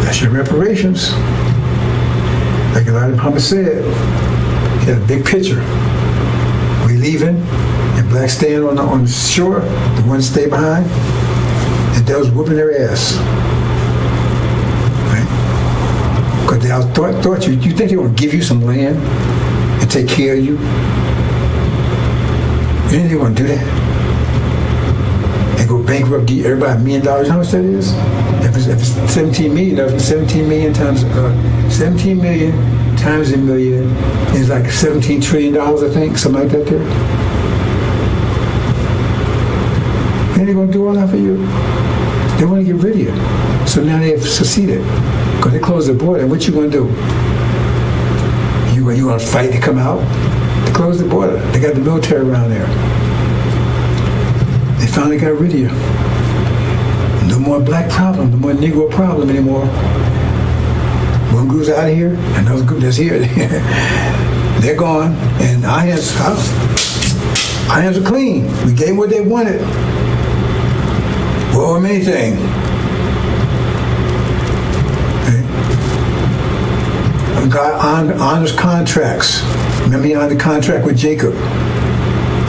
That's your reparations. Like Elijah Muhammad said, he had a big picture. We leaving and blacks staying on the shore, the ones stay behind, and they was whooping their ass. Right? Because they thought you think they want to give you some land and take care of you? You think they want to do that? And go bankrupt, give everybody $1 million? You know how much that is? If it's 17 million, that's 17 million times 17 million times a million is like $17 trillion, I think, something like that there. And they're gonna do all that for you. They want to get rid of you. So now they have succeeded. Because they closed the border, and what you gonna do? You gonna fight to come out? They closed the border. They got the military around there. They finally got rid of you. No more black problem, no more Negro problem anymore. One group's out of here, another group that's here. They're gone, and our hands are clean. We gave them what they wanted. Well, anything. Okay. God honors contracts. Remember, he honored the contract with Jacob.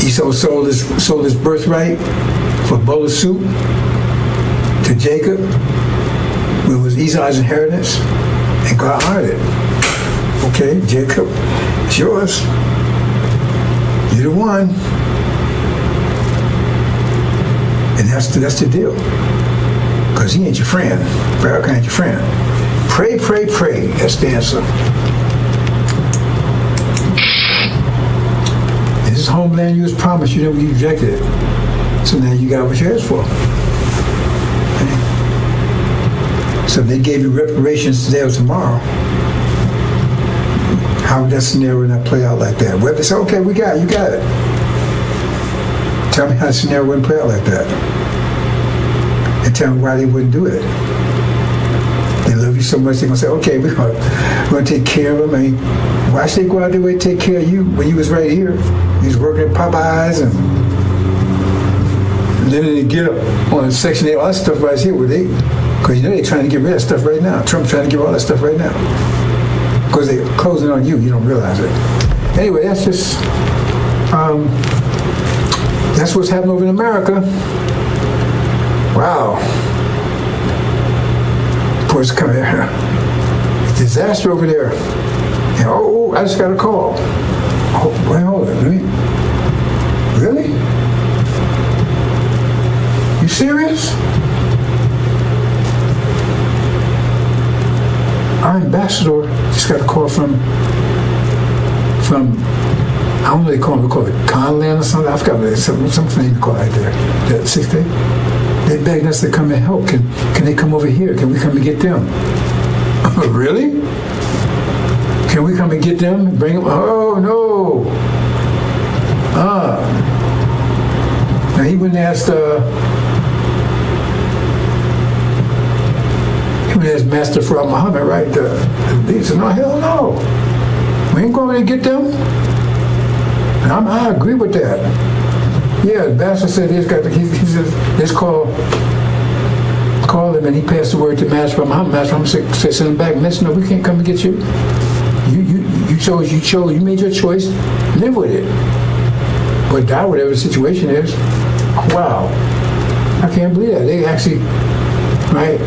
Esau sold his birthright for a bowl of soup to Jacob. It was Esau's inheritance, and God honored it. Okay, Jacob, it's yours. You're the one. And that's the deal. Because he ain't your friend. Farrakhan ain't your friend. Pray, pray, pray. That's the answer. And this homeland you was promised, you rejected it. So now you got what you asked for. Okay. So if they gave you reparations today or tomorrow, how would that scenario not play out like that? Well, they say, okay, you got it. Tell me how the scenario wouldn't play out like that. And tell me why they wouldn't do it. They love you so much, they're going to say, okay, we're going to take care of them. I mean, why should they go out their way to take care of you when you was right here? You was working at Popeyes and then they get up on Section 8, all that stuff right here. Because they're trying to get rid of that stuff right now. Trump's trying to get all that stuff right now. Because they're closing on you don't realize it. Anyway, that's just... that's what's happening over in America. Wow. Boy, it's coming here. Disaster over there. And, I just got a call. Oh, wait, hold on. Really? You serious? Our ambassador just got a call from I don't know what they call it Conland or something. I forgot what it's something they call it right there. That 6th day. They begged us to come and help. Can they come over here? Can we come and get them? Really? Can we come and get them and bring them? Oh no. Now he went and asked Master Farad Muhammad, right? He said, no, hell no. We ain't going to get them. And I agree with that. Yeah, the bastard said he said, let's call him, and he passed the word to Master Muhammad. Master Muhammad said, send him back. And no, we can't come and get you. You made your choice, live with it. But die, whatever the situation is. Wow. I can't believe that. They actually,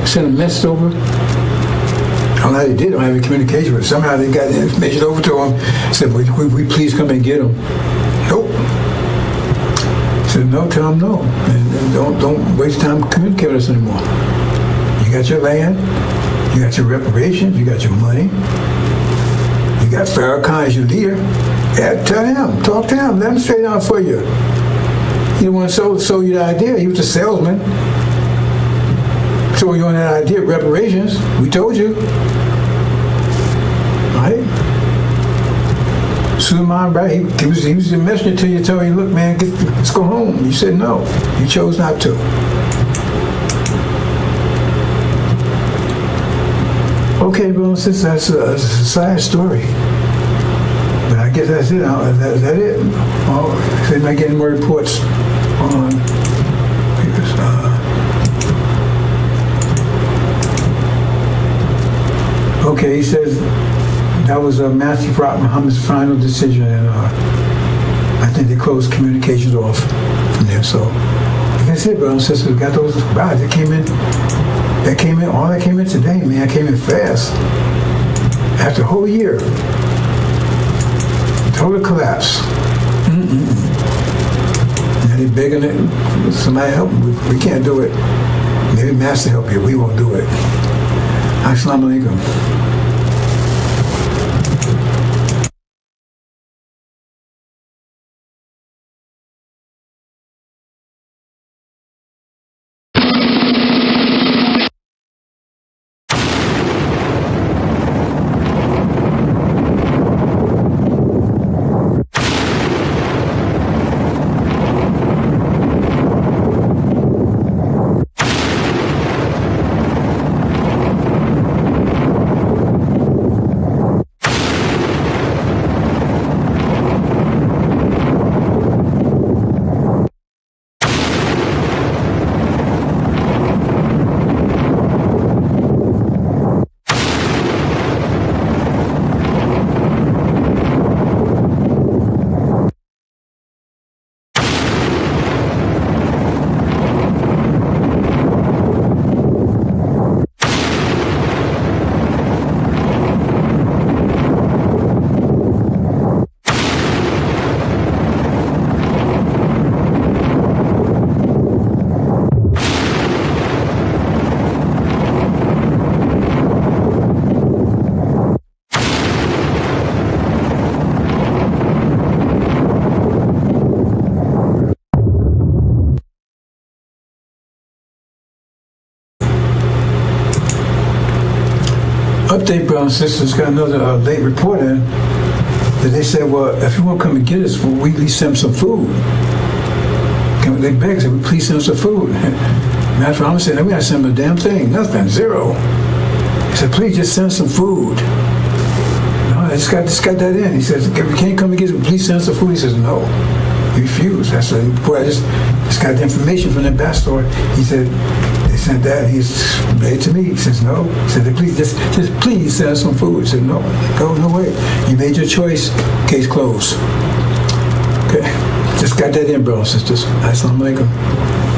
sent a message over. I don't know how they did. I don't have any communication with it. Somehow they got the information over to him. Said, would we please come and get him? Nope. Said, no, tell him no. And don't waste time communicating with us anymore. You got your land. You got your reparations. You got your money. You got Farrakhan as your leader. Yeah, tell him. Talk to him. Let him straighten out for you. He didn't want to sell you the idea. He was a salesman. So you on that idea of reparations. We told you. Right? Suleiman, right? He was the messenger to you, telling you, look, man, let's go home. You said no. You chose not to. Okay, well, since that's a sad story. But I guess that's it. Is that it? Oh, they're not getting more reports on okay, he says that was Master Farad Muhammad's final decision, and I think they closed communications off from there. So, like I said, brothers and sisters, we got those rides that came in. All that came in today, man, came in fast. After a whole year. Total collapse. Now they're begging it, somebody help them. We can't do it. Maybe Master help you. We won't do it. Assalamu alaikum. Update, brothers and sisters, got another late report in that they said, well, if you want to come and get us, well, we at least send them some food. They begged, said, please send them some food. Master Muhammad said, we got to send them a damn thing, nothing, zero. He said, please just send some food. No, I just got that in. He says, if you can't come and get us, please send us some food. He says, no. He refused. I said, boy, I just got the information from the ambassador. He said, they sent that. He's made to me. He says, no. He said, please, just please send us some food. He said, no, no way. You made your choice. Case closed. Okay. Just got that in, brothers and sisters. Assalamu alaikum.